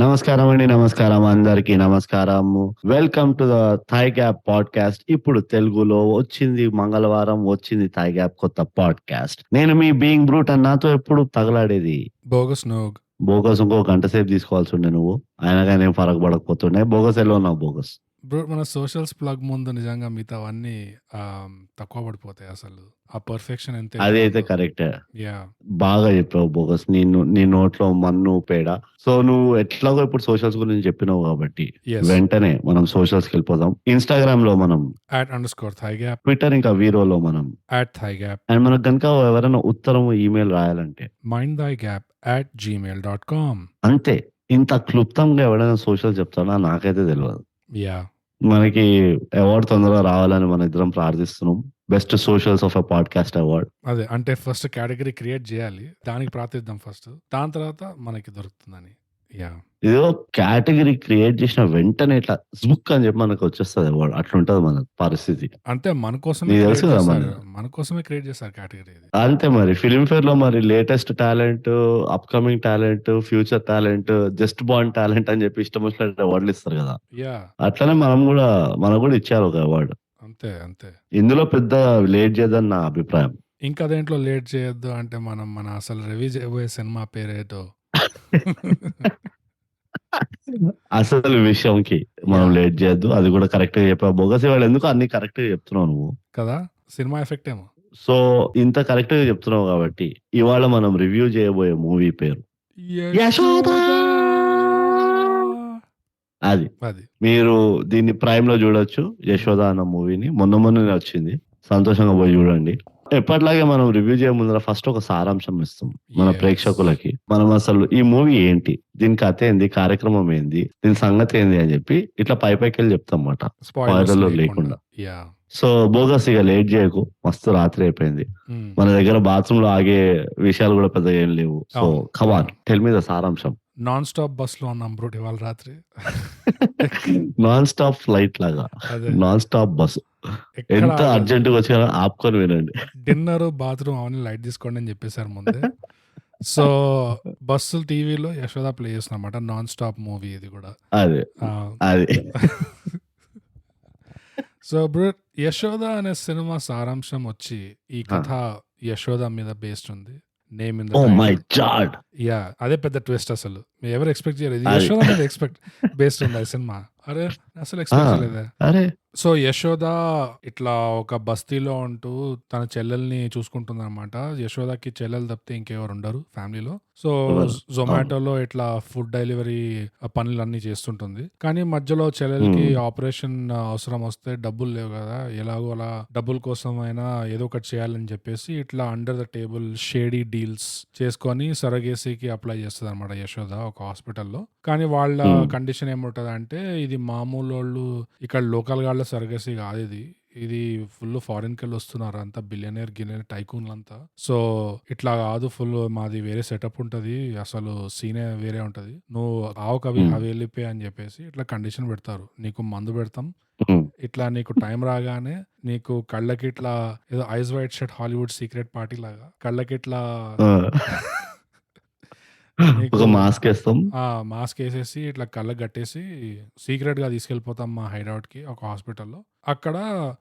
నమస్కారం అండి. నమస్కారం అందరికీ నమస్కారము. Welcome to the Thai gap podcast. ఇప్పుడు తెలుగులో వచ్చింది మంగళవారం వచ్చింది థాయ్ గ్యాప్ కొత్త పాడ్‌కాస్ట్. నేను మీ బీయింగ్ బ్రూట్ అని నాతో ఎప్పుడు తగలాడేది. బోగస్ నోగ్. బోగస్ ఇంకో గంట సేపు తీసుకోవాల్సుండే నువ్వు. అయినా గాని ఏం ఫరక్ పడకపోతుండే. బోగస్ ఎల్లో ఉన్నావు బోగస్. బ్రో మన సోషల్స్ ప్లగ్ ముందు నిజంగా మిగతావన్నీ తక్కువ పడిపోతాయి అసలు. ఆ పర్ఫెక్షన్ ఎంతైతే అది అయితే ఉందో. కరెక్టే. యాహ్! బాగా చెప్పావు బోగస్. నీ నోట్లో మన్ను, పేడ. సో నువ్వు ఎట్లాగో ఇప్పుడు సోషల్స్ గురించి చెప్పినావు కాబట్టి యెస్. వెంటనే మనం సోషల్స్‌కి వెళ్ళిపోదాం. ఇన్‌స్టాగ్రామ్‌లో మనం, @_thaigap, ట్విట్టర్ ఇంకా వీరోలో మనం @thaigap, అండ్ మనకు గనుక ఎవరైనా ఉత్తరం, ఈమెయిల్ రాయాలంటే mindthigap@gmail.com. అంతే. ఇంత క్లుప్తంగా ఎవడైనా సోషల్ చెప్తాడా నాకైతే తెలవదు. యాహ్! మనకి అవార్డ్ తొందరగా రావాలని మన ఇద్దరం ప్రార్థిస్తున్నాం. Best socials of a podcast award. అదే అంటే ఫస్ట్ కేటగరీ క్రియేట్ చేయాలి. దానికి ప్రార్థిద్దాం ఫస్ట్. దాని తర్వాత మనకి దొరుకుతుందని. యాహ్! ఏదో కేటగరీ క్రియేట్ చేసిన వెంటనే ఇట్లా జుక్ అని చెప్పి మనకు వచ్చేస్తది అవార్డ్. అట్లుంటది మన పరిస్థితి. అంటే మన కోసమే నీకు క్రియేట్ తెలుసు కదా చేశారు. మన మన కోసమే క్రియేట్ చేశారు కేటగరీ ఇది. అంతే మరి. ఫిల్మ్‌ఫేర్‌లో మరి latest talent, upcoming talent, future talent, just born talent అని చెప్పి ఇష్టం వచ్చినట్టు అవార్డులు ఇస్తారు కదా! యాహ్! అట్లనే మనకు కూడా ఇచ్చారు ఒక అవార్డ్. అంతే. ఇందులో పెద్ద లేట్ చేయదని నా అభిప్రాయం. ఇంకా దేంట్లో లేట్ చేయొద్దు అంటే మన అసలు రివ్యూ చేయబోయే సినిమా పేరేటో. అసలు విషయంకి మనం యాహ్! లేట్ చేయొద్దు. అది కూడా కరెక్ట్‌గా చెప్పావు. బోగస్ ఇవాళ ఎందుకో అన్ని కరెక్ట్‌గా చెప్తున్నావు నువ్వు. కదా! సినిమా ఎఫెక్ట్ ఏమో. సో, ఇంత కరెక్ట్‌గా చెప్తున్నావు కాబట్టి ఇవాళ మనం రివ్యూ చేయబోయే మూవీ పేరు యశోద. యశోదా! అది. అది. మీరు దీన్ని ప్రైమ్‌లో చూడొచ్చు. 'యశోద' అన్న మూవీని. మొన్ననే వచ్చింది. సంతోషంగా పోయి చూడండి. ఎప్పటిలాగే మనం రివ్యూ చేయే ముందర ఫస్ట్ ఒక సారాంశం ఇస్తాం మన యెస్. ప్రేక్షకులకి. మనం అసలు ఈ మూవీ ఏంటి? దీని కథ ఏంది? కార్యక్రమం ఏంది? దీని సంగతి ఏంది? అని చెప్పి ఇట్లా పైకెళ్ళి చెప్తామన్నమాట. స్పాయిలర్స్ స్పాయిలర్‌లు లేకుండా. లేకుండా. యాహ్! సో, బోగస్ ఇక లేట్ చేయకు. మస్తు రాత్రి అయిపోయింది. హ్మ్. మన దగ్గర బాత్రూమ్‌లో ఆగే విషయాలు కూడా పెద్దగా ఏం లేవు. సో, అవును. Come on tell me the సారాంశం. నాన్ స్టాప్ బస్‌లో ఉన్నాం బ్రో ఇవాళ రాత్రి. నాన్ స్టాప్ ఫ్లైట్ లాగా. అదే. Non stop bus. ఎక్కడ ఎంత ఆగలేదు. అర్జెంట్‌గా వచ్చినా ఆపుకొని వినండి. డిన్నరు, బాత్రూమ్ అవన్నీ లైట్ తీసుకోండి అని చెప్పేసారు ముందే. సో, బస్సు టీవీలో యశోద ప్లే చేస్తుందన్నమాట. నాన్ స్టాప్ మూవీ ఇది కూడా. అదే. ఆ! అది. సో, బ్రో 'యశోద' అనే సినిమా సారాంశం వచ్చి ఈ ఆ! కథ యశోద మీద బేస్డ్ ఉంది. Name in the oh my title. God! Yeah! అదే పెద్ద ట్విస్ట్ అసలు. ఎవరు ఎక్స్‌పెక్ట్ చేయలేదు. అది. యశోద మీద బేస్డ్ ఉందా ఈ సినిమా? అరే! అసలు ఆ! ఎక్స్‌పెక్ట్ చేయలేదే. అరే! సో, యశోద ఇట్లా ఒక బస్తీలో ఉంటూ తన చెల్లెల్ని చూసుకుంటుందనమాట. యశోదకి చెల్లెలు తప్పితే ఇంకెవరు ఉండరు ఫ్యామిలీలో. సో, ఎవరు? అవును. జొమాటోలో ఇట్లా ఫుడ్ డెలివరీ పనులన్నీ చేస్తుంటుంది. కానీ మధ్యలో చెల్లెలికి హ్మ్. ఆపరేషన్ అవసరం వస్తే డబ్బులు లేవు కదా! ఎలాగో అలా డబ్బుల కోసమైనా ఏదో ఒకటి చేయాలని చెప్పేసి ఇట్లా under the table shady deals చేసుకొని సరగేసీకి అప్లై చేస్తదనమాట యశోద ఒక హాస్పిటల్‌లో. కానీ వాళ్ళ హ్మ్. కండిషన్ ఏముంటదంటే ఇది మామూలోళ్ళు ఇక్కడ లోకల్ గాళ్ళ సరగసి కాదిది. ఇది ఫుల్ ఫారిన్‌కెళ్ళి వస్తున్నారు అంతా గిలియనేర్ టైకూన్‌లంతా. సో, ఇట్లా కాదు ఫుల్ మాది వేరే సెటప్ ఉంటది. అసలు సీనే వేరే ఉంటది. నువ్వు ఆవు కవి హ్మ్. హవేలీపే అని చెప్పేసి ఇట్లా కండిషన్ పెడతారు. నీకు మందు పెడతాం. హ్మ్. ఇట్లా నీకు టైం రాగానే నీకు కళ్ళకి ఇట్లా ఏదో ice white shirt Hollywood secret party లాగా కళ్ళకి ఇట్లా ఆ! నీకు ఒక మాస్క్ ఏస్తాం. మాస్క్ వేసేసి ఇట్లా కళ్ళకి కట్టేసి సీక్రెట్‌గా తీసుకెళ్ళిపోతాం మా హైడౌట్‌కి ఒక హాస్పిటల్‌లో. అక్కడ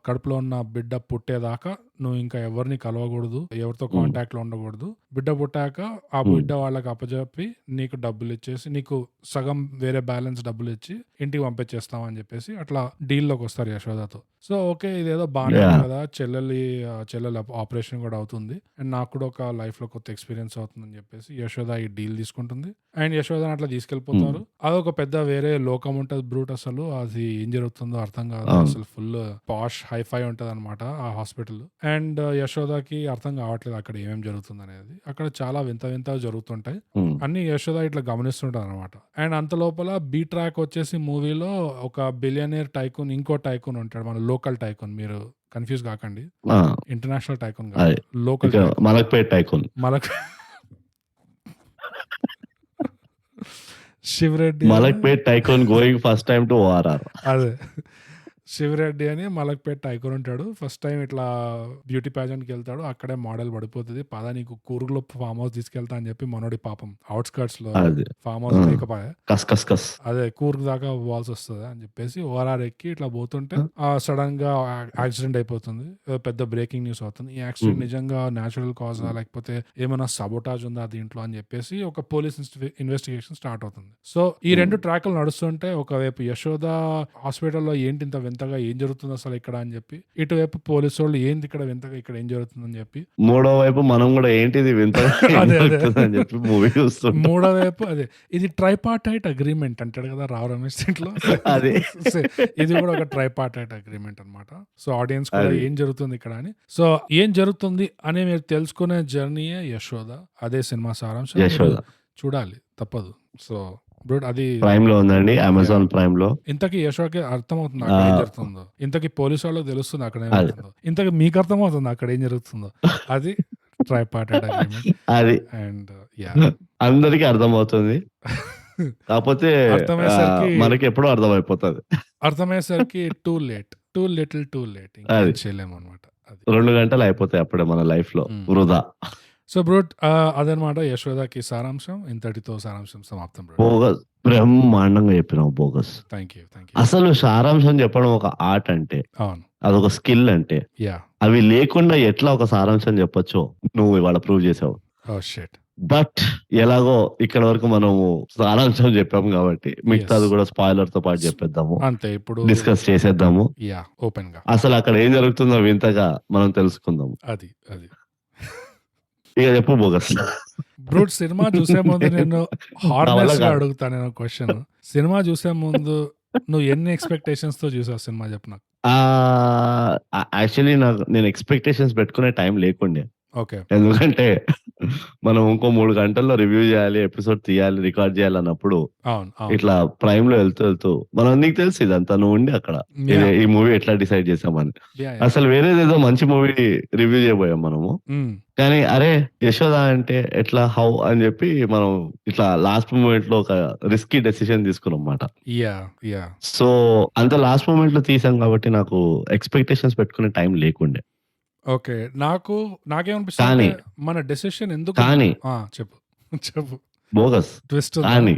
కడుపులో ఉన్న బిడ్డ పుట్టేదాకా నువ్వు ఇంకా ఎవరిని కలవకూడదు. ఎవరితో హ్మ్. కాంటాక్ట్‌లో ఉండకూడదు. బిడ్డ పుట్టాక ఆ హ్మ్. బిడ్డ వాళ్ళకి అప్పజెప్పి నీకు డబ్బులిచ్చేసి నీకు సగం వేరే బ్యాలెన్స్ డబ్బులిచ్చి ఇంటికి పంపించేస్తాం అని చెప్పేసి అట్లా డీల్‌లోకి వస్తారు యశోదతో. So, okay. ఇదేదో బానే ఉంది యాహ్! కదా! చెల్లెలి ఆపరేషన్ కూడా అవుతుంది. అండ్ నాకు కూడా ఒక లైఫ్‌లో కొత్త ఎక్స్‌పీరియన్స్ అవుతుందని చెప్పేసి యశోద ఈ డీల్ తీసుకుంటుంది. అండ్ యశోదని అట్లా హ్మ్. తీసుకెళ్ళిపోతారు. అదొక పెద్ద వేరే లోకం ఉంటది బ్రూట్ అసలు. అది ఏం జరుగుతుందో అర్థం కాదు. అవును. అసలు ఫుల్ పాష్ హైఫై ఉంటదనమాట ఆ హాస్పిటల్. అండ్ యశోదకి అర్థం కావట్లేదు అక్కడ ఏమేం జరుగుతుందనేది. అక్కడ చాలా వింత వింతగా జరుగుతుంటాయి. హ్మ్. అన్నీ యశోద ఇట్లా గమనిస్తుంటదనమాట. అండ్ అంత లోపల బీ ట్రాక్ వచ్చేసి మూవీలో ఒక బిలియనేర్ టైకూన్ ఇంకో టైకూన్ ఉంటాడు. మన లోకల్ టైకూన్ మీరు కన్‌ఫ్యూజ్ కాకండి. ఆ! ఇంటర్నేషనల్ టైకూన్ కాదు. అదే. లోకల్ ఇక tycoon. Malakpet tycoon. Malak Siva Reddy Malakpet tycoon going first time to ORR. అదే. శివరెడ్డి అని మలక్పేట టైకూన్ ఉంటాడు. ఫస్ట్ టైం ఇట్లా బ్యూటీ ప్యాజెంట్కి వెళ్తాడు. అక్కడే మోడల్ పడిపోతుంది. పద నీకు కూర్గులో ఫామ్ హౌస్ తీసుకెళ్తా అని చెప్పి మనోడి పాపం అవుట్స్కర్ట్స్ లో అది ఫామ్ హౌస్ లేకపోయా, కస్ కస్ కస్ అదే కూర్గ్ దాకా పోవాల్సి వస్తుంది అని చెప్పేసి ఓఆర్ఆర్ ఎక్కి ఇట్లా పోతుంటే సడన్ గా యాక్సిడెంట్ అయిపోతుంది. పెద్ద బ్రేకింగ్ న్యూస్ అవుతుంది. ఈ యాక్సిడెంట్ నిజంగా న్యాచురల్ కాజా లేకపోతే ఏమైనా సబోటాజ్ ఉందా దీంట్లో అని చెప్పేసి ఒక పోలీస్ ఇన్వెస్టిగేషన్ స్టార్ట్ అవుతుంది. సో ఈ రెండు ట్రాక్లు నడుస్తుంటే ఒకవైపు యశోద హాస్పిటల్లో ఏంటి ఇంత వింతగా ఏం జరుగుతుంది అసలు ఇక్కడ అని చెప్పి, ఇటువైపు పోలీసు వాళ్ళు ఏంటి ఇక్కడ వింతగా ఇక్కడ ఏం జరుగుతుందని చెప్పి, మూడో వైపు మనం కూడా ఏంటిది వింతగా అని చెప్పి మూవీ చూస్తుంటాం. మూడో వైపు అదే ఇది ట్రైపార్టైట్ అగ్రిమెంట్ అంటాడు కదా రావు రమేష్ దీంట్లో. అదే ఇది కూడా ఒక ట్రైపార్టైట్ అగ్రిమెంట్ అన్నమాట. సో ఆడియన్స్ కూడా ఏం జరుగుతుంది ఇక్కడ అని, సో ఏం జరుగుతుంది అని మీరు తెలుసుకునే జర్నీయే యశోద. అదే సినిమా సారాంశం. యశోద చూడాలి తప్పదు. సో బ్రూట్ అది ప్రైమ్ లో ఉందండి, అమెజాన్ ప్రైమ్ లో. ఇంతకీ యశోకి అర్థమవుతుంది అక్కడ ఏం జరుగుతుందో, ఇంతకీ పోలీసు వాళ్ళకి తెలుస్తుంది అక్కడ ఏం జరుగుతుందో, ఇంతకీ మీకు అర్థమవుతుంది అక్కడ ఏం జరుగుతుందో. అది ట్రైపార్టైట్ అగ్రిమెంట్. అది అండ్ అందరికి అర్థమవుతుంది, కాకపోతే అర్థమయ్యేసరికి మనకి ఎప్పుడో అర్థమైపోతుంది. అర్థమయ్యేసరికి టూ లేట్ ఇంకా చేయలేము అనమాట. అది 2 గంటలు అయిపోతాయి అప్పుడే మన లైఫ్ లో వృధా. సో బ్రూట్ అదనమాట యశోదకి సారాంశం. ఇంతటితో సారాంశం సమాప్తం. బోగస్ బ్రహ్మాండంగా చెప్పినావు బోగస్. Thank you. అసలు సారాంశం చెప్పడం ఒక ఆర్ట్ అంటే, అవును, అదొక స్కిల్ అంటే, అవి లేకుండా ఎట్లా ఒక సారాంశం చెప్పొచ్చో నువ్వు ఇవాళ ప్రూవ్ చేసావు. బట్ ఎలాగో ఇక్కడ వరకు మనము సారాంశం చెప్పాము కాబట్టి మిగతాది కూడా స్పాయిలర్ తో పాటు చెప్పేద్దాము, అంతే. ఇప్పుడు డిస్కస్ చేసేద్దాము ఓపెన్ గా. అసలు అక్కడ ఏం జరుగుతుందో వింతగా మనం తెలుసుకుందాము. అది ఇక చెప్పు బోగస్. బ్రూట్ సినిమా చూసే ముందు నేను హార్నెస్ గా అడుగుతాను నేను క్వశ్చన్. సినిమా చూసే ముందు నువ్వు ఎన్ని ఎక్స్పెక్టేషన్స్ తో చూసావు సినిమా చెప్పు నాకు. యాక్చువల్లీ నేను ఎక్స్పెక్టేషన్స్ పెట్టుకునే టైం లేకుండే. ఓకే. ఎందుకంటే మనం ఇంకో 3 గంటల్లో రివ్యూ చేయాలి, ఎపిసోడ్ తీయాలి, రికార్డ్ చేయాలన్నప్పుడు ఇట్లా ప్రైమ్ లో వెళ్తూ మనం నీకు తెలుసు ఇదంతా నువ్వు ఉండి అక్కడ ఈ మూవీ ఎట్లా డిసైడ్ చేసామని. అసలు వేరేదేదో మంచి మూవీ రివ్యూ చేయబోయాం మనము, కానీ అరే యశోద అంటే ఎట్లా హౌ అని చెప్పి మనం ఇట్లా లాస్ట్ మూమెంట్ లో ఒక రిస్కీ డెసిషన్ తీసుకున్నాం అన్నమాట. సో అంత లాస్ట్ మూమెంట్ లో తీసాం కాబట్టి నాకు ఎక్స్పెక్టేషన్స్ పెట్టుకునే టైం లేకుండే. ఓకే. నాకేమనిపిస్తుంది మన డెసిషన్ ఎందుకు కానీ చెప్పు బోగస్ ట్విస్ట్ కానీ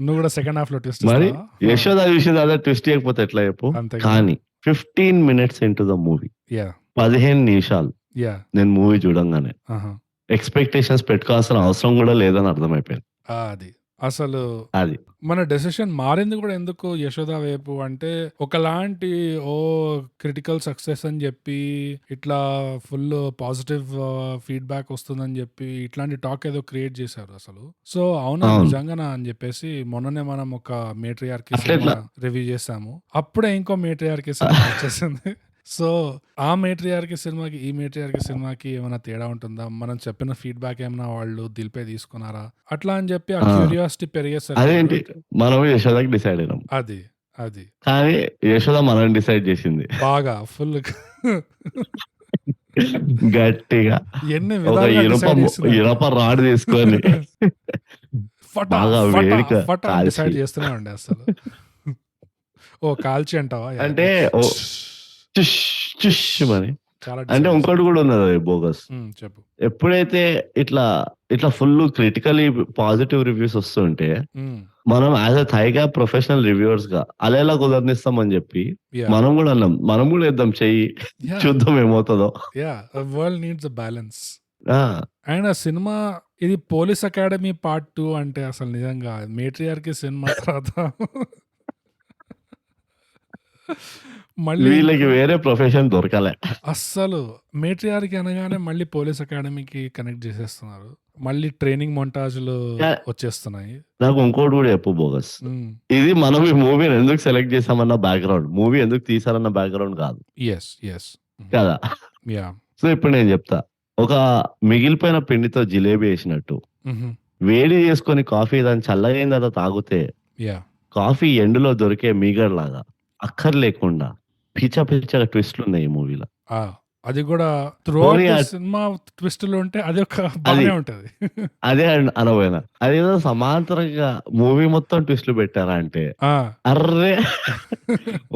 నువ్వు కూడా సెకండ్ హాఫ్ లో ట్విస్ట్ మరి యశోద విషయం అదే ట్విస్ట్ చేయకపోతే ఎట్లా చెప్పు. కానీ 15 minutes ఇంటూ ద మూవీ, 15 నిమిషాలు నేను మూవీ చూడంగానే ఎక్స్పెక్టేషన్స్ పెట్టుకోవాల్సిన అవసరం కూడా లేదని అర్థమైపోయింది. అది అసలు అది మన డెసిషన్ మారింది కూడా ఎందుకు యశోద వైపు అంటే, ఒకలాంటి క్రిటికల్ సక్సెస్ అని చెప్పి ఇట్లా ఫుల్ పాజిటివ్ ఫీడ్బ్యాక్ వస్తుందని చెప్పి ఇట్లాంటి టాక్ ఏదో క్రియేట్ చేశారు అసలు. సో అవునా నిజంగానా అని చెప్పేసి మొన్ననే మనం ఒక మేట్రియార్కీ సినిమా రివ్యూ చేసాము, అప్పుడే ఇంకో మేట్రియార్కీ సినిమా వచ్చేసింది. సో ఆ మేట్రియార్కీ సినిమాకి ఈ మేట్రియార్కీ సినిమాకి ఏమైనా తేడా ఉంటుందా, మనం చెప్పిన ఫీడ్బ్యాక్ ఏమైనా వాళ్ళు దిల్పే తీసుకున్నారా అట్లా అని చెప్పి ఆ క్యూరియాసిటీ అదేంటి మనం యశోదకి డిసైడ్ అయినాం. అది కానీ యశోద మనం డిసైడ్ చేసింది బాగా ఫుల్ గట్టిగా ఎన్ని ఇనప రాడ్ తీసుకొని డిసైడ్ చేస్తున్నామండి అసలు. కాల్చి అంటావా అంటే అంటే ఇంకోటి కూడా ఉన్నది బోగస్. చెప్పు. ఎప్పుడైతే ఇట్లా ఫుల్ క్రిటికలీ పాజిటివ్ రివ్యూస్ వస్తుంటే మనం యాజ్ అ థైగా ప్రొఫెషనల్ రివ్యూవర్స్ గా అలా కుదరనిస్తామని చెప్పి మనం కూడా అన్నాం, మనం కూడా ఇద్దాం చెయ్యి చూద్దాం ఏమవుతుందో. World needs a balance. And ఆ సినిమా ఇది పోలీస్ అకాడమీ పార్ట్ 2 అంటే అసలు నిజంగా మేట్రియార్కీ సినిమా తర్వాత మళ్ళీ వీళ్ళకి వేరే ప్రొఫెషన్ దొరకలే అస్సలు. మేట్రియార్కీ అనగానే మళ్ళీ పోలీస్ అకాడమీకి కనెక్ట్ చేసేస్తున్నారు, మళ్ళీ ట్రైనింగ్ మొంటాజులు వచ్చేస్తున్నాయి. నాకు ఇంకోటి కూడా చెప్పు బోగస్, ఇది మనం ఈ మూవీని ఎందుకు సెలెక్ట్ చేసామన్న బ్యాక్గ్రౌండ్, మూవీ ఎందుకు తీసారన్న బ్యాక్గ్రౌండ్ కాదు కదా. సో ఇప్పుడు నేను చెప్తా, ఒక మిగిలిపోయిన పిండితో జిలేబీ వేసినట్టు వేడి చేసుకొని కాఫీ దాన్ని చల్లగైన తర్వాత తాగితే కాఫీ ఎండులో దొరికే మీగడ లాగా అక్కర్లేకుండా పిచ్చ పిచ్చగా ట్విస్ట్లు ఉన్నాయి ఈ మూవీలో. అది కూడా త్రూ పోనీ సినిమా ట్విస్టులు ఉంటే అది ఒక అది బాగానే ఉంటది. అదే అనబోయినా. అదేదో సమాంతరంగా మూవీ మొత్తం ట్విస్ట్‌లు పెట్టారా అంటే, ఆ! అర్రే!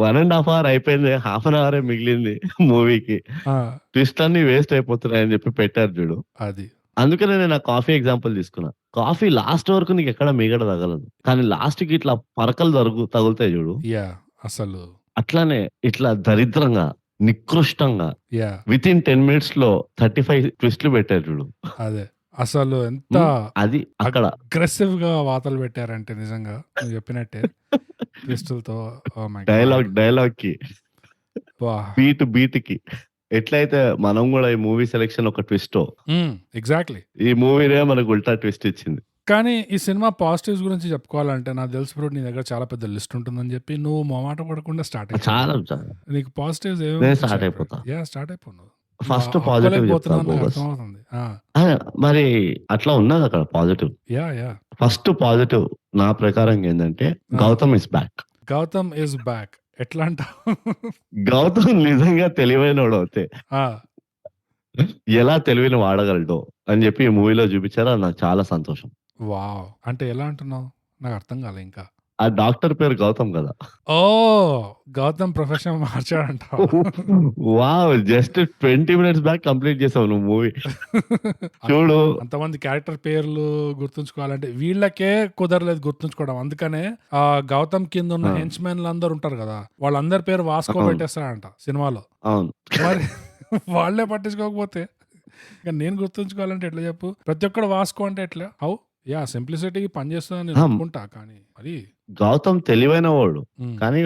1½ అవర్ అయిపోయింది. హాఫ్ అన్ అవరే మిగిలింది మూవీకి. ఆ! ట్విస్ట్‌లన్నీ వేస్ట్ అయిపోతున్నాయని చెప్పి పెట్టారు చూడు. అది. అందుకనే నేను ఆ కాఫీ ఎగ్జాంపుల్ తీసుకున్నా. కాఫీ లాస్ట్ వరకు నీకెక్కడ మిగడ తగలదు. కానీ లాస్ట్‌కి ఇట్లా పరకలు తగులుతాయి చూడు. యాహ్! అసలు అట్లనే ఇట్లా దరిద్రంగా, నికృష్టంగా యాహ్! వితిన్ 10 మినిట్స్‌లో 35 ట్విస్ట్‌లు పెట్టారు చూడు. అదే. అసలు ఎంత అది అక్కడ. అగ్రెసివ్‌గా వాతలు పెట్టారంటే నిజంగా నువ్వు చెప్పినట్టే ట్విస్టులతో. Oh my God! డైలాగ్‌కి, అబ్బా! బీట్‌కి ఎట్లయితే మనం గూడా ఈ మూవీ సెలక్షన్ ఒక ట్విస్టో, ఎగ్జాక్ట్‌లీ. ఈ మూవీనే మనకు ఉల్టా ట్విస్ట్ ఇచ్చింది. కానీ ఈ సినిమా పాజిటివ్స్ గురించి చెప్పుకోవాలంటే నాకు తెలుసు బ్రో నీ దగ్గర చాలా పెద్ద లిస్ట్ ఉంటుందని చెప్పి నువ్వు మొహమాట పడకుండా స్టార్ట్ అయిపో. చాలా నీకు పాజిటివ్స్ నేను ఏమేమి స్టార్ట్ నచ్చాయి బ్రో? అయిపోతా. యాహ్! స్టార్ట్ అయిపో నువ్వు. ఫస్ట్ నువ్వు పాజిటివ్ చెప్తా ఆపుకోలేకపోతున్నావు నాకు బోగస్. అర్థమవుతుంది. ఆ! మరి అట్లా ఉన్నదక్కడ పాజిటివ్. యాహ్! ఫస్ట్ పాజిటివ్ నా ప్రకారంగా ఏందంటే ఆ! 'Gautam is back.' Gautam is back. ఎట్లా అంటావు? గౌతమ్ నిజంగా తెలివైనోడవుతే ఆ! ఎలా తెలివిని వాడగలడో అని చెప్పి ఈ మూవీలో చూపించారు. అది నాకు చాలా సంతోషం. వావ్! అంటే ఎలా అంటున్నావు? నాకు అర్థం కాలే ఇంకా. ఆ డాక్టర్ పేరు గౌతమ్ కదా! ఓహ్! గౌతమ్ ప్రొఫెషన్ మార్చాడంటావా? Wow! Just 20 minutes back complete చేసావు నువ్వు మూవీ. చూడు. అంతమంది క్యారెక్టర్ పేర్లు గుర్తుంచుకోవాలంటే వీళ్ళకే కుదరలేదు గుర్తుంచుకోవడం. అందుకనే గౌతమ్ కింద ఉన్న ఆ! హెంచ్‌మెన్‌లు అందరూ ఉంటారు కదా! వాళ్ళందరి పేరు వాస్కో అవును. పెట్టేస్తాడంట సినిమాలో. అవును. మరి వాళ్ళే పట్టించుకోకపోతే ఇక నేను గుర్తుంచుకోవాలంటే ఎట్లా చెప్పు? ప్రతి ఒక్కడు వాస్కో అంటే ఎట్లా? హౌ? యాహ్! సింప్లిసిటీకి పనిచేస్తదని నేను ఆ! ఒప్పుకుంటా. కానీ మరి గౌతమ్ తెలివైన వాడు. హ్మ్. కానీ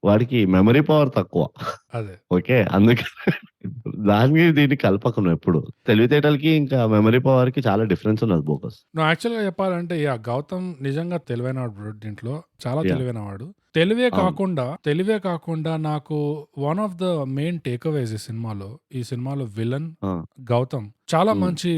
వాడికి మెమరీ పవర్ తక్కువ. అదే. ఓకే. అందుకని దానికి దీన్ని కలపకు నువ్వెప్పుడు. తెలివితేటలకి ఇంకా మెమరీ పవర్‌కి చాలా డిఫరెన్స్ ఉన్నది బోగస్. నువ్వు యాక్చువల్‌గా చెప్పాలంటే యాహ్! గౌతమ్ నిజంగా తెలివైనవాడు బ్రో దీంట్లో. చాలా యాహ్! తెలివైనవాడు. అవును. తెలివే కాకుండా నాకు one of the main takeaways ఈ సినిమాలో విలన్ ఆ! గౌతమ్ చాలా హ్మ్. మంచి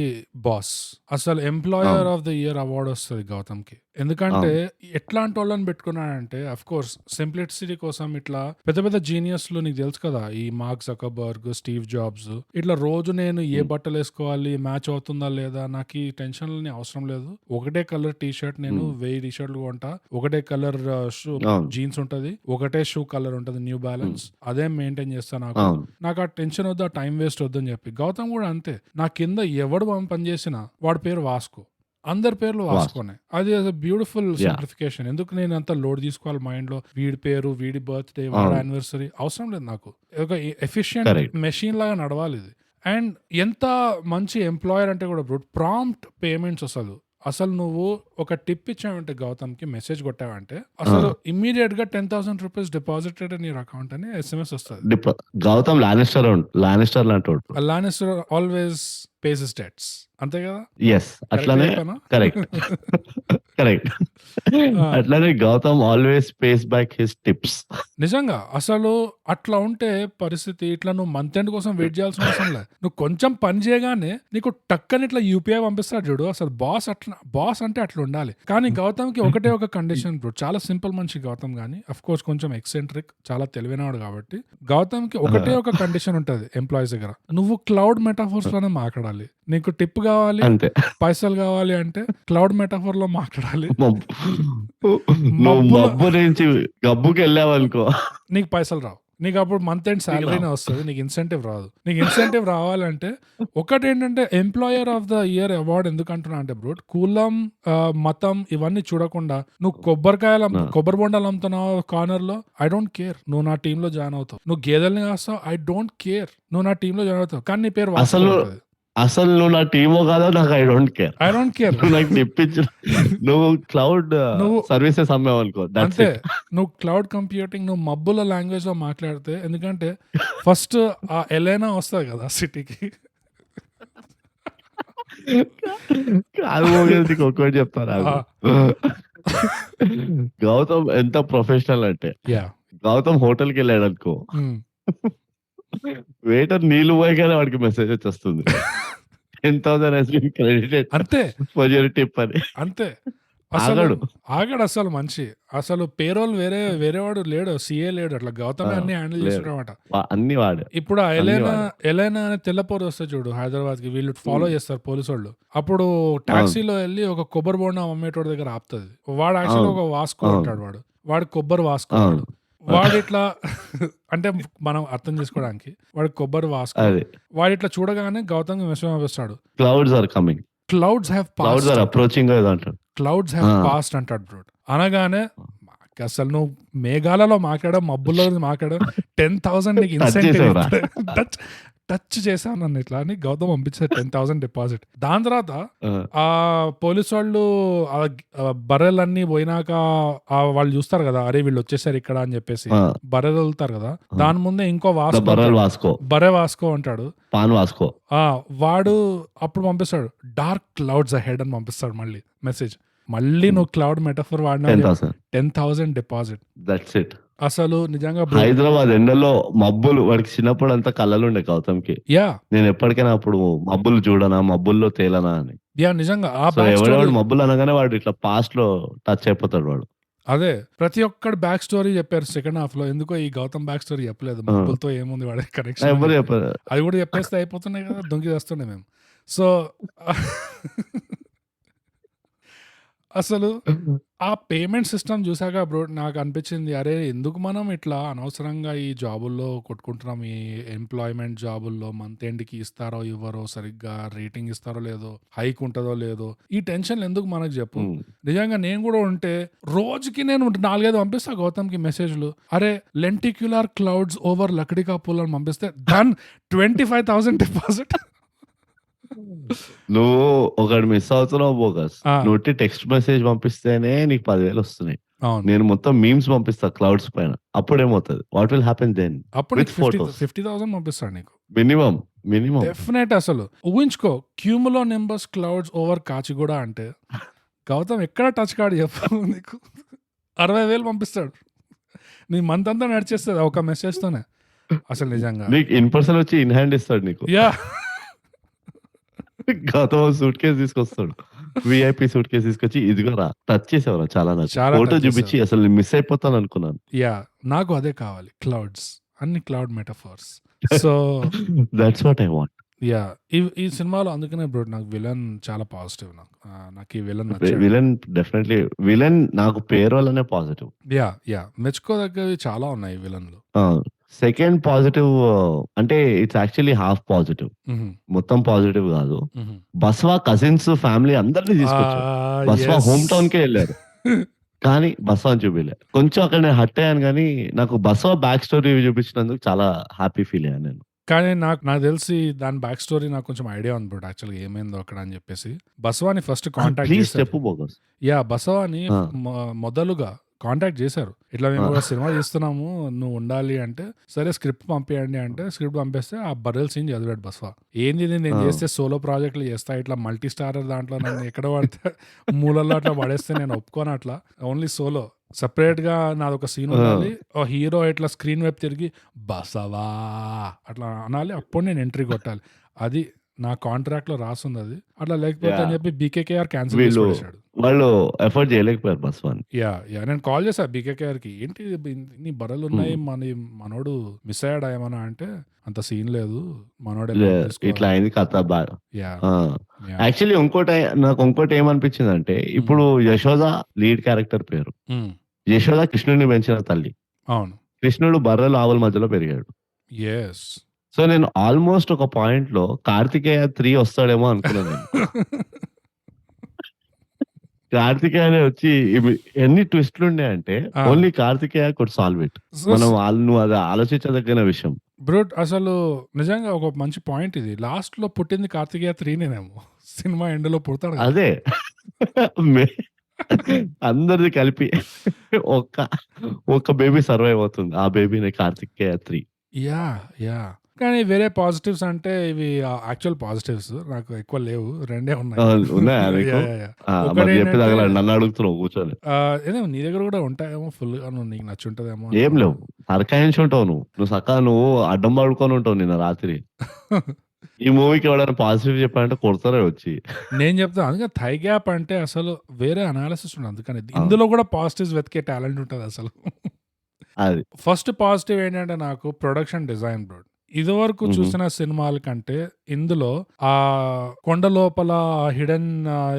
బాస్. అసలు ఎంప్లాయర్ అవును. ఆఫ్ ద ఇయర్ అవార్డ్ వస్తది గౌతమ్‌కి. ఎందుకంటే అవును. ఎట్లాంటోళ్ళని పెట్టుకున్నాడంటే ఆఫ్‌కోర్స్ సింప్లిసిటీ కోసం ఇట్లా పెద్ద పెద్ద జీనియస్‌లు నీకు తెలుసు కదా! ఈ మార్క్ జకర్బర్గ్, స్టీవ్ జాబ్స్ ఇట్లా రోజు నేను ఏ హ్మ్. బట్టలేసుకోవాలి, మ్యాచ్ అవుతుందా లేదా, నాకీ టెన్షన్‌లని అవసరం లేదు. ఒకటే కలర్ టీ షర్ట్ నేను హ్మ్. 1000 టీ షర్ట్‌లు కొంటా. ఒకటే కలర్ షూ అవును. జీన్స్ ఉంటది. ఒకటే షూ కలర్ ఉంటది న్యూ హ్మ్. బాలన్స్. అదే మెయింటైన్ చేస్తా నాకు. అవును. నాకు ఆ టెన్షన్ వద్దు, ఆ టైం వేస్ట్ వద్దని చెప్పి. గౌతమ్ కూడా అంతే. నా కింద ఎవడు పని చేసినా వాడి పేరు వాస్కో. అందరి పేర్లు వాస్తవం. వాస్కోనే. అది బ్యూటిఫుల్ యాహ్! సింప్లిఫికేషన్. ఎందుకు నేను అంత లోడ్ తీసుకోవాలి మైండ్‌లో. వీడి పేరు, వీడి బర్త్‌డే, వాడి అవును. యానివర్సరీ అవసరం లేదు నాకు. ఒక ఎఫిషియంట్ కరెక్ట్. మెషిన్ లాగా నడవాలి ఇది. అండ్ ఎంత మంచి ఎంప్లాయర్ అంటే కూడా బ్రో ప్రాంప్ట్ పేమెంట్స్ అసలు. అసలు నువ్వు ఒక టిప్ ఇచ్చావంటే గౌతమ్‌కి మెసేజ్ కొట్టావంటే ఆ! అసలు ఇమ్మీడియేట్‌గా ₹10,000 డిపాజిటెడ్ ఇన్ యువర్ అకౌంట్ అని ఎస్ఎంఎస్ వస్తది. గౌతమ్ లానిస్టర్ లాంటోడు. Lannister always pays his debts. అంతే కదా? యెస్. కరెక్ట్‌గా అట్లనే చెప్పానా? కరెక్ట్. కరెక్ట్. ఆ! అట్లనే Gautam always pays back his tips. నిజంగా. అసలు అట్లా ఉంటే పరిస్థితి ఇట్లా నువ్వు మంత్ ఎండ్ కోసం వెయిట్ చేయాల్సిన అవసరం లే. నువ్వు కొంచెం పని చేయగానే నీకు టక్కని ఇట్లా యూపీఐ పంపిస్తాడు చూడు. అసలు బాస్ అంటే అట్లా ఉండాలి. కానీ గౌతమ్‌కి ఒకటే ఒక కండిషన్ బ్రో. చాలా సింపుల్ మనిషి గౌతమ్ గాని. ఆఫ్‌కోర్స్ కొంచెం ఎక్సెంట్రిక్. చాలా తెలివైనవాడు కాబట్టి. గౌతమ్‌కి ఒకటే ఒక కండిషన్ ఉంటది ఎంప్లాయీస్ దగ్గర. నువ్వు క్లౌడ్ మెటాఫోర్స్‌లోనే మాట్లాడాలి. నీకు టిప్ కావాలి, అంతే. పైసలు కావాలి అంటే క్లౌడ్ మెటాఫోర్‌లో మాట్లాడాలి. నువ్వు మబ్బుల మబ్బు నుంచి గబ్బుకెళ్ళావనుకో. నీకు పైసలు రావు. నీకప్పుడు మంత్ ఎండ్ నీకు రావు. సాలరీనే వస్తది. నీకు ఇన్సెంటివ్ రాదు. నీకు ఇన్సెంటివ్ రావాలంటే ఒకటేంటంటే employer of the year award ఎందుకంటున్నా అంటే బ్రో కులం, మతం ఇవన్నీ చూడకుండా నువ్వు ఆ! కొబ్బరి బొండాలు అమ్ముతున్నావు కార్నర్‌లో ఐ డోంట్ కేర్. నువ్వు నా టీమ్‌లో జాయిన్ అవుతావు. నువ్వు గేదెల్ని కాస్తావు ఐ డోంట్ కేర్. నువ్వు నా టీమ్‌లో జాయిన్ అవుతావు. కానీ నీ పేరు వాస్కో అసలు ఉంటది. అసలు నువ్వు నా టీమో కాదో నాకు I don't care. I don't care. నువ్వు నాకు టిప్పిచ్చిన నువ్వు క్లౌడ్ నువ్వు సర్వీసెస్ అమ్మావనుకో దట్స్ అంతే. ఇట్. నువ్వు క్లౌడ్ కంప్యూటింగ్ నువ్వు మబ్బుల లాంగ్వేజ్‌లో మాట్లాడితే ఎందుకంటే ఫస్ట్ ఆ ఎలెనా వస్తది కదా సిటీకి. కాదు మోగేది నీకు ఒక్కటి చెప్తాను ఆగు. ఆ! గౌతమ్ ఎంత ప్రొఫెషనల్ అంటే యాహ్! గౌతమ్ హోటల్‌కెళ్ళాడనుకో హ్మ్. వెయిటర్ నీళ్ళు పోయగానే వాడికి మెసేజ్ వచ్చేస్తుంది. 10,000 హస్ బీన్ క్రెడిటెడ్ అంతే. ఫర్ యువర్ టిప్ అని. అంతే. అసలు ఆగడు. ఆగాడు అసలు మనిషి. అసలు పేరోల్ వేరేవాడు లేడు. సీఏ లేడు. అట్లా ఆ! గౌతమే అన్ని హ్యాండిల్ లేడు. చేసాడనమాట. అన్నీ వాడే. ఇప్పుడు ఆ అన్నీ వాడే. ఎలెనా అనే తెల్లపోరు వస్తది చూడు హైదరాబాద్‌కి. వీళ్ళు ఫాలో హ్మ్. చేస్తారు పోలీసోళ్ళు. అప్పుడు అవును. టాక్సీలో ఎళ్లి ఒక కొబ్బరి బోండం అమ్మేటోడి దగ్గర ఆపుతది. వాడు యాక్చువల్‌గా అవును. ఒక వాస్కో అవును. ఉంటాడు వాడు. వాడు కొబ్బరి వాస్కో అవును. వాడు. వాడిట్లా అంటే మనం అర్థం చేసుకోవడానికి. వాడు కొబ్బరి వాస్కో. అదే. వాడిట్లా చూడగానే గౌతమ్‌కి మెసేజ్ పంపిస్తాడు. Clouds are coming. Clouds have clouds passed are అంటాడు. అప్రోచింగ్ ఏదో అంటాడు. Clouds ah! హావ్ పాస్డ్ అంటాడు బ్రో. అనగానే అసలు నువ్వు మేఘాలలో మాట్లాడావు, మబ్బుల్లో మాట్లాడావు. 10,000 నీకు టచ్ ఇన్సెంటివ్ చేసావురా. ఇప్పుడే. టచ్ టచ్ చేశావు నన్ను ఇట్లా అని గౌతమ్ పంపించారు 10,000 డిపాజిట్. దాని తర్వాత ఆ! ఆ పోలీసోళ్ళు బర్రెలన్నీ పోయినాక వాళ్ళు చూస్తారు కదా, అరే వీళ్ళు వచ్చేసారు ఇక్కడ అని చెప్పేసి ఆ! బర్రెలు వదులుతారు కదా. ఆ! దాని ముందే ఇంకో ద వాస్కో బర్రెల్ ఉంటాడు. వాస్కో. బర్రె వాస్కో అంటాడు. Pan Vasco. వాడు అప్పుడు పంపిస్తాడు డార్క్ క్లౌడ్స్ అహెడ్ అని పంపిస్తాడు మళ్ళీ మెసేజ్. మళ్ళీ నువ్వు క్లౌడ్ మెటఫర్ వాడినా 10,000. 10,000 డిపాజిట్. That's it. అసలు నిజంగా బ్రో. హైదరాబాద్ ఎండలో మబ్బులు వాడికి చిన్నప్పుడు అంతా కలలుండే గౌతమ్‌కి. యా నేను ఎప్పటికైనా అప్పుడు మబ్బులు చూడనా, మబ్బుల్లో తేలనా అని. యా నిజంగా ఆ సో బ్యాక్ స్టోరీ. ఎవడెవడు మబ్బులు అనగానే వాడు ఇట్లా పాస్ట్‌లో టచ్ అయిపోతాడు వాడు. అదే ప్రతి ఒక్కడు బ్యాక్ స్టోరీ చెప్పారు సెకండ్ హాఫ్ లో. ఎందుకో ఈ గౌతమ్ బ్యాక్ స్టోరీ చెప్పలేదు. ఆ! మబ్బులతో ఏముంది వాడి కనెక్షన్ ఎవ్వరు చెప్పరు. అది కూడా చెప్పేస్తే అయిపోతున్నాయి కదా, దొంగి చేస్తుండే మేము. సో అసలు ఆ పేమెంట్ సిస్టమ్ చూసాక బ్రో నాకు అనిపించింది, అరే ఎందుకు మనం ఇట్లా అనవసరంగా ఈ జాబుల్లో కొట్టుకుంటున్నాం. ఈ ఎంప్లాయ్మెంట్ జాబుల్లో మంత్ ఎండ్కి ఇస్తారో ఇవ్వరో, సరిగ్గా రేటింగ్ ఇస్తారో లేదో, హైక్ ఉంటుందో లేదో, ఈ టెన్షన్ ఎందుకు మనకు చెప్పు. హ్మ్. నిజంగా నేను కూడా ఉంటే రోజుకి నేను 4-5 పంపిస్తా గౌతమ్కి మెసేజ్లు. అరే లెంటిక్యులర్ క్లౌడ్స్ ఓవర్ లక్డికా పూల్ అని పంపిస్తే డన్ 25,000 డిపాజిట్. నువ్వు ఒకటి మిస్ అవుతున్నావు బోగస్. ఆ, నువ్వు టెక్స్ట్ మెసేజ్ పంపిస్తేనే నీకు 10,000 వస్తున్నాయి. అవును. నేను మొత్తం మీమ్స్ పంపిస్తా క్లౌడ్స్ పైన. అప్పుడేమవుతది? What will happen then? అప్పుడు విత్ నీకు ఫోటోస్. 50,000 పంపిస్తాడు నీకు. మినిమమ్. డెఫినెట్. అసలు ఊహించుకో, cumulonimbus clouds over Kachiguda అంటే గౌతమ్ ఎక్కడ టచ్ కాడు చెప్పు నీకు. 60,000 పంపిస్తాడు. నీ మంత్ అంతా నడిచేస్తుంది ఒక మెసేజ్ తోనే. అసలు నిజంగా నీకు ఇన్ పర్సన్ వచ్చి ఇన్ హ్యాండ్ ఇస్తాడు నీకు. యా గౌతమ్ సూట్ కేస్ తీసుకొస్తాడు. విఐపి సూట్ కేస్ తీసుకొచ్చి ఇదిగోరా టచ్ చేసావురా చాలా నాకు. చాలా ఫోటో touch చూపించి అసలు నేను మిస్ అయిపోతాను అనుకున్నాను. యా నాకు అదే కావాలి, క్లౌడ్స్. అన్ని cloud metaphors. So that's what I want. Yeah ఈ సినిమాలో అందుకనే బ్రో నాకు విలన్ చాలా పాజిటివ్. నాకు ఈ విలన్ నచ్చాడు. విలన్ డెఫినెట్లీ నాకు పేరోలనే పాజిటివ్. యా మెచ్చుకోదగ్గవి చాలా ఉన్నాయి విలన్లు. సెకండ్ పాజిటివ్ అంటే ఇట్స్ యాక్చువల్లీ హాఫ్ పాజిటివ్. మొత్తం పాజిటివ్ కాదు. బస్వా కజిన్స్ ఫ్యామిలీ అందరినీ తీసుకొచ్చారు. బస్వా హోమ్ టౌన్ కే వెళ్ళారు. కానీ బస్వా చూపిలే. కొంచెం అక్కడ నేను హట్ అయ్యాను కానీ నాకు బస్వా బ్యాక్ స్టోరీ చూపించినందుకు చాలా హ్యాపీ ఫీల్ అయ్యాను నేను. కానీ నాకు తెలిసి దాని బ్యాక్ స్టోరీ నాకు కొంచెం ఐడియా ఉంది బ్రో యాక్చువల్గా ఏమైందో అక్కడ అని చెప్పేసి. బసవాని ఫస్ట్ కాంటాక్ట్ ప్లీజ్ చేశారు. చెప్పు బోగస్. యా బసవాని ఆ. మొదలుగా కాంటాక్ట్ చేశారు. ఇట్లా మేము కూడా సినిమా తీస్తున్నాము, నువ్వు ఉండాలి అంటే. సరే స్క్రిప్ట్ పంపించండి అంటే స్క్రిప్ట్ పంపిస్తే ఆ బర్రెల్ సీన్ చదివాడు బస్వా. ఏంది ఇది నేను చేస్తే సోలో ప్రాజెక్టులు చేస్తా, ఇట్లా మల్టీ స్టారర్ దాంట్లో నన్ను ఎక్కడ పడితే మూలల్లో అట్లా పడేస్తే నేను ఒప్పుకోను, అట్లా ఓన్లీ సోలో సెపరేట్ గా నాదొక సీన్ ఉండాలి. ఓ హీరో ఇట్లా స్క్రీన్ వైపు తిరిగి బసవా అట్లా అనాలి, అప్పుడు నేను ఎంట్రీ కొట్టాలి. అది నా కాంట్రాక్ట్ లో రాసుంది అది. అట్లా లేకపోతే అని చెప్పి బీకేకేఆర్ క్యాన్సిల్ చేసి పడేశాడు. వాళ్ళు ఎఫర్ట్ చేయలేకపోయారు బస్వాని. యా నేను కాల్ చేశా బీకేకేఆర్ కి, ఏంటి నీ బర్రెలు ఉన్నాయి, మనోడు మిస్ అయ్యాడా ఏమన్నా అంటే, అంత సీన్ లేదు మనోడే ఇట్లా అయింది కథ బాగా. యా యాక్చువల్లీ నాకు ఇంకోటి ఏమనిపించింది అంటే, ఇప్పుడు యశోద లీడ్ క్యారెక్టర్ పేరు. యశోద కృష్ణుడిని పెంచిన తల్లి. అవును. కృష్ణుడు బర్రెలు ఆవుల మధ్యలో పెరిగాడు. ఎస్. సో నేను ఆల్మోస్ట్ ఒక పాయింట్ లో కార్తికేయ 3 వస్తాడేమో అనుకున్నాను నేను. కార్తికేయ వచ్చి ఎన్ని ట్విస్ట్లు ఉండే అంటే only Karthikeya could solve it. మనం నువ్వు అది ఆలోచించదగిన విషయం. బ్రూట్ అసలు నిజంగా ఒక మంచి పాయింట్ ఇది. లాస్ట్ లో పుట్టింది కార్తికేయ 3నేనేమో, సినిమా ఎండ్ లో పుడతాడు. అదే అందరిది కలిపి ఒక్క బేబీ సర్వైవ్ అవుతుంది. ఆ బేబీని కార్తికేయ 3. యా కానీ వేరే పాజిటివ్స్ అంటే ఇవి యాక్చువల్ పాజిటివ్స్ నాకు ఎక్కువ లేవు, రెండే ఉన్నాయి. నన్ను అడుగుతున్నావు కూర్చొని. నీ దగ్గర కూడా ఉంటాయేమో ఫుల్ గా, నీకు నచ్చుంటదేమో. ఏం లేవు, అరకాయించి ఉంటావు నువ్వు సక్క, నువ్వు అడ్డం పడుకొని ఉంటావు నిన్న రాత్రి. ఈ మూవీకి ఎవడైనా పాజిటివ్ చెప్పాలంటే కొడతారే వచ్చి. నేను చెప్తాను. అందుకే థై గ్యాప్ అంటే అసలు వేరే అనాలిసిస్ ఉండదు. అందుకని అవును. ఇందులో కూడా పాజిటివ్స్ వెతికే టాలెంట్ ఉంటది అసలు. అది. ఫస్ట్ పాజిటివ్ ఏంటంటే నాకు ప్రొడక్షన్ డిజైన్ బ్రో. ఇదివరకు హుహు. చూసిన సినిమాల కంటే ఇందులో ఆ కొండ లోపల హిడెన్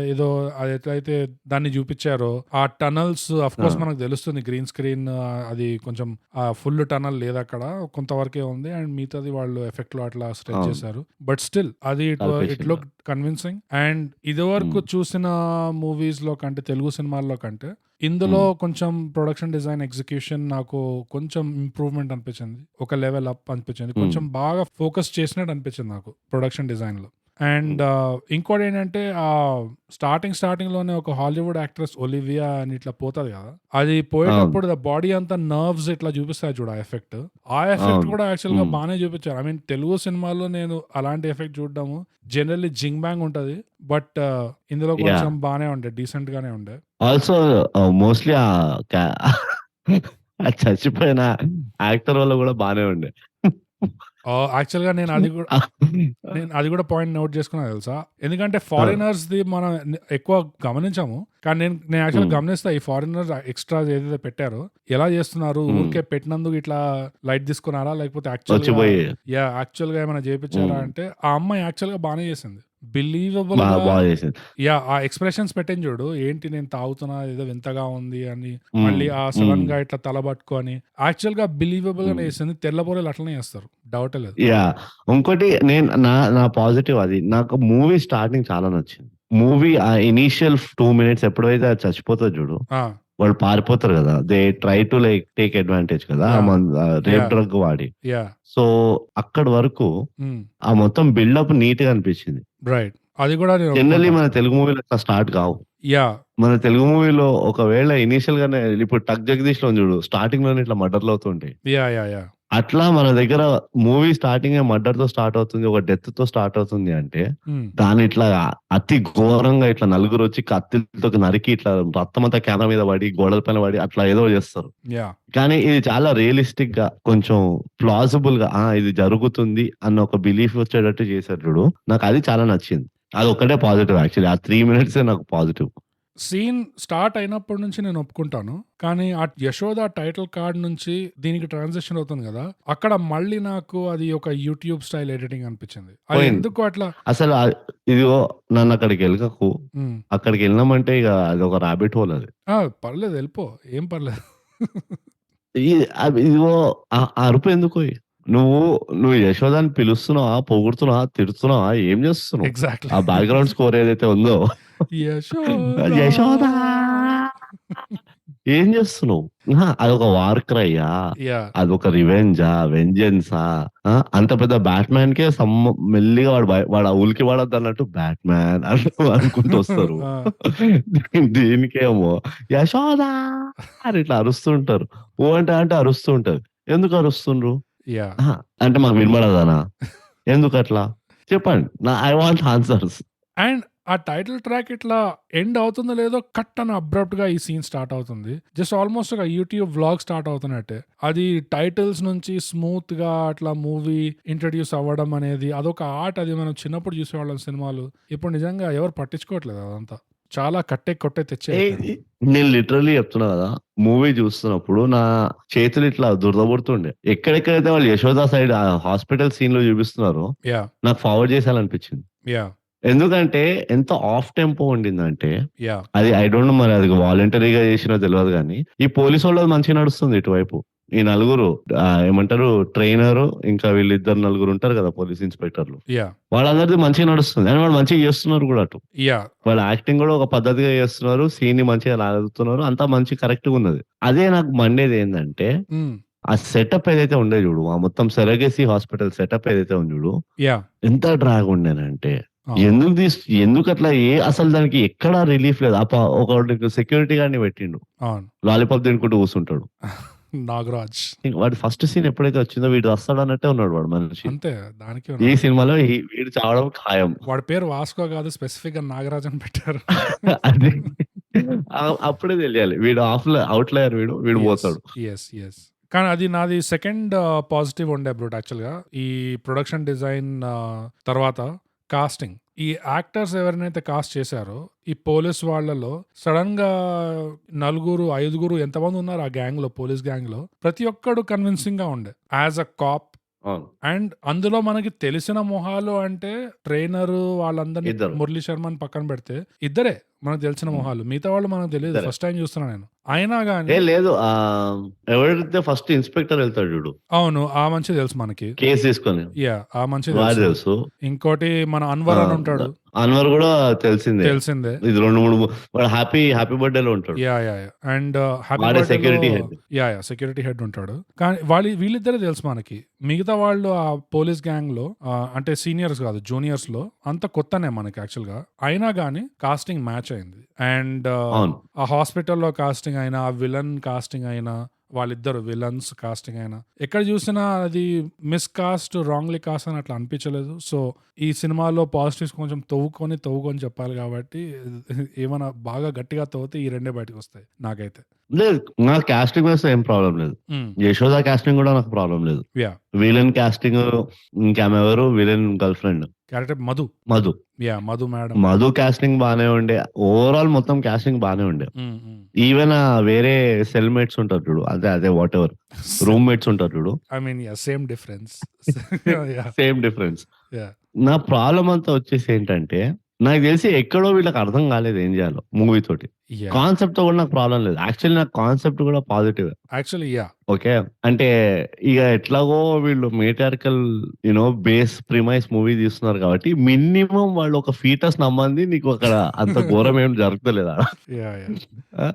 ఏదో అది ఎట్లయితే దాన్ని చూపించారో ఆ టనల్స్ అఫ్ ఆ! కోర్స్ మనకు తెలుస్తుంది గ్రీన్ స్క్రీన్ అది కొంచెం ఫుల్ టనల్ లేదు అక్కడ కొంతవరకే ఉంది అండ్ మిగతాది వాళ్ళు ఎఫెక్ట్ లో అట్లా స్ట్రెచ్ అవును. చేశారు బట్ స్టిల్ అది ఇట్ కలిపేసిండు. లుక్ కన్విన్సింగ్ అండ్ ఇదివరకు హ్మ్. చూసిన మూవీస్ లో కంటే తెలుగు సినిమాల్లో కంటే ఇందులో హ్మ్. కొంచెం ప్రొడక్షన్ డిజైన్ ఎగ్జిక్యూషన్ నాకు కొంచెం ఇంప్రూవ్మెంట్ అనిపించింది. ఒక లెవెల్ అప్ అనిపించింది. హ్మ్. కొంచెం బాగా ఫోకస్ చేసినట్టు అనిపించింది నాకు ప్రొడక్షన్ డిజైన్‌లో. అండ్ హ్మ్. ఇంకోటేంటంటే స్టార్టింగ్‌లోనే ఒక హాలీవుడ్ యాక్ట్రెస్ ఒలివియా అని ఇట్లా పోతది గదా! అది అవును. పోయేటప్పుడు బాడీ అంతా నర్వ్స్ ఇట్లా చూపిస్తాయి చూడు ఆ ఎఫెక్ట్. ఆ ఎఫెక్ట్ అవును. కూడా యాక్చువల్‌గా హ్మ్. బానే చూపించారు. ఐ మీన్ తెలుగు సినిమాల్లో నేను అలాంటి ఎఫెక్ట్ చూడడము జనరల్లీ జింగ్ బ్యాంగ్ ఉంటది. బట్ ఇందులో యాహ్! కొంచెం బానే ఉండే. డీసెంట్ గానే ఉండే. ఆల్సో మోస్ట్‌లీ క్యా ఆ చచ్చిపోయిన యాక్టర్ వల్ల గూడా బానే ఉండే. యాక్చువల్‌గా నేను అది గూడా పాయింట్ నోట్ చేసుకున్నా తెలుసా? ఎందుకంటే ఆ! ఫారినర్స్‌ది మనం ఎక్కువ గమనించము. కానీ నేను యాక్చువల్‌గా హ్మ్. గమనిస్తా ఈ ఫారినర్స్ ఎక్స్‌ట్రాస్ ఏదైతే పెట్టారో ఎలా చేస్తున్నారు? హ్మ్. ఊరికే పెట్టినందుకు ఇట్లా లైట్ తీసుకున్నారా? లేకపోతే వచ్చిపోయి యాక్చువల్‌గా ఏమైనా చేపిచ్చారా హ్మ్. అంటే ఆ అమ్మాయి యాక్చువల్‌గా బానే చేసింది. బిలీవబుల్‌గా బాగా చేసింది. ఆ ఎక్స్‌ప్రెషన్స్ పెట్టింది చూడు. ఏంటి నేను తాగుతున్నా ఏదో వింతగా ఉంది అని. హ్మ్. మళ్ళీ హ్మ్. సడెన్‌గా ఇట్లా తల పట్టుకొని యాక్చువల్‌గా బిలీవబుల్‌గానే హ్మ్. చేసింది. తెల్లబోరలు అట్లనే చేస్తారు. డౌటే లేదు. యాహ్! ఇంకోటి నా పాజిటివ్ అది. నాకు మూవీ స్టార్టింగ్ చాలా నచ్చింది. మూవీ ఆ ఇనీషియల్ 2 మినిట్స్ ఎప్పుడైతే అది చచ్చిపోతది జూడు, ఆ! వాళ్ళు పారిపోతారు గదా! They try to take advantage కదా! యాహ్! Rape yeah! డ్రగ్ వాడి. యాహ్! సో, అక్కడి వరకు హ్మ్. ఆ మొత్తం బిల్డప్ నీట్‌గా అనిపించింది. రైట్. అది గూడా నేను జనరల్లీ ఒప్పుకుంటా. మన తెలుగు మూవీలు అట్లా స్టార్ట్ కావు. యాహ్! మన తెలుగు మూవీలో ఒకవేళ ఇనీషియల్‌గానే ఇప్పుడు 'టక్ జగదీష్‌లో' ఉంది జూడు, స్టార్టింగ్‌లోనే ఇట్లా మర్డర్‌లు అవుతుంటాయి. యాహ్! అట్లా మన దగ్గర మూవీ స్టార్టింగే మర్డర్‌తో స్టార్ట్ అవుతుంది. ఒక డెత్‌తో స్టార్ట్ అవుతుంది అంటే, హ్మ్. దాన్ని ఇట్లా అతి ఘోరంగా ఇట్లా నలుగురొచ్చి కత్తిలతో నరికి ఇట్లా రక్తమంతా కెమెరా మీద పడి, గోడల పైన పడి అట్లా ఏదో చేస్తారు. యాహ్! కానీ ఇది చాలా రియలిస్టిక్‌గా కొంచెం ప్లాజిబుల్‌గా ఇది జరుగుతుంది అన్న ఒక బిలీఫ్ వచ్చేటట్టు చేశారు చూడు. నాకది చాలా నచ్చింది. అదొక్కటే పాజిటివ్ యాక్చువల్లీ. ఆ 3 మినిట్సే నాకు పాజిటివ్. సీన్ స్టార్ట్ అయినప్పటి నుంచి నేను ఒప్పుకుంటాను. కానీ ఆ 'యశోద' టైటిల్ కార్డ్ నుంచి దీనికి ట్రాన్సిషన్ అవుతుంది గదా! అక్కడ మళ్ళీ నాకు అది ఒక యూట్యూబ్ స్టైల్ ఎడిటింగ్ అనిపించింది. అది పోయింది. ఎందుకో అట్లా అసలు ఇదిగో నన్నక్కడికెళకకు. హ్మ్. అక్కడికెళ్ళినామంటే ఇగ అదొక రాబిట్ హోల్ అది. ఆ! పర్లేదు ఎళ్ళిపో. ఏం పర్లేదు. ఈ ఇదిగో ఆ అరుపు ఎందుకోయి? నువ్వు నువ్వు యశోదాని పిలుస్తున్నావా? పొగుడుతున్నావా? తిడుతున్నావా? ఏం చేస్తున్నావు? ఎగ్జాక్ట్‌లీ. ఆ బ్యాక్‌గ్రౌండ్ స్కోర్ ఏదైతే ఉందో యశోదా! యశోదా! ఏం చేస్తున్నావు? అహా! అదొక వార్ క్రైయా? యాహ్! అదొక రివెంజా? వెంజెన్సా? అంత పెద్ద బ్యాట్‌మ్యాన్‌కే మెల్లిగా వాడు ఉలికి పడొద్దన్నట్టు బ్యాట్‌మ్యాన్ అనుకుంటూ వస్తారు. ఆ! దీనికేమో యశోదా! అని ఇట్లా అరుస్తుంటారు. అంటే అరుస్తూ ఉంటది. ఎందుకు అరుస్తుండ్రు? యాహ్! అహా! అంటే మాకు వినబడదనా? ఎందుకట్లా? చెప్పండి. I want answers. అండ్ ఆ టైటిల్ ట్రాక్ ఇట్లా ఎండ్ అవుతుందో లేదో కట్ అని అబ్రప్ట్‌గా ఈ సీన్ స్టార్ట్ అవుతుంది. జస్ట్ ఆల్‌మోస్ట్ ఒక యూట్యూబ్ వ్లాగ్ స్టార్ట్ అవుతున్నట్టే. అది టైటిల్స్ నుంచి స్మూత్‌గా అట్లా మూవీ ఇంట్రొడ్యూస్ అవ్వడం అనేది అదొక ఆర్ట్. అది మనం చిన్నప్పుడు చూసేవాళ్ళం సినిమాలు. ఇప్పుడు నిజంగా ఎవరు పట్టించుకోవట్లేదు అదంతా. చాలా కట్టే కొట్టే తెచ్చే ఏయ్! అయిపోయింది. నేను లిటరల్లీ చెప్తున్నా కదా! మూవీ చూస్తున్నప్పుడు నా చేతులు ఇట్లా దురద పుడుతుండే. ఎక్కడెక్కడైతే వాళ్ళు యశోద సైడ్ హాస్పిటల్ సీన్‌లో చూపిస్తున్నారో యాహ్! నాకు ఫార్వర్డ్ చేసేయాలనిపించింది. యాహ్! ఎందుకంటే ఎంత ఆఫ్ టెంపో ఉండిందంటే యాహ్! అది ఐ డోంట్ నో మరి అది వాలంటరీగా చేసినో తెలవదు గానీ, ఈ పోలీసోళ్ళది మంచిగా నడుస్తుంది ఇటువైపు. ఈ నలుగురు ఏమంటారు ట్రైనరు ఇంకా వీళ్ళిద్దరు నలుగురు ఉంటారు కదా! పోలీస్ ఇన్స్‌పెక్టర్‌లు. యాహ్! వాళ్ళందరిది మంచిగా నడుస్తుంది. అండ్ వాళ్ళు మంచిగా చేస్తున్నారు కూడా అటు. యాహ్! వాళ్ళ యాక్టింగ్ గూడా ఒక పద్ధతిగా చేస్తున్నారు. సీన్‌ని మంచిగా లాగుతున్నారు. అంతా మంచి కరెక్ట్‌గున్నది. అదే నాకు మండేదేందంటే, హ్మ్. ఆ సెటప్ ఏదైతే ఉందో జూడు, ఆ మొత్తం సెరగసీ హాస్పిటల్ సెటప్ ఏదైతే ఉంది జూడు, యాహ్! ఎంత డ్రాగ్ ఉండేనంటే, అవును. ఎందుకట్లా అసలు దానికి ఎక్కడా రిలీఫ్ లేదు. ఒకడు సెక్యూరిటీ గార్డ్‌ని పెట్టిండు. అవును. లాలీపాప్ తినుకుంటూ కూసుంటాడు. నాగరాజ్. వాడి ఫస్ట్ సీన్ ఎప్పుడైతే వచ్చిందో వీడు చస్తాడన్నట్టే ఉన్నాడు వాడు మనిషి. అంతే. దానికే ఈ ఉన్నాడు. సినిమాలో వీడు చావడం ఖాయం. వాడి పేరు వాస్కో కాదు స్పెసిఫిక్‌గా నాగరాజ్ అని పెట్టారు. అది అప్పుడే తెలియాలి. వీడు ఔట్‌లయర్ వీడు యెస్. పోతాడు. యెస్. యెస్. కానీ అది నాది సెకండ్ పాజిటివ్ ఉండే బ్రూట్ యాక్చువల్‌గా. ఈ ప్రొడక్షన్ డిజైన్ తర్వాత కాస్టింగ్. ఈ యాక్టర్స్ ఎవరినైతే కాస్ట్ చేశారో, ఈ పోలీస్ వాళ్ళలో సడెన్‌గా నలుగురు, ఐదుగురు ఎంతమంది ఉన్నారు ఆ గ్యాంగ్‌లో, పోలీస్ గ్యాంగ్‌లో ప్రతి ఒక్కడు కన్విన్సింగ్‌గా ఉండే. యాజ్ అ కాప్ అవును. అండ్ అందులో మనకి తెలిసిన మొహాలు అంటే ట్రైనరు వాళ్ళందరిని ఇద్దరు. మురళీ శర్మని పక్కన పెడితే ఇద్దరే మనకు తెలిసిన మొహాలు. మిగతా వాళ్ళు మనకు తెలియదు. ఇద్దరే. ఫస్ట్ టైం చూస్తున్నా నేను. అయినా గాని లేదు. ఎవరైతే ఫస్ట్ ఇన్స్‌పెక్టర్ వెళ్తాడు చూడు. అవును. ఆ మనిషి తెలుసు మనకి. కేస్ తీసుకొని. యాహ్! ఆ మనిషి వాడు తెలుసు. తెలుసు. ఇంకోటి మన ఆ! అన్వర్ అని ఉంటాడు. అన్వర్ కూడా తెలిసిందే. తెలిసిందే. ఇది 2, 3 వాడు హ్యాపీ బర్త్‌డేలో ఉంటాడు. యాహ్! అండ్ హ్యాపీ వాడే బర్త్‌డేలో security head. Yeah! Security head ఉంటాడు. కానీ వీళ్ళిద్దరే తెలుసు మనకి. మిగతా వాళ్ళు ఆ పోలీస్ గ్యాంగ్‌లో అంటే సీనియర్స్ కాదు, జూనియర్స్‌లో అంత కొత్తనే మనకి యాక్చువల్‌గా. అయినా గాని కాస్టింగ్ మ్యాచ్ అయింది. అండ్ అవును. ఆ హాస్పిటల్‌లో కాస్టింగ్ అయినా, ఆ విలన్ కాస్టింగ్ అయినా, వాళ్ళిద్దరు విలన్స్ కాస్టింగ్ అయినా, ఎక్కడ చూసినా అది మిస్‌కాస్ట్, రాంగ్‌లీ కాస్ట్ అని అట్లా అనిపించలేదు. సో, ఈ సినిమాలో పాజిటివ్స్ కొంచెం తవ్వుకొని చెప్పాలి కాబట్టి ఏమైనా బాగా గట్టిగా తవ్వితే ఈ రెండే బయటకొస్తాయి నాకైతే. లేదు. నాకు కాస్టింగ్ వేస్తే ఏం ప్రాబ్లమ్ లేదు. హ్మ్. యశోద కాస్టింగ్ కూడా నాకు ప్రాబ్లమ్ లేదు. యాహ్! విలన్ కాస్టింగ్ ఇంకామెవరు villain girlfriend character Madhu. Madhu. Yeah! Madhu madam. Madhu casting బానే ఉండే. ఓవరాల్ మొత్తం కాస్టింగ్ బానే ఉండే. హ్మ్. ఈవెన్ వేరే సెల్ మేట్స్ ఉంటారు చూడు. అదే వాటెవర్ రూమ్ మేట్స్ ఉంటారు చూడు. I mean yeah! Same difference. Yeah! Same difference. Yeah! నా ప్రాబ్లమ్ అంతా వచ్చేసి ఏంటంటే, నాకు తెలిసి ఎక్కడో వీళ్ళకి అర్థం కాలేదు ఏం చేయాలో మూవీ తోటి. యాహ్! కాన్సెప్ట్‌తో కూడా నాకు ప్రాబ్లమ్ లేదు. యాక్చువల్లీ నాకు కాన్సెప్ట్ కూడా పాజిటివే. Actually yeah! ఓకే. అంటే ఇగ ఎట్లాగో వీళ్ళు మేట్రియార్కల్ బేస్ ప్రిమైస్ మూవీ తీస్తున్నారు కాబట్టి మినిమమ్ వాళ్ళు ఒక ఫీటస్ నమ్మంది నీకు అక్కడ అంత ఘోరం ఏం జరుగుతలేదు ఆడ. యాహ్! ఆ!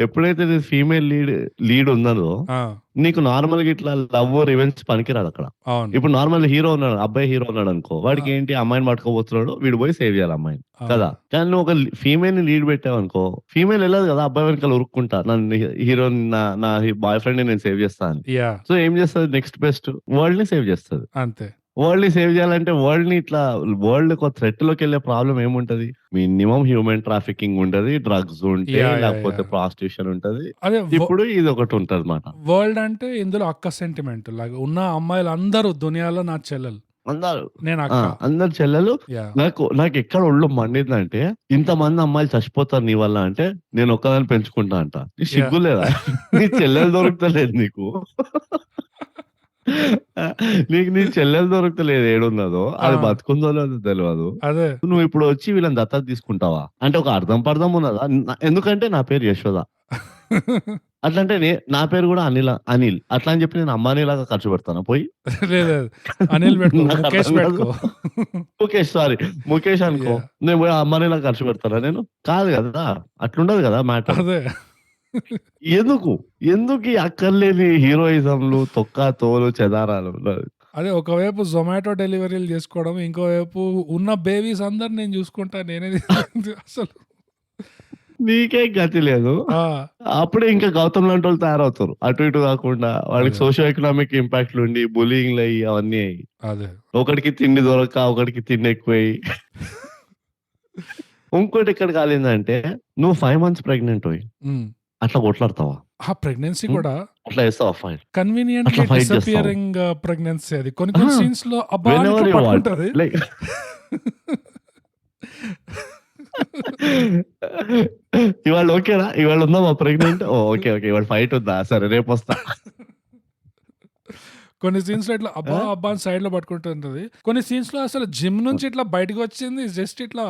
ఎప్పుడైతే ఫీమేల్ లీడ్ ఉన్నదో ఆ! నీకు నార్మల్‌గా ఇట్లా లవ్, రివెంజ్ పనికిరాదు అక్కడ. అవును. ఇప్పుడు నార్మల్ హీరో ఉన్నాడు. అబ్బాయి హీరో ఉన్నాడనుకో. వాడికి ఆ! ఏంటి అమ్మాయిని పట్టుకోబోతున్నాడు. వీడు పోయి సేవ్ చేయాలి అమ్మాయిని. కదా! అవును. కానీ నువ్వు ఒక ఫీమేల్‌ని లీడ్ పెట్టావనుకో, ఫీమేల్ ఎళ్ళదు కదా! అబ్బాయి వెనకాల ఉరుక్కుంటా. నన్ను హీరోని నా బాయ్ ఫ్రెండ్‌ని నేను సేవ్ చేస్తా అని. యాహ్! సో ఏం చేస్తది నెక్స్ట్ బెస్ట్ వరల్డ్‌ని సేవ్ చేస్తది. అంతే. వరల్డ్‌ని సేవ్ చేయాలంటే వరల్డ్‌ని ఇట్లా వరల్డ్‌కి ఒక థ్రెట్‌లోకెళ్ళే ప్రాబ్లమ్ ఏముంటది? మినిమమ్ హ్యూమన్ ట్రాఫికింగ్ ఉంటది. డ్రగ్స్ ఉంటాయి. లేకపోతే యాహ్! ప్రాస్టిట్యూషన్ ఉంటది. అదే ఇప్పుడు ఇదొకటి ఉంటదన్నమాట. వరల్డ్ అంటే ఇందులో అక్క సెంటిమెంట్ లాగా ఉన్న అమ్మాయిలందరూ దునియాలో నా చెల్లెలు. అందరు నేను ఆ! అక్క. అందరు చెల్లెలు యాహ్! నాకెక్కడ ఒళ్ళు మండిందంటే, ఇంతమంది అమ్మాయిలు చచ్చిపోతారు నీ వల్ల అంటే, నేను ఒక్కదాన్ని పెంచుకుంటా అంట. నీకు యాహ్! సిగ్గు లేదా? నీ చెల్లెలు దొరుకుతలేదు నీకు. నీకు నీ చెల్లెలు దొరుకుతలేదు ఏడున్నదో. ఆ! అది బతుకుందో లేదో తెలవదు. అదే. నువ్విప్పుడు వచ్చి వీళ్ళని దత్తత తీసుకుంటావా? అంటే ఒక అర్థం పర్థం ఉన్నదా? ఎందుకంటే నా పేరు యశోద. అట్లంటే నా పేరు గూడా అనిల్. అట్లా అని చెప్పి నేను అంబానీలాగా ఖర్చు పెడతానా పోయి? లేదు. అనిల్ పెట్టుకో. ముఖేష్ నాకర్థం కాదు. పెట్టుకో. సారీ. ముఖేష్ అనుకో. యాహ్! నేను పోయి ఆ అంబానీలాగా ఖర్చు పెడతానా నేను? కాదు గదా! అట్లుండదు గదా మ్యాటర్. అదే. ఎందుకు? ఎందుకీ అక్కర్లేని హీరోయిజంలు, తొక్క, తోలు, చెదారాలు? అదే ఒకవైపు జొమాటో డెలివరీలు చేసుకోవడం, ఇంకోవైపు ఉన్న బేబీస్ అందరిని నేను చూసుకుంటా. నేనే అసలు. నీకే గతి లేదు. ఆ! అప్పుడే ఇంకా గౌతమ్ లాంటోళ్ళు తయారవుతారు. అటు ఇటు కాకుండా వాడికి అదే. సోషియో ఎకనామిక్ ఇంపాక్ట్‌లుండి, బుల్లీయింగ్‌లయ్యి అవన్నీ అయ్యి. అదే. ఒకడికి తిండి దొరక్క, ఒకడికి తిండి ఎక్కువయ్యి. ఇంకోటి ఎక్కడ కాలిందంటే, నువ్వు 5 మంత్స్ ప్రెగ్నెంటోయి. హ్మ్. అట్లా కొట్లాడతావా? ఆ ప్రెగ్నెన్సీ హ్మ్. కూడా అట్లా చేస్తావా ఫైట్? కన్వీనియంట్‌లీ అట్లా ఫైట్ చేస్తావా? డిసపియరింగ్ ప్రెగ్నెన్సీ అది. కొన్ని అహా! కొన్ని సీన్స్‌లో అబ్బా! అని వెనెవర్ ఇట్లా యూ వాంట్. పట్టుకుంటది. లైక్ ఇవాళ ఓకేనా? ఇవాళ ఉందామా ప్రెగ్నెంట్? ఓహ్! ఓకే. ఇవాళ ఫైట్ ఉందా? సరే రేపొస్తా. కొన్ని సీన్స్‌లో ఇట్లా ఆ! అబ్బా! అబ్బా! అని సైడ్‌లో పట్టుకుంటుంటది. కొన్ని సీన్స్‌లో అసలు జిమ్ నుంచి ఇట్లా బయటకొచ్చింది. జస్ట్ ఇట్లా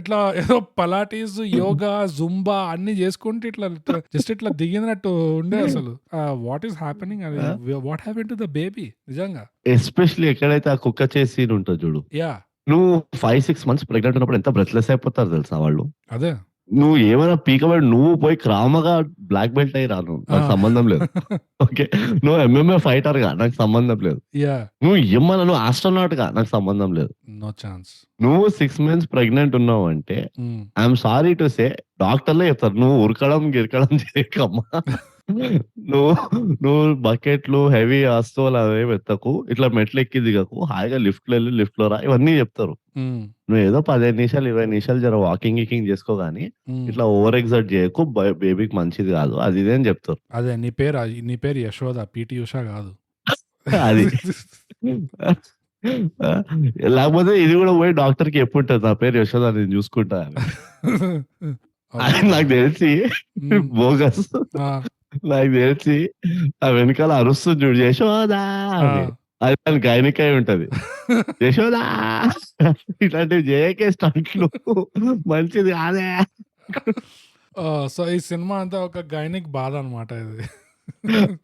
ఇట్లా ఏదో పలాటీస్, యోగా, జుంబా అన్నీ చేసుకుంటూ ఇట్లా జస్ట్ ఇట్లా దిగినట్టు ఉండే అసలు. వాట్ ఈస్ హ్యాపెనింగ్ అది ఆ! What happened to the baby నిజంగా. ఎస్పెషల్లీ ఎక్కడైతే ఆ కుక్క చేసి సీన్ ఉంటది చూడు. యాహ్! నువ్వు 5, 6 మంత్స్ ప్రెగ్నెంట్ ఉన్నప్పుడు ఎంత బ్రెత్‌లెస్ అయిపోతారో తెలుసా వాళ్ళు? అదే. నువ్వు ఏమైనా పీకబడి నువ్వు పోయి క్రామగా బ్లాక్ బెల్ట్ అయ్యి రా నువ్వు. ఆ! నాకు సంబంధం లేదు. ఓకే. నువ్వు ఎంఎంఏ ఫైటర్‌గా నాకు సంబంధం లేదు. యాహ్! నువ్వు ఆస్ట్రోనాట్‌గా నాకు సంబంధం లేదు. No chance. నువ్వు 6 మంత్స్ ప్రెగ్నెంట్ ఉన్నావంటే hmm. I am sorry to say డాక్టర్లే చెప్తారు. నువ్వు ఉరకడం, గిరకడం చేయకమ్మా. నువ్వు నువ్వు బకెట్లు, హెవీ వస్తువులు అవేమి ఎత్తకు. ఇట్లా మెట్లు ఎక్కి దిగకు. హాయిగా లిఫ్ట్‌లో ఎళ్లి లిఫ్ట్‌లో రా. ఇవన్నీ చెప్తారు. హ్మ్. నువ్వేదో 15 నిమిషాలు, 20 నిమిషాలు జర వాకింగ్, గీకింగ్ చేసుకో గానీ, హ్మ్. ఇట్లా ఓవర్ ఎక్సర్ట్ చేయకు. బేబీకి మంచిది కాదు. అది ఇది అని చెప్తారు. అదే నీ పేరు యశోద. పీటీ ఉష గాదు. అది. ఆ! లేకపోతే ఇది గూడా పోయి డాక్టర్‌కి చెప్పుంటది. నా పేరు యశోద నేను చూసుకుంటా అని. అది అబ్బా! నాకు తెలిసి హ్మ్. బోగస్. ఆ! నాకు తెలిసి ఆ వెనకాల అరుస్తుంది చూడు యశోదా ఆ! అని. అది దాని గైనిక్ అయి ఉంటది. యశోదా ఇట్లాంటివి చేయకే స్టంట్లు. మంచిది కాదే. సో, ఈ సినిమా అంతా ఒక గైనిక్ బాధ అన్నమాట ఇది.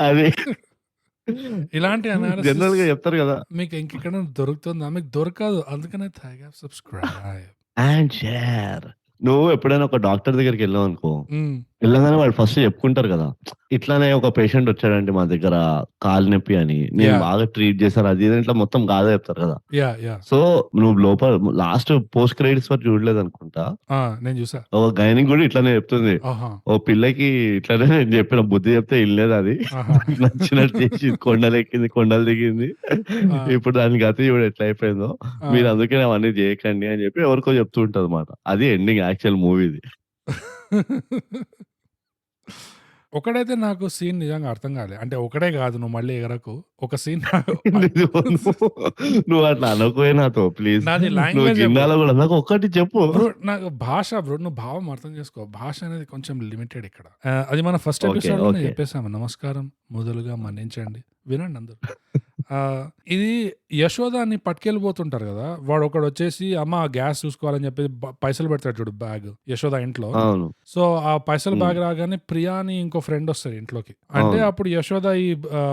అది ఇలాంటి అనాలిసిస్ జనరల్‌గా చెప్తారు కదా! మీకు ఇంకెక్కడైనా దొరుకుతుందా? మీకు దొరకదు. అందుకనే థాయిగా సబ్‌స్క్రైబ్. And share. నువ్వు ఎప్పుడైనా ఒక డాక్టర్ దగ్గరికెళ్ళావనుకో, హ్మ్. ఎళ్ళంగానే వాళ్ళు ఫస్ట్ చెప్పుకుంటారు గదా! ఇట్లానే ఒక పేషెంట్ వచ్చాడండి మా దగ్గర కాలు నొప్పి అని. నేను యాహ్! బాగా ట్రీట్ చేశాను. అది ఇది ఇట్లా మొత్తం గాథ చెప్తారు గదా! యాహ్! సో, నువ్వు లోపల లాస్ట్ పోస్ట్ క్రెడిట్స్ వరకు చూడలేదనుకుంటా. ఆ! నేను చూసా. ఒక గైనిక్ గూడా ఇట్లనే చెప్తుంది. ఆహా! ఓ పిల్లకి ఇట్లనే నేను చెప్పిన బుద్ధి చెప్తే ఇనలేదది. ఆహా! నచ్చినట్టు చేసింది. కొండలెక్కింది, కొండలు దిగింది. ఆ! ఇప్పుడు దాని గతి చూడు ఎట్లయిపోయిందో. ఆ! మీరు అందుకనే అవన్నీ చేయకండి అని చెప్పి ఎవరికో చెప్తూ ఉంటదన్నమాట. అది ఎండింగ్ యాక్చువల్ మూవీది. ఒకడైతే నాకు సీన్ నిజంగా అర్థం కాలే. అంటే ఒకడే కాదు నువ్వు మళ్ళీ ఎగరకు. ఒక సీన్ నువ్వు నువ్వు అట్లా అనకపోయి నాతో ప్లీజ్. నాది నువ్వు లాంగ్వేజే బ్రో. జిన్నాలో గూడా నాకు ఒక్కటి చెప్పు. బ్రో నాకు భాష బ్రో. నువ్వు భావం అర్థం చేసుకో. భాష అనేది కొంచెం లిమిటెడ్ ఇక్కడ. అది మన ఫస్ట్ ఓకే. ఎపిసోడ్‌లోనే ఓకే. చెప్పేసాము. నమస్కారం మొదలుగా మన్నించండి. వినండి అందరూ. ఇది యశోదాని పట్టుకెళ్ళిపోతుంటారు గదా! వాడొకడొచ్చేసి అమ్మ గ్యాస్ చూసుకోవాలని చెప్పి పైసలు పెడతాడు చూడు బ్యాగ్ యశోద ఇంట్లో. అవును. సో, ఆ పైసల హ్మ్. బ్యాగ్ రాగానే ప్రియా అని ఇంకో ఫ్రెండొస్తాడు ఇంట్లోకి. అంటే అవును. అప్పుడు యశోద ఈ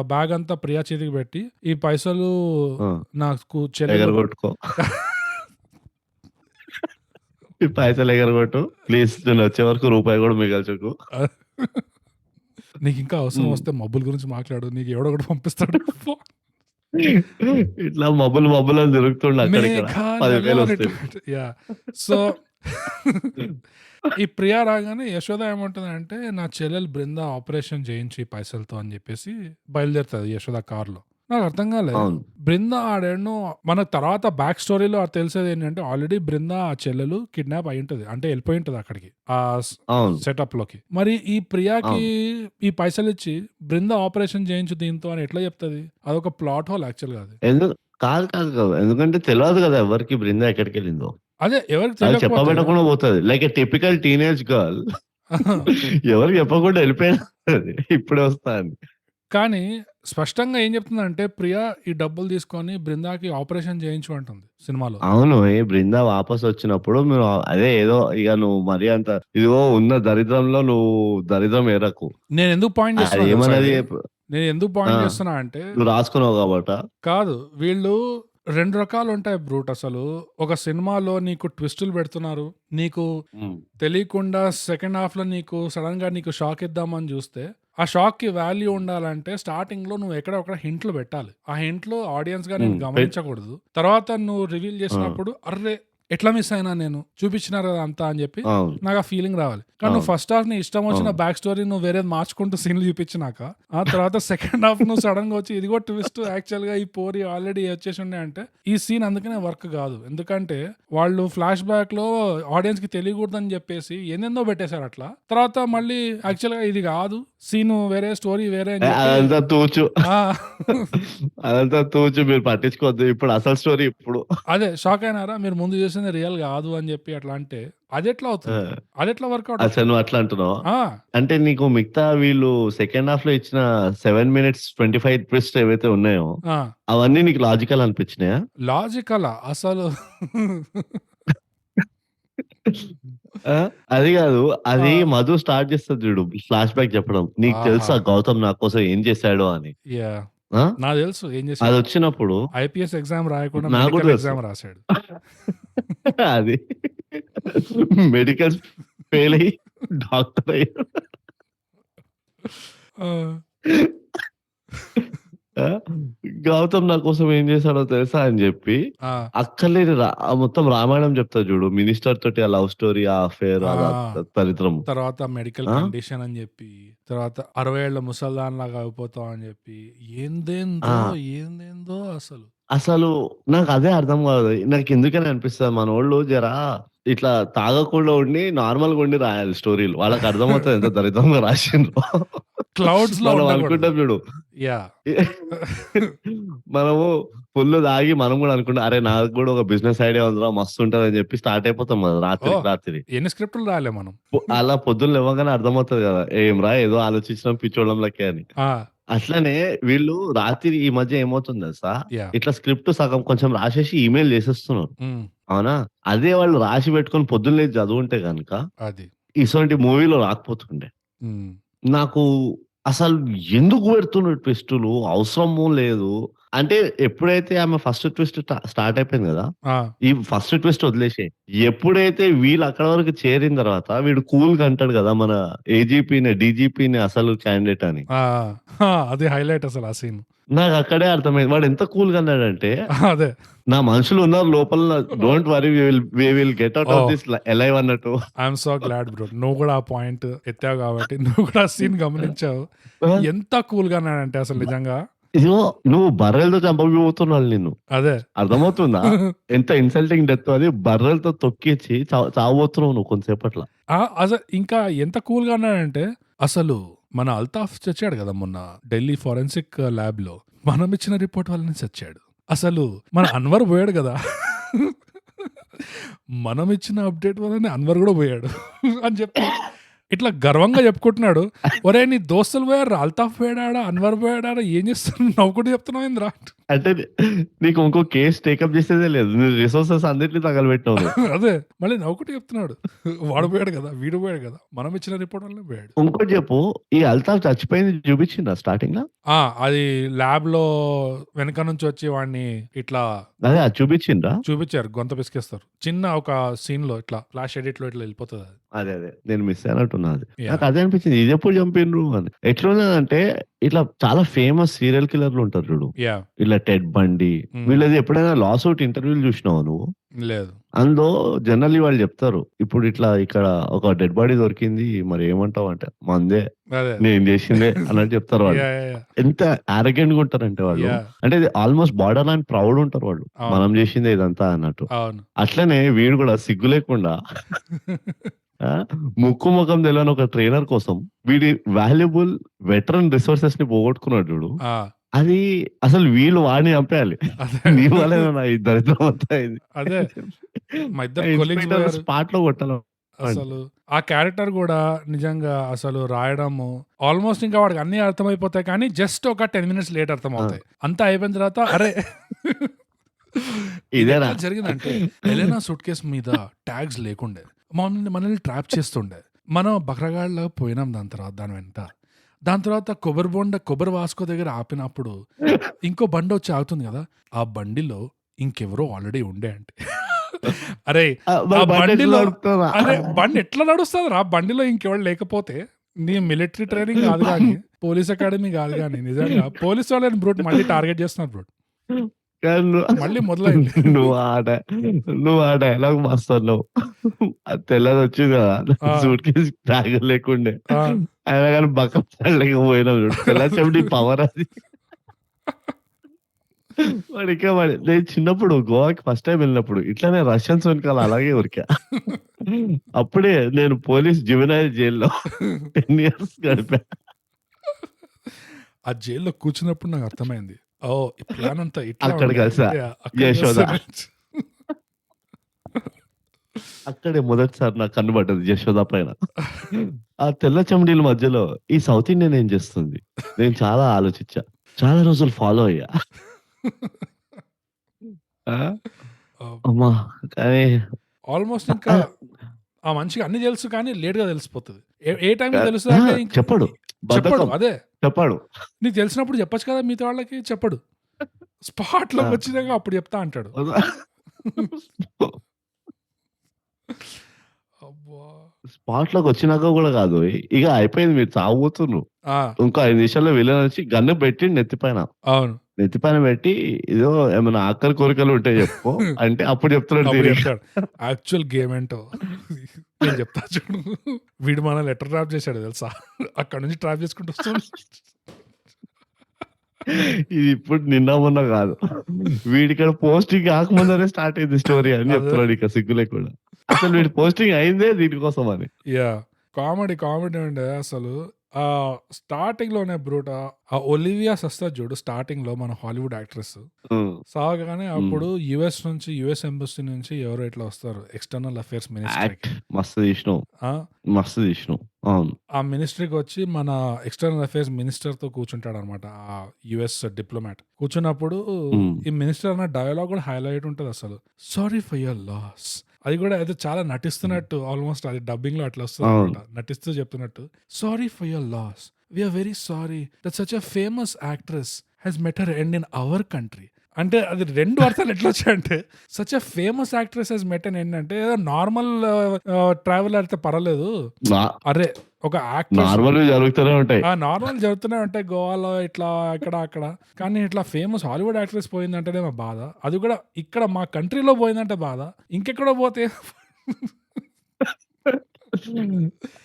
బ్యాగ్ అంతా ప్రియా చేతికి పెట్టి, ఈ పైసలు ఆ! నాకు చెల్లెలు ఎగరగొట్టుకో. ఈ పైసలు ఎగరగొట్టు. ప్లీజ్ నేనొచ్చే వరకు రూపాయి గూడా మిగల్చకు. నీకింకా అవసరం హ్మ్. వస్తే మబ్బుల గురించి మాట్లాడు. నీకు ఎవడో ఒకడు పంపిస్తాడు. పో. ఇట్లా మబ్బులు మబ్బులని తిరుగుతుండు అక్కడిక్కడ. మేఘాలలో 10,000 నెట్టు వస్తాయి. పెట్టు యాహ్! సో, ఈ ప్రియా రాగానే యశోద ఏమంటదంటే, నా చెల్లెలు బృంద ఆపరేషన్ చేయించు ఈ పైసలతో అని జెప్పేసి బయలుదేరుతది యశోద కార్‌లో. నాకర్థం కాలే. అవును. బృంద ఆడేడనో మనకు తర్వాత బ్యాక్ స్టోరీలో తెలిసేదేంటంటే, ఆల్రెడీ బృంద ఆ చెల్లెలు కిడ్నాప్ అయ్యుంటది. అంటే ఎళ్ళిపోయుంటది అక్కడికి. ఆ స్ అవును. సెటప్‌లోకి. మరి ఈ ప్రియాకి అవును. ఈ పైసలిచ్చి, బృంద ఆపరేషన్ చేయించు దీంతో అని ఎట్లా చెప్తది? అదొక ప్లాట్ హోల్ యాక్చువల్‌గా అది. కాదు. ఎందుకంటే తెలవదు గదా! ఎవరికీ బృంద ఎక్కడికెళ్ళిందో. అదే ఎవరికీ అది తెలియకపోతే చెప్పబెట్టకుండా పోతది. Like a typical teenage girl ఎవరికీ చెప్పకుండా ఎళ్ళిపోయినది. ఇప్పుడే వస్తా అని. కానీ స్పష్టంగా ఏం చెప్తుందంటే, ప్రియా ఈ డబ్బులు తీసుకొని బృందాకి ఆపరేషన్ చేయించు అంటుంది సినిమాలో. అవును. బృంద వాపసొచ్చినప్పుడు మీరు అదే ఏదో ఇగ నువ్వు మరీ అంత ఇదిగో ఉన్న దరిద్రంలో నువ్వు దరిద్రం ఎరకు. నేనెందుకు పాయింట్ చేస్తున్నా తెలుసా అదేమన్నది ఇది? నేనెందుకు ఆ! పాయింట్ చేస్తున్నా అంటే, నువ్వు రాసుకున్నావు గాబట్టా? కాదు వీళ్ళు 2 రకాలుంటాయి బ్రూట్ అసలు. ఒక సినిమాలో నీకు ట్విస్టులు పెడుతున్నారు. నీకు హ్మ్. తెలియకుండా సెకండ్ హాఫ్‌లో నీకు సడెన్‌గా నీకు షాక్ ఇద్దామని చూస్తే, ఆ షాక్‌కి వాల్యూ ఉండాలంటే స్టార్టింగ్‌లో నువ్వు ఎక్కడో అక్కడ హింట్లు పెట్టాలి. ఆ హింట్లు ఆడియన్స్‌గా నేను హ్మ్. గమనించకూడదు. తర్వాత నువ్వు రివీల్ ఆ! చేసినప్పుడు అర్రె! ఎట్లా మిస్ అయినా నేను? చూపించినారు కదా అంతా అని చెప్పి అవును. నాకు ఆ ఫీలింగ్ రావాలి. కానీ నువ్వు అవును. ఫస్ట్ హాఫ్ నీ ఇష్టం వచ్చిన అవును. బ్యాక్ స్టోరీ నువ్వు వేరేది మార్చుకుంటూ సీన్‌లు చూపించినాక, ఆ తర్వాత సెకండ్ హాఫ్ నువ్వు సడెన్‌గా వచ్చి ఇదిగో ట్విస్ట్ యాక్చువల్‌గా ఈ పోరి ఆల్రెడీ వచ్చేసి ఉండే అంటే, ఈ సీన్ అందుకనే వర్క్ కాదు. ఎందుకంటే వాళ్ళు ఫ్లాష్ బ్యాక్‌లో ఆడియన్స్‌కి తెలియకూడదని చెప్పేసి ఏందేందో పెట్టేశారు అట్లా. తర్వాత మళ్ళీ యాక్చువల్‌గా ఇది కాదు. సీను వేరే, స్టోరీ వేరే అని చెప్పి అదంతా తూచు. ఆ! అదంతా తూచు మీరు పట్టించుకోవద్దు. ఇప్పుడు అసలు స్టోరీ ఇప్పుడు. అదే షాక్ అయినారా? మీరు ముందు చేసింది రియల్ కాదు అని చెప్పి అట్లా అంటే, అదెట్లా అవుతుంది? ఆ! అదెట్లా వర్కౌట్ అచ్చా అవుతుంది? నువ్వు అట్లా అంటున్నావా? ఆ! అంటే నీకు మిగతా వీళ్ళు సెకండ్ హాఫ్‌లో ఇచ్చిన 7 మినిట్స్ 25 ట్విస్ట్ ఏవైతే ఉన్నాయో, ఆ! అవన్నీ నీకు లాజికల్ అనిపించినాయా? లాజికలా అసలు ఆ! అది గాదు. అది ఆ! మధు స్టార్ట్ చేస్తది జూడు ఫ్లాష్ బ్యాక్ చెప్పడం. నీకు ఆహా! తెలుసా గౌతమ్ నా కోసం ఏం చేశాడో అని. యాహ్! ఆ! నాకు తెలుసు ఏం చేశాడో. అదొచ్చినప్పుడు ఐపీఎస్ ఎగ్జామ్ రాయకుండా నాకు గూడా మెడికల్ తెలుసు. ఎగ్జామ్ రాసాడు. అది మెడికల్ ఫెయిల్ అయ్యి డాక్టర్ అయ్యాడు. ఆ! ఆ! గౌతమ్ నా కోసం ఏం చేశాడో తెలుసా అని చెప్పి ఆ! అక్కర్లేని మొత్తం రామాయణం చెప్తాడు చూడు. మినిస్టర్ తోటి ఆ లవ్ స్టోరీ, ఆ అఫేర్, ఆ! అదా దరిద్రం. తర్వాత మెడికల్ ఆ! కండిషన్ అని జెప్పి, తర్వాత 60 ఏళ్ల ముసల్దాన్‌లాగా అయిపోతావు అని జెప్పి, ఆ! ఏందేందో అసలు. అసలు నాకదే అర్థం కాదు. నాకెందుకని అనిపిస్తది మనోళ్ళు ఇట్లా తాగకుండా ఉండి నార్మల్‌గా ఉండి రాయాలి స్టోరీలు. వాళ్ళకి అర్థమవుతది ఎంత దరిద్రంగా రాసిండ్రో. క్లౌడ్స్‌లో మనం ఉండకూడదు. అనుకుంటాం చూడు. యాహ్! మనము ఫుల్లు తాగి మనం గూడా అనుకుంటాం. అరే! నాకు గూడా ఒక బిజినెస్ ఐడియా ఉందిరా మస్తుంటదని జెప్పి స్టార్ట్ అయిపోతాం గదా! రాత్రికి ఓహ్! రాత్రి. ఎన్ని స్క్రిప్టులు రాయలే మనం. అలా పొద్దున్న లెవ్వంగానే అర్థమవుతది గదా! ఏంరా ఏదో ఆలోచించినాం పిచ్చోళ్ళం లెక్కే అని. ఆ! అట్లనే వీళ్ళు రాత్రి ఈ మధ్య ఏమవుతుంది తెలుసా? యాహ్! ఇట్లా స్క్రిప్ట్ సగం కొంచెం రాసేసి ఈమెయిల్ చేసేస్తున్నారు. హ్మ్. అవునా? అదే వాళ్ళు రాసి పెట్టుకొని పొద్దున్న లేచి చదువుంటే గనక అది. ఇసొంటి మూవీలో రాకపోతుండే. హ్మ్. నాకు అసలు ఎందుకు పెడుతున్నారు ట్విస్టులు? అవసరము లేదు. అంటే ఎప్పుడైతే ఆమె ఫస్ట్ ట్విస్ట్ స్టార్ట్ అయిపోయింది గదా! ఆ! ఈ ఫస్ట్ ట్విస్ట్ వదిలేసేయి. ఎప్పుడైతే వీళ్ళు అక్కడి వరకు చేరిన తర్వాత వీడు కూల్‌గా అంటాడు గదా! మన డీజీపీ‌ని అసలు క్యాండిడేట్ అని. ఆ! ఆ! అది హైలైట్ అసలు ఆ సీన్. నాకక్కడే అర్థమైంది. వాడు ఎంత కూల్‌గా అన్నాడంటే, అదే. నా మనుషులు ఉన్నారు లోపల don't worry we will get out of oh! This alive అన్నట్టు. I'm so glad bro. నువ్వు గూడా ఆ పాయింట్ ఎత్తావు గాబట్టి, నువ్వు కూడా ఆ సీన్ గమనించావు. ఆ! ఎంత కూల్‌గా ఉన్నాడంటే అసలు నిజంగా. ఇదిగో నువ్వు బర్రెలతో చంపబోతున్నాడు నిన్ను. అదే. అర్థమవుతుందా? ఎంత ఇన్సల్టింగ్ డెత్ అది. బర్రెలతో తొక్కిచ్చి చావబోతున్నావు నువ్వు కొంతసేపట్ల. ఆ! ఇంకా ఎంత కూల్‌గా ఉన్నాడంటే, అసలు మన అల్తాఫ్ చచ్చాడు గదా! మొన్న ఢిల్లీ ఫోరెన్సిక్ ల్యాబ్‌లో. మనం ఇచ్చిన రిపోర్ట్ వల్లనే చచ్చాడు. అసలు మన అన్వర్ బోయాడు గదా! మనం ఇచ్చిన అప్‌డేట్ వల్లనే అన్వర్ గూడా బోయాడు అని జెప్పి ఇట్లా గర్వంగా చెప్పుకుంటున్నాడు. ఒరేయ్! నీ దోస్తులు పోయారురా, అల్తాఫ్ పోయాడాడ, అన్వర్ పోయాడాడ ఏం చేస్తున్నావు? నవ్వుకుంటూ చెప్తున్నావేందిరా? అంటే నీకు ఇంకో కేస్ టేకప్ చేసేదే లేదు. నీ రిసోర్సెస్ అన్నిటిని తగలబెట్టావు నువ్వు. అదే మళ్ళీ నవ్వుకుంటూ చెప్తున్నాడు. వాడు పోయాడు గదా! వీడు పోయాడు గదా! మనం ఇచ్చిన రిపోర్ట్ వల్లనే పోయాడు. ఇంకోటి చెప్పు. ఈ అల్తాఫ్ చచ్చిపోయింది చూపించిండ్రా స్టార్టింగ్‌ల? ఆ! అది ల్యాబ్‌లో వెనక నుంచి వచ్చి వాడిని ఇట్లా అదే అది చూపించిండ్రా? చూపిచ్చారు. గొంతు పిసికేస్తారు. చిన్న ఒక సీన్‌లో ఇట్లా ఫ్లాష్ ఎడిట్‌లో ఇట్లా ఎళ్ళిపోతదది. అదే. నేను మిస్ అయినట్టున్నా అది. నాకు యాహ్! అదే అనిపించింది. ఇదెప్పుడు చంపిండ్రు అని. ఎట్లున్నదంటే ఇట్లా చాలా ఫేమస్ సీరియల్ కిల్లర్‌లు ఉంటారు చూడు. యాహ్! ఇలా టెడ్ బండి హ్మ్. వీళ్ళది ఎప్పుడైనా లా సూట్ ఇంటర్వ్యూలు చూసినావా నువ్వు? లేదు. అందులో జనరల్లీ వాళ్ళు చెప్తారు. ఇప్పుడు ఇట్లా ఇక్కడ ఒక డెడ్ బాడీ దొరికింది. మరి ఏమంటావు అంటే, మందే అదే. నేను చేసిందే అన్నట్టు చెప్తారు వాళ్ళు. యాహ్! ఎంత యారగెంట్‌గా ఉంటారంటే వాళ్ళు. యాహ్! అంటే ఆల్‌మోస్ట్ బార్డర్ లైన్ ప్రౌడ్ ఉంటారు వాళ్ళు. అవును. మనం చేసిందే ఇదంతా అన్నట్టు. అవును. అట్లనే వీడు కూడా సిగ్గు లేకుండా ఆ! ముక్కు ముఖం తెలవని ఒక ట్రైనర్ కోసం వీడి వాల్యుబుల్ వెటరన్ రిసోర్సెస్‌ని పోగొట్టుకున్నాడు చూడు. ఆ! అది అసలు వీళ్ళు వాడిని చంపేయాలి. అదే. నీ వల్లేనా నా ఈ దరిద్రం అంతా అయింది. అదే. మా ఆ ఇద్దరు కొలీగ్స్ ఇన్స్‌పెక్టర్ పోయారు. స్పాట్‌లో కొట్టాల వాడిని. అసలు ఆ క్యారెక్టర్ గూడా నిజంగా అసలు రాయడము ఆల్మోస్ట్ ఇంకా వాడికి అన్నీ అర్థమైపోతాయి కానీ జస్ట్ ఒక 10 మినిట్స్ లేట్ ఆ! అర్థమవుతాయి. అంతా అయిపోయిన తర్వాత అరే! ఇదేనా? ఇదెట్లా జరిగిందంటే ఎలెనా సూట్‌కేస్ మీద ట్యాగ్స్ లేకుండే. మనల్ని ట్రాప్ చేస్తుండే. మనం బకరగాడిలాగా పోయినాం దాని తర్వాత దాని వెంట. దాని తర్వాత కొబ్బరి వాస్కో దగ్గర ఆపినప్పుడు ఇంకో బండొచ్చి ఆగుతుంది గదా! ఆ బండిలో ఇంకెవరో ఆల్రెడీ ఉండే అంటే. అరేయ్! ఆ మరి బండెట్లా బండిలో నడుపుతారా? అరే! బండి ఎట్లా నడుస్తదిరా? బండిలో ఇంకెవడు లేకపోతే? నీ మిలిటరీ ట్రైనింగ్ గాదు గానీ, పోలీస్ అకాడమీ గాదు గానీ, నిజంగా పోలీస్ వాళ్ళని బ్రూట్ మళ్ళీ టార్గెట్ చేస్తున్నారు బ్రో. కానీ మళ్ళీ మొదలైంది. నువ్వు ఆ డై నువ్వు ఆ డైలాగ్ మస్తన్నావు. అది తెల్లదొచ్చింది కదా! ఆ! సూట్‌కేస్ బ్యాగ్ లేకుండే. ఆ! అయినా గాని బకరాలేక పోయినావు చూడు. తెల్ల చెవిటి పవర్ అది. నేను చిన్నప్పుడు గోవాకి ఫస్ట్ టైమ్ వెళ్ళినప్పుడు ఇట్లనే రష్యన్స్ వెనకాల అలాగే ఉరికా. అప్పుడే నేను పోలీస్ జువెనైల్ జైల్‌లో 10 ఇయర్స్ గడిపా. ఆ జైల్‌లో కూర్చున్నప్పుడు నాకు అర్థమైంది. ఓహ్! ఈ ప్లాన్ అంతా ఇట్లా అక్కడ ఉండే. కలిసా యాహ్! అక్కడ యశోద. కలిసాను. అక్కడే మొదటిసారి నా కన్ను పడ్డది యశోద పైన. ఆ తెల్ల చెమిడీల మధ్యలో ఈ సౌత్ ఇండియన్ ఏం చేస్తుంది? నేను చాలా ఆలోచించా. చాలా రోజులు ఫాలో అయ్యా. ఆ! అమ్మా! కానీ ఆల్మోస్ట్ ఇంకా ఆహ్, ఆ మనిషికి అన్నీ తెలుసు కానీ లేట్‌గా తెలిసిపోతది. ఏ టైంకి అహా! తెలుస్తదంటే ఇంక చెప్పడు. చెప్పడు. బద్ధకం. అదే. చెప్పడు. నీకు తెలిసినప్పుడు చెప్పొచ్చు కదా! మిగతా వాళ్ళకి. చెప్పడు. ఆ! స్పాట్‌లోకొచ్చినాక అప్పుడు చెప్తా అంటాడు. అబ్బా! స్పాట్‌లోకొచ్చినాక గూడా గాదు. ఇగ అయిపోయింది మీరు చావబోతుర్రు. ఆ! ఇంకో 5 నిమిషాల్లో విలన్ వచ్చి గన్ పెట్టిండు నెత్తి పైన. అవును. నెత్తిపైన పెట్టి ఏదో ఏమైనా ఆకలి కోరికలు ఉంటే చెప్పు అంటే అప్పుడు చెప్తున్నాడు అప్పుడు దీనికి. చెప్తాడు యాక్చువల్ గేమ్ ఏంటో నేను చెప్తా చూడు. వీడు మన లెటర్ ట్రాప్ చేశాడు తెలుసా, అక్కడ నుంచి ట్రాప్ చేసుకుంటూ వస్తాడు. ఇది ఇప్పుడు నిన్న మొన్న కాదు, వీడిక్కడ పోస్టింగ్ కాకముందనే స్టార్ట్ అయింది స్టోరీ అని అదే. చెప్తున్నాడు ఇక సిగ్గులే కూడా. అసలు వీడి పోస్టింగ్ అయిందే దీనికోసం అని. యా కామెడీ ఉండే అసలు. ఆ స్టార్టింగ్ లోనే బ్రూట్ ఆ ఒలివియా సస్తా చూడు, స్టార్టింగ్ లో మన హాలీవుడ్ యాక్ట్రెస్ ఉమ్, సాగగానే అప్పుడు యుఎస్ ఎంబసీ నుంచి ఎవరో ఇట్లా వస్తారు, ఎక్స్టర్నల్ అఫేర్స్ మినిస్ట్రీకి. యాక్ట్ మస్తు తీసినావు, మస్తు తీసినావు. అవును. ఆ మినిస్ట్రీకి వచ్చి మన ఎక్స్టర్నల్ అఫేర్స్ మినిస్టర్ తో కూర్చుంటాడు అనమాట, ఆ యుఎస్ డిప్లొమాట్. కూర్చున్నప్పుడు ఈ మినిస్టర్ అన్న డైలాగ్ కూడా హైలైట్ ఉంటుంది అసలు. సారీ ఫర్ యువర్ లాస్, అది కూడా అయితే చాలా నటిస్తున్నట్టు, ఆల్మోస్ట్ అది డబ్బింగ్ లో అట్లా వస్తుంది అనమాట, నటిస్తూ చెప్తున్నట్టు. Sorry for your loss, we're very sorry that such a famous actress has met her end in our country. అంటే అది రెండు అర్థాలు ఎట్లా వచ్చాయంటే, such a famous actress has met and end అంటే నార్మల్ ట్రావెల్ అయితే పర్వాలేదు, అరే ఒక యాక్ట్రెస్ నార్మల్ జరుగుతూనే ఉంటాయి. నార్మల్ జరుగుతూనే ఉంటాయి గోవాలో ఇట్లా అక్కడ, కానీ ఇట్లా ఫేమస్ హాలీవుడ్ యాక్ట్రెస్ పోయిందంటేనే మా బాధ, అది కూడా ఇక్కడ మా కంట్రీలో పోయిందంటే బాధ, ఇంకెక్కడో పోతే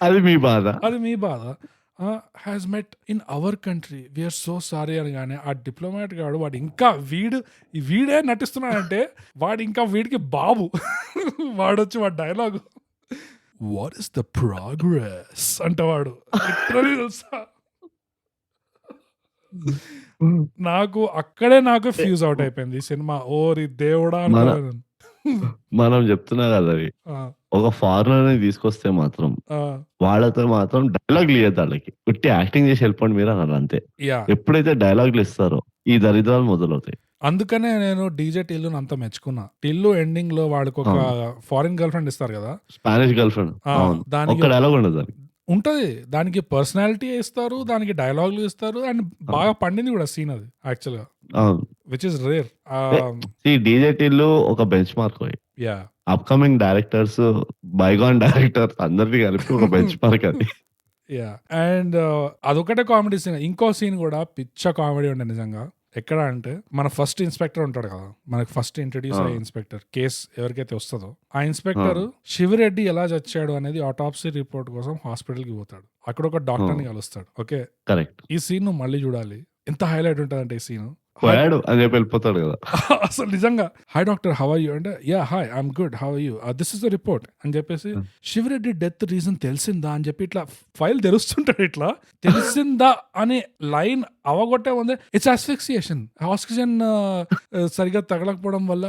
అది మీ బాధ. అది మీ బాధ. Has met in our country, we're so sorry అని. కానీ ఆ డిప్లొమాట్ గాడు వాడు ఇంకా వీడే నటిస్తున్నాడంటే వాడు ఇంకా వీడికి బాబు. వాడొచ్చి వాడు dialogue what is the progress అంటే వాడు లిటరల్లీ తెలుసా, నాకు అక్కడే ఫ్యూజ్ అవుట్ అయిపోయింది ఈ సినిమా. ఓరి దేవుడా అనుకోలేదు. మనం చెప్తున్నా కదా అవి, ఒక ఫారినర్ ని తీసుకొస్తే మాత్రం వాళ్ళతో మాత్రం డైలాగ్ లేదు, వాళ్ళకి ఉట్టి యాక్టింగ్ చేసి వెళ్ళిపోండి మీరు అన్నారు అంతే. ఎప్పుడైతే డైలాగ్లు ఇస్తారో ఈ దరిద్రాలు మొదలవుతాయి. అందుకనే నేను డీజే టిల్లుని అంత మెచ్చుకున్నా. టిల్లు ఎండింగ్ లో వాడికి ఒక ఫారిన్ గర్ల్ ఫ్రెండ్ ఇస్తారు కదా, స్పానిష్ గర్ల్ ఫ్రెండ్, దానికి డైలాగ్ ఉండదు, దానికి ఉంటది, దానికి పర్సనాలిటీ ఇస్తారు, దానికి డైలాగులు ఇస్తారు, అండ్ బాగా పండింది కూడా సీన్ అది యాక్చువల్ గా, which is rare. DJ Tillu ఒక benchmark. Yeah upcoming directors, bygone directors అందరినీ కలిపి ఒక బెంచ్ మార్క్ అది. యా అండ్ అదొకటే కామెడీ సీన్. ఇంకో సీన్ కూడా పిచ్చ కామెడీ ఉండే నిజంగా. ఎక్కడ అంటే మన ఫస్ట్ ఇన్స్పెక్టర్ ఉంటాడు కదా, మనకి ఫస్ట్ ఇంట్రడ్యూస్ అయ్యే ఇన్స్పెక్టర్, కేసు ఎవరికైతే వస్తుందో ఆ ఇన్స్పెక్టర్ శివరెడ్డి ఎలా చచ్చాడు అనేది ఆటాప్సీ రిపోర్ట్ కోసం హాస్పిటల్ కి పోతాడు. అక్కడ ఒక డాక్టర్ ని కలుస్తాడు. Okay, correct. ఈ సీన్ నువ్వు మళ్ళీ చూడాలి, ఎంత హైలైట్ ఉంటుంది అంటే ఈ సీన్. పోయాడు అని చెప్పి వెళ్ళిపోతాడు కదా అసలు నిజంగా. Hi doctor, how are you అంటే, yeah hi I'm good, how are you, this is the report అని చెప్పేసి, శివరెడ్డి డెత్ రీజన్ తెలిసిందా అని చెప్పి ఇట్లా ఫైల్ తెరుస్తుంటాడు. ఇట్లా తెలిసిందా అనే లైన్ అవగొట్టే ఉంది. ఇట్స్ ఆస్ఫిక్సియేషన్, ఆక్సిజన్ సరిగా తగలకపోవడం వల్ల,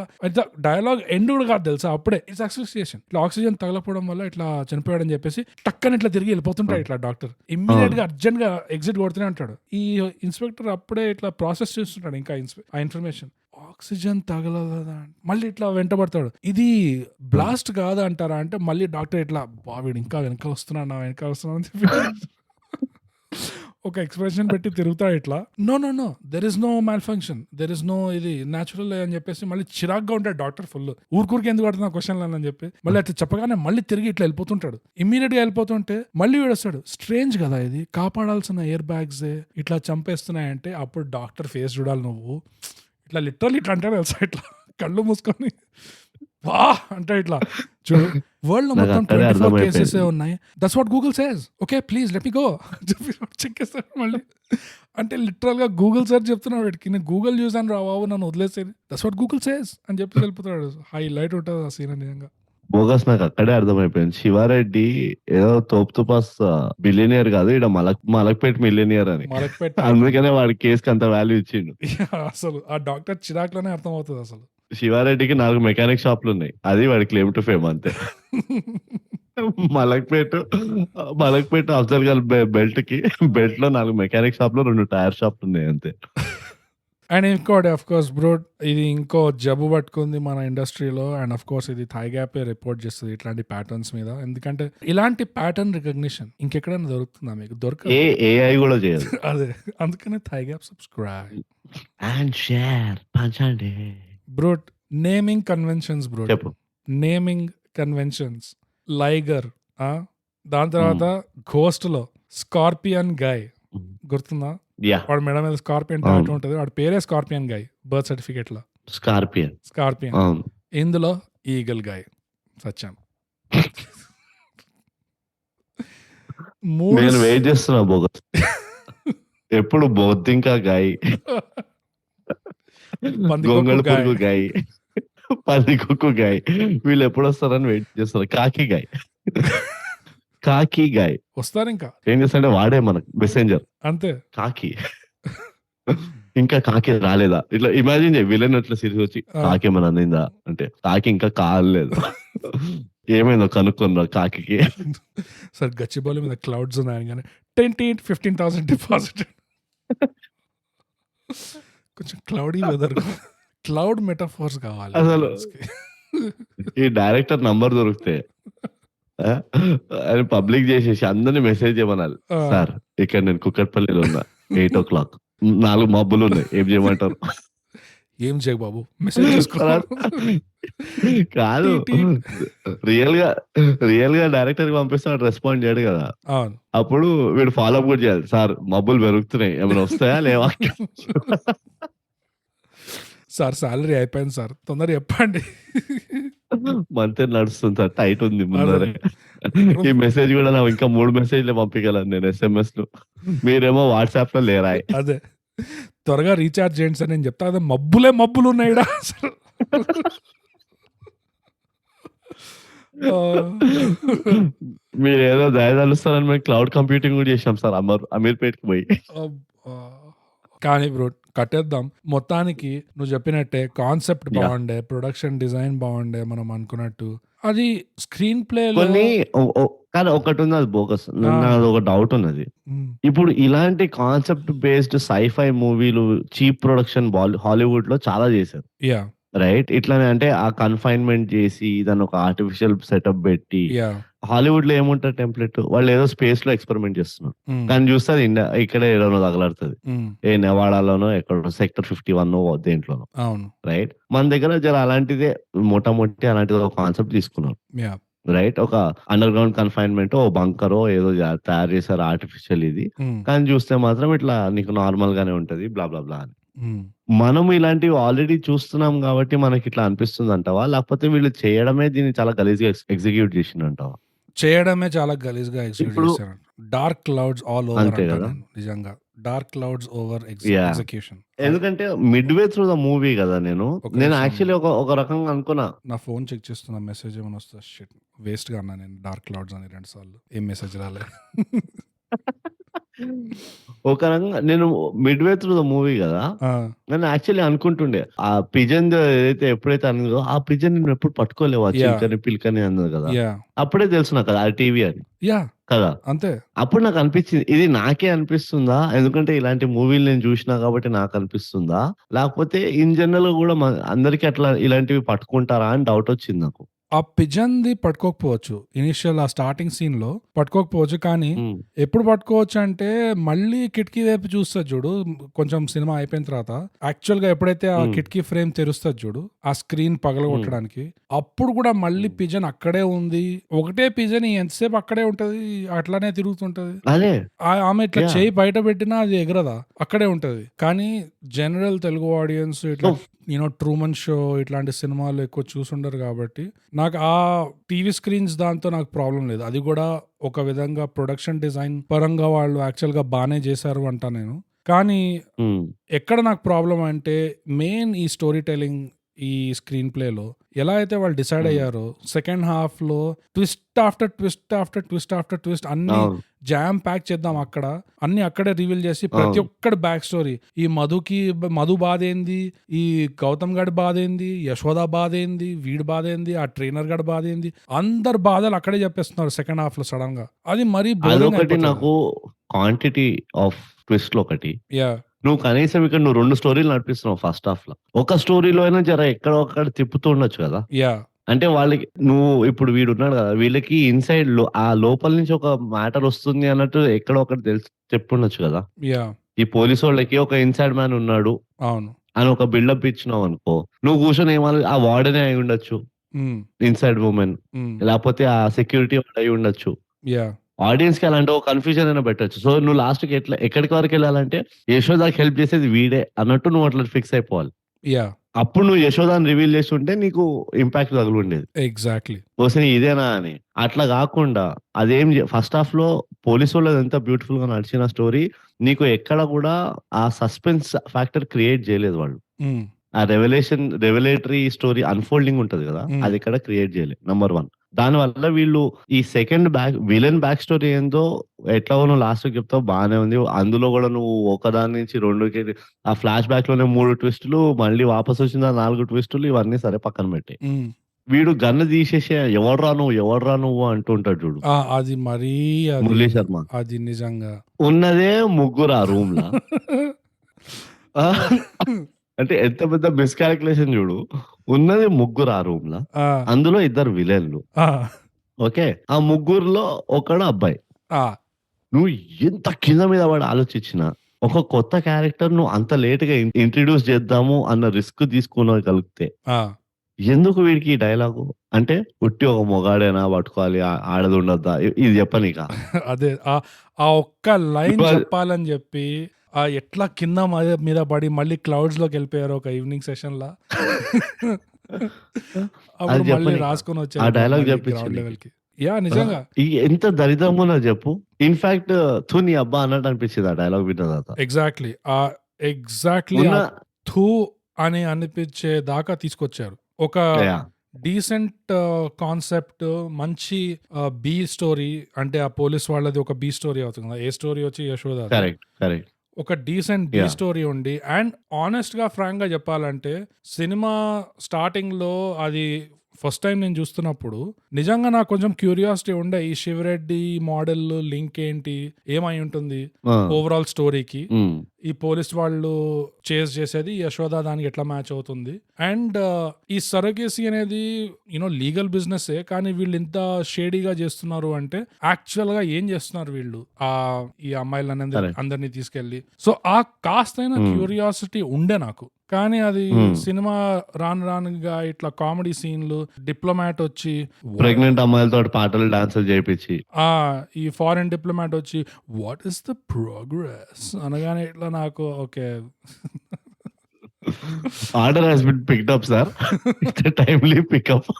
డైలాగ్ ఎండ్ కూడా కాదు తెలుసా అప్పుడే, ఇట్స్ ఆస్ఫిక్సియేషన్, ఇట్లా ఆక్సిజన్ తగలకపోవడం వల్ల ఇట్లా చనిపోయాడని చెప్పేసి టక్కని ఇట్లా తిరిగి వెళ్ళిపోతుంటాడు ఇట్లా డాక్టర్. ఇమ్మీడియట్ గా అర్జెంట్ గా ఎగ్జిట్ కొడుతూనే ఉంటాడు. ఈ ఇన్స్పెక్టర్ అప్పుడే ఇట్లా ప్రాసెస్ చేస్తుంటాడు ఇంకా ఆ ఇన్ఫర్మేషన్. ఆక్సిజన్ తగలదా, మళ్ళీ ఇట్లా వెంటబడతాడు. ఇది బ్లాస్ట్ కాదా అంటారా అంటే, మళ్ళీ డాక్టర్ ఇట్లా వీడు ఇంకా వెనకాల వస్తున్నాడు అని చెప్పి ఒక ఎక్స్ప్రెషన్ పెట్టి తిరుగుతాడు ఇట్లా. No there is no malfunction, there is no ఇది న్యాచురల్ అని చెప్పేసి మళ్ళీ చిరాగ్గా ఉంటాడు డాక్టర్ ఫుల్. ఊరికి ఎందుకు పడుతున్నా క్వశ్చన్ అని చెప్పి మళ్ళీ అట్లా చెప్పగానే మళ్ళీ తిరిగి ఇట్లా వెళ్ళిపోతుంటాడు. ఇమ్మీడియట్ గా వెళ్ళిపోతుంటే మళ్ళీ వీడొస్తాడు. స్ట్రేంజ్ కదా ఇది, కాపాడాల్సిన ఎయిర్ బ్యాగ్స్ ఇట్లా చంపేస్తున్నాయంటే అప్పుడు డాక్టర్ ఫేస్ చూడాలి నువ్వు. ఇట్లా లిటరల్లీ ఇట్లా అంటాడు తెలుసా, ఇట్లా కళ్ళు మూసుకొని వా అంటే ఇట్లా చూడు, వరల్డ్ లో మొత్తం 24 కేసెస్ ఉన్నాయి, that's what Google says, okay please let me go check చేస్తాడు మళ్ళీ. అంటే లిటరల్ గా గూగుల్ సెర్చ్ చెప్తున్నాడు వీడికి, నేను గూగుల్ చూసాను రా బాబు నన్ను వదిలేసేది, దట్స్ వాట్ గూగుల్ సేస్ అని చెప్పి వెళ్ళిపోతాడు. హైలైట్ ఉంటుంది ఆ సీన్ నిజంగా. బోగస్ నాకు అక్కడే అర్థమైపోయింది, శివారెడ్డి ఏదో తోపుతుపాస్ బిలియనియర్ కాదు, ఇక్కడ మలక్పేట్ మిలియనియర్ అని. అందుకనే వాడి కేసుకి అంత వాల్యూ ఇచ్చిండు. అసలు ఆ డాక్టర్ చిరాక్లోనే అర్థం అవుతుంది అసలు. శివారెడ్డికి 4 మెకానిక్ షాపులు ఉన్నాయి, అది వాడి క్లెయిమ్ టు ఫేమ్ అంతే. మలక్పేట అఫ్జల్ గల్ బెల్ట్ లో 4 మెకానిక్ షాపులు, 2 టైర్ షాపులు ఉన్నాయి అంతే. అండ్ ఇంకోటి అఫ్ కోర్స్ బ్రో, ఇది ఇంకో జబ్బు పట్టుకుంది మన ఇండస్ట్రీలో. అండ్ అఫ్ కోర్స్ ఇది థైగ్యాప్ రిపోర్ట్ చేస్తుంది ఇట్లాంటి ప్యాటర్న్స్ మీద. ఎందుకంటే ఇలాంటి ప్యాటర్న్ రికగ్నిషన్ ఇంకెక్కడైనా దొరుకుతుందా మీకు? దొరకదు, ఏఐ కూడా చేయదు. అదే అందుకనే థైగ్యాప్ సబ్స్క్రైబ్ అండ్ షేర్ పంచండి bro. Naming conventions bro, naming conventions. Liger, దాని తర్వాత ఘోస్ట్ లో స్కార్పియన్ గాయ్ గుర్తుందా? యా వాడి మెడ మీద స్కార్పియన్ అవును టాటూ ఉంటది. వాడి పేరే స్కార్పియన్ గాయ్ బర్త్ సర్టిఫికేట్‌లో. Scorpion scorpion. అవును ఇందులో ఈగల్ గాయ్ సత్యం. 3 నేను వెయిట్ చేస్తున్నా బోగస్ ఎప్పుడు బొద్దింక గాయ్ పందికొక్కు గొంగళి గాయ్. పురుగు గాయ్ పందికొక్కు గాయ్ వీళ్ళు ఎప్పుడు వస్తారని వెయిట్ చేస్తారు. కాకి గాయ్ కాకి గాయ్ వస్తారింకా. ఏం చేస్తాడంటే వాడే మనకు మెసెంజర్ అంతే. కాకి ఇంకా కాకి రాలేదా ఇట్లా ఇమాజిన్ చేయి విలన్ అట్లా సిరీస్ వచ్చి ఆ! కాకి ఏమైనా అందిందా అంటే కాకి ఇంకా కాలేదు ఏమైందో కనుక్కుందా కాకి సరే గచ్చిబౌలి మీద క్లౌడ్స్ ఉన్నాయి అనగానే 15,000 డిపాజిట్. కొంచెం క్లౌడీ వెదర్ క్లౌడ్ మెటాఫోర్స్ కావాలి అసలు విలన్స్‌కి. ఈ డైరెక్టర్ నంబర్ దొరికితే ఆ, అని పబ్లిక్ చేసేసి అందరిని మెసేజ్ చేయమనాలి. ఆ! సార్ ఇక్కడ నేను కుక్కట్పల్లిలో ఉన్నా 8:00 4 మబ్బులు ఉన్నాయి ఏం చేయమంటారు ఏం చేయకు బాబు మెసేజ్ చేసుకో. తర్వాత కాదు టీ టీ. రియల్ గా డైరెక్టర్ కి పంపిస్తే వాడు రెస్పాండ్ చేయడు కదా. అవును. అప్పుడు వీడు ఫాలో అప్ కూడా చేయాలి. సార్ మబ్బులు పెరుగుతున్నాయి ఏమైనా వస్తాయా లేవా సార్ సాలరీ అయిపోయింది సార్. తొందరగా చెప్పండి. మంత్ నడుస్తుంది సార్ టైట్ ఉంది అదే. ముందరే. ఈ మెసేజ్ కూడా నాకు ఇంకా 3 మెసేజ్లు పంపించగలను నేను SMS లు. మీరేమో వాట్సాప్ లో లేరా అదే. త్వరగా రీచార్జ్ చేయండి సార్ నేను చెప్తా కదా మబ్బులే మబ్బులు ఉన్నాయి ఈడ అసలు. ఆ! మీరు ఏదో దయదలుస్తారని మేము క్లౌడ్ కంప్యూటింగ్ కూడా చేసాం సార్ అమీర్పేట్కి పోయి. అబ్బా! కానీ బ్రో కట్టేద్దాం. మొత్తానికి నువ్వు చెప్పినట్టే కాన్సెప్ట్ యా బాగుండే, ప్రొడక్షన్ డిజైన్ బాగుండే మనం అనుకున్నట్టు. అది స్క్రీన్ ప్లేలో కొన్ని కానీ ఒకటి ఉంది అది బోగస్. ఆ! నాది ఒక డౌట్ ఉన్నది. హ్మ్. ఇప్పుడు ఇలాంటి కాన్సెప్ట్ బేస్డ్ సైఫై మూవీలు చీప్ ప్రొడక్షన్ హాలీవుడ్ లో చాలా చేశారు. యాహ్! రైట్ ఇట్లానే అంటే ఆ కన్ఫైన్మెంట్ చేసి దాన్ని ఒక ఆర్టిఫిషియల్ సెటప్ పెట్టి యాహ్! హాలీవుడ్ లో ఏముంటుంది టెంప్లెట్ వాళ్ళు ఏదో స్పేస్ లో ఎక్స్పెరిమెంట్ చేస్తున్నారు. హ్మ్. కానీ చూస్తే అది ఇండియా ఇక్కడే ఏడోనో తగలడుతుంది. హ్మ్. ఏ నెవాడాలోనో ఎక్కడో సెక్టర్ 51 దేంట్లోనో. అవును. రైట్ మన దగ్గర జర అలాంటిదే మొట్టమొదటి అలాంటిది ఒక కాన్సెప్ట్ తీసుకున్నారు. యాహ్! రైట్ ఒక అండర్ గ్రౌండ్ కన్ఫైన్మెంట్ ఓ బంకరో ఏదో తయారు చేశారు ఆర్టిఫిషియల్ ఇది. హ్మ్. కానీ చూస్తే మాత్రం ఇట్లా నీకు నార్మల్ గానే ఉంటది బ్లా బ్లా బ్లా అని. హ్మ్. మనం ఇలాంటివి ఆల్రెడీ చూస్తున్నాం కాబట్టి మనకి ఇట్లా అనిపిస్తుంది అంటావా లేకపోతే వీళ్ళు చేయడమే దీన్ని చాలా గలీజ్గా ఎగ్జిక్యూట్ చేసిందంటావా? చేయడమే చాలా గలీజ్‌గా ఎగ్జిక్యూట్ ఇప్పుడు చేశారు. డార్క్ క్లౌడ్స్ ఆల్ ఓవర్ అంతే అంటా కదా. నేను నిజంగా. Dark clouds over yeah execution. ఎందుకంటే మిడ్వే త్రూ ద మూవీ కదా నేను ఒక నేను నిమిషం యాక్చువల్లీ ఒక రకంగా అనుకున్నా. నా ఫోన్ చెక్ చేస్తున్నా మెసేజ్ ఏమైనా వస్తా షిట్ వేస్ట్‌గా అన్నా నేను డార్క్ క్లౌడ్స్ అని 2 సార్లు. ఏం మెసేజ్ రాలే. ఒక రకంగా నేను మిడ్వే త్రూ ద మూవీ కదా ఆ! నేను యాక్చువల్లీ అనుకుంటుండే ఆ పిజన్ ఏదైతే ఎప్పుడైతే అన్నదో ఆ పిజన్ నేను ఎప్పుడు పట్టుకోలేవు ఆ యాహ్! చిలుకని పిల్కని అన్నది కదా. యాహ్! అప్పుడే తెలుసు నాకు అది టీవీ అని యాహ్! కదా. అంతే. అప్పుడు నాకు అనిపించింది ఇది నాకే అనిపిస్తుందా ఎందుకంటే ఇలాంటి మూవీలు నేను చూసినా కాబట్టి నాకు అనిపిస్తుందా లేకపోతే ఇన్ జనరల్ కూడా అందరికీ అట్లా ఇలాంటివి పట్టుకుంటారా అని డౌట్ వచ్చింది నాకు. ఆ పిజన్‌ది పట్టుకోకపోవచ్చు. ఇనీషియల్ ఆ స్టార్టింగ్ సీన్‌లో పట్టుకోకపోవచ్చు. కానీ ఉమ్, ఎప్పుడు పట్టుకోవచ్చు అంటే మళ్ళీ కిటికీ వైపు చూస్తది చూడు. కొంచెం సినిమా అయిపోయిన తర్వాత యాక్చువల్‌గా ఎప్పుడైతే ఆ ఉమ్, కిటికీ ఫ్రేమ్ తెరుస్తది చూడు. ఆ స్క్రీన్ ఉమ్, పగలగొట్టడానికి. అప్పుడు కూడా మళ్ళీ ఉమ్. పిజన్ అక్కడే ఉంది. ఒకటే పిజన్ ఎంతసేపు అక్కడే ఉంటది. అట్లానే తిరుగుతుంటది. అదే ఆమె ఇట్లా యా చేయి బయట పెట్టినా అది ఎగరదా? అక్కడే ఉంటది. కానీ జనరల్ తెలుగు ఆడియన్స్ ఇట్లా సో ట్రూమన్ షో ఇట్లాంటి సినిమాలు ఎక్కువ చూసుండరు కాబట్టి నాకు ఆ టీవీ స్క్రీన్స్ దాంతో నాకు ప్రాబ్లం లేదు. అది కూడా ఒక విధంగా ప్రొడక్షన్ డిజైన్ పరంగా వాళ్ళు యాక్చువల్‌గా బానే చేశారు అంటా నేను. కానీ ఉమ్, ఎక్కడ నాకు ప్రాబ్లమ్ అంటే మెయిన్ ఈ స్టోరీ టెల్లింగ్ ఈ స్క్రీన్ ప్లేలో ఎలా అయితే వాళ్ళు డిసైడ్ ఉమ్, అయ్యారో సెకండ్ హాఫ్‌లో twist after twist after twist after twist అన్ని అవును జామ్ ప్యాక్ చేద్దాం అక్కడ. అన్ని అక్కడే రివీల్ చేసి ప్రతి అవును ఒక్కడి బ్యాక్ స్టోరీ. ఈ మధు బాధేంది, ఈ గౌతమ్ గడి బాధేంది, యశోద బాధేంది, వీడి బాధేంది, ఆ ట్రైనర్ గడి బాధేంది, అందరి బాధలు అక్కడే చెప్పేస్తున్నారు సెకండ్ హాఫ్‌లో సడెన్‌గా. అది మరీ బోరింగ్ అదొకటి అయిపోతది. నాకు క్వాంటిటీ ఆఫ్ ట్విస్ట్లు ఒకటి. యాహ్! నువ్వు కనీసం ఇక్కడ నువ్వు 2 స్టోరీలు నడిపిస్తున్నావు ఫస్ట్ హాఫ్‌లో. ఒక స్టోరీలో అయినా జర ఎక్కడో అక్కడ తిప్పుతూ ఉండొచ్చు కదా. యాహ్! అంటే వాళ్ళకి నువ్వు ఇప్పుడు వీడున్నాడు కదా! వీళ్ళకి ఇన్‌సైడ్ ఆ లోపల నుంచి ఒక మ్యాటర్ వస్తుంది అన్నట్టు ఎక్కడో ఒకటి చెప్పుండొచ్చు కదా. యాహ్! ఈ పోలీసోళ్ళకి ఒక ఇన్‌సైడ్ మ్యాన్ ఉన్నాడు అవును. అని ఒక బిల్డప్ ఇచ్చినావనుకో, నువ్వు కూర్చొని ఆ వార్డెనే అయ్యుండొచ్చు. హ్మ్. Inside women. హ్మ్. లేపోతే ఆ సెక్యూరిటీ వాడు అయ్యుండొచ్చు. యాహ్! ఆడియన్స్‌కి అలాంటి ఒక కన్‌ఫ్యూజన్ అయినా పెట్టొచ్చు. సో, నువ్వు లాస్ట్‌కి ఎక్కడికి వరకెళ్ళాలంటే యశోదాకి హెల్ప్ చేసేది వీడే అన్నట్టు నువ్వు అట్లా ఫిక్స్ అయిపోవాలి. యాహ్! అప్పుడు నువ్వు యశోదాని రివీల్ చేసుంటే నీకు ఇంపాక్ట్ తగులుండేది. ఎగ్జాక్ట్‌లీ. ఓసిని ఇదేనా అని. అట్లా గాకుండా ఫస్ట్ హాఫ్‌లో పోలీసోళ్ళది ఎంత బ్యూటిఫుల్‌గా నడిచిన స్టోరీ నీకు ఎక్కడ గూడా ఆ సస్పెన్స్ ఫ్యాక్టర్ క్రియేట్ జేయలేదు వాళ్ళు. హ్మ్. ఆ రెవెలేటరీ స్టోరీ అన్‌ఫోల్డింగ్ ఉంటది గదా! హ్మ్. అది ఇక్కడ క్రియేట్ జేయలే. నంబర్ 1. దానివల్ల వీళ్ళు ఈ సెకండ్ విలన్ బ్యాక్ స్టోరీ ఏందో ఎట్లాగో నువ్వు లాస్ట్‌కి చెప్తావు బానే ఉంది. అందులో గూడా నువ్వు ఒకదాని నుంచి 2కి ఆ ఫ్లాష్ బ్యాక్‌లోనే 3 ట్విస్టులు మళ్ళీ వాపసొచ్చిన 4 ట్విస్టులు ఇవన్నీ సరే పక్కన పెట్టేయి. హ్మ్. వీడు గన్ను తీసేసి ఎవడ్రా నువ్వు అంటూ ఉంటాడు చూడు. ఆ! అది మరీ అది మురళీ శర్మ. అది నిజంగా. ఉన్నదే ముగ్గురు ఆ రూమ్‌ల. ఆ! అంటే ఎంత పెద్ద మిస్‌కాలిక్యులేషన్ చూడు. ఉన్నది ముగ్గురు ఆ రూమ్‌ల. ఆ! అందులో ఇద్దరు విలన్లు. ఆ! ఓకే. ఆ ముగ్గురిలో ఒకడు అబ్బాయి. ఆ! నువ్వు ఎంత కింద మీద పడి ఆలోచించినా, ఒక కొత్త క్యారెక్టర్ నువ్వు అంత లేట్‌గా ఇంట్రొడ్యూస్ చేద్దాము అన్న రిస్క్ తీసుకోనగలిగితే, ఆ! ఎందుకు వీడికి ఈ డైలాగు? అంటే ఉట్టి ఒక మొగాడేనా పట్టుకోవాలి ఆడది ఉండొద్దా? ఇది చెప్పనీకా? అదే. ఆ ఒక్క లైన్ నువ్వు చెప్పాలని జెప్పి ఎట్లా కింద మీద పడి మళ్ళీ క్లౌడ్స్‌లోకెళ్ళిపోయారో ఒక ఈవినింగ్ సెషన్‌ల. అది అప్పుడు మళ్ళీ చెప్పనీకా? ఆ రాసుకొనొచ్చారు డైలాగ్ మళ్ళీ చెప్పించు గ్రౌండ్ నీకు. లెవెల్‌కి. యాహ్! ఆ! నిజంగా. ఎంత దరిద్రంగా ఉన్నదో చెప్పు. ఇన్‌ఫాక్ట్ థు నీ అబ్బా! అన్నట్టు అనిపించింది ఆ డైలాగ్ విన్న తర్వాత. ఎగ్జాక్ట్‌లీ. ఎగ్జాక్ట్‌లీ ఉన్న ఆ 'థూ' అని అనిపించే దాకా తీసుకొచ్చారు. ఒక యాహ్! డీసెంట్ కాన్సెప్ట్ మంచి బి స్టోరీ అంటే ఆ పోలీస్ వాళ్ళది ఒక బి స్టోరీ అవుతుంది కదా! ఏ స్టోరీ వచ్చి యశోదాది. కరెక్ట్. ఒక డీసెంట్ బి యాహ్! స్టోరీ ఉండి అండ్ ఆనెస్ట్‌గా, ఫ్రాంక్‌గా చెప్పాలంటే సినిమా స్టార్టింగ్‌లో అది ఫస్ట్ టైమ్ నేను చూస్తున్నప్పుడు నిజంగా నాకు కొంచెం క్యూరియాసిటీ ఉండే. ఈ శివరెడ్డి మోడల్ లింక్ ఏంటి? ఏమై ఉంటుంది? ఆ! ఓవరాల్ స్టోరీకి. హ్మ్. ఈ పోలీస్ వాళ్ళు చేజ్ చేసేది యశోద దానికి ఎట్లా మ్యాచ్ అవుతుంది. అండ్ ఈ సరగేసి అనేది లీగల్ బిజినెసే. కానీ వీళ్ళు ఇంత షేడీగా చేస్తున్నారు అంటే యాక్చువల్‌గా ఏం చేస్తున్నారు వీళ్ళు? ఈ అమ్మాయిలని కరెక్ట్. అందరిని తీసుకెళ్ళి. సో, ఆ కాస్తైనా హ్మ్. క్యూరియాసిటీ ఉండే నాకు. కానీ అది హ్మ్. సినిమా రానుగా ఇట్లా కామెడీ సీన్‌లు, డిప్లొమాట్ వచ్చి ప్రెగ్నెంట్ అమ్మాయిలతోటి పాటలు, డాన్సులు చేపిచ్చి. ఆ! ఈ ఫారెన్ డిప్లొమాట్ వచ్చి వాట్ ఈస్ ద ప్రోగ్రెస్ అనగానే ఇట్లా నాకు okay. Order has been picked up sir. It's a timely pickup.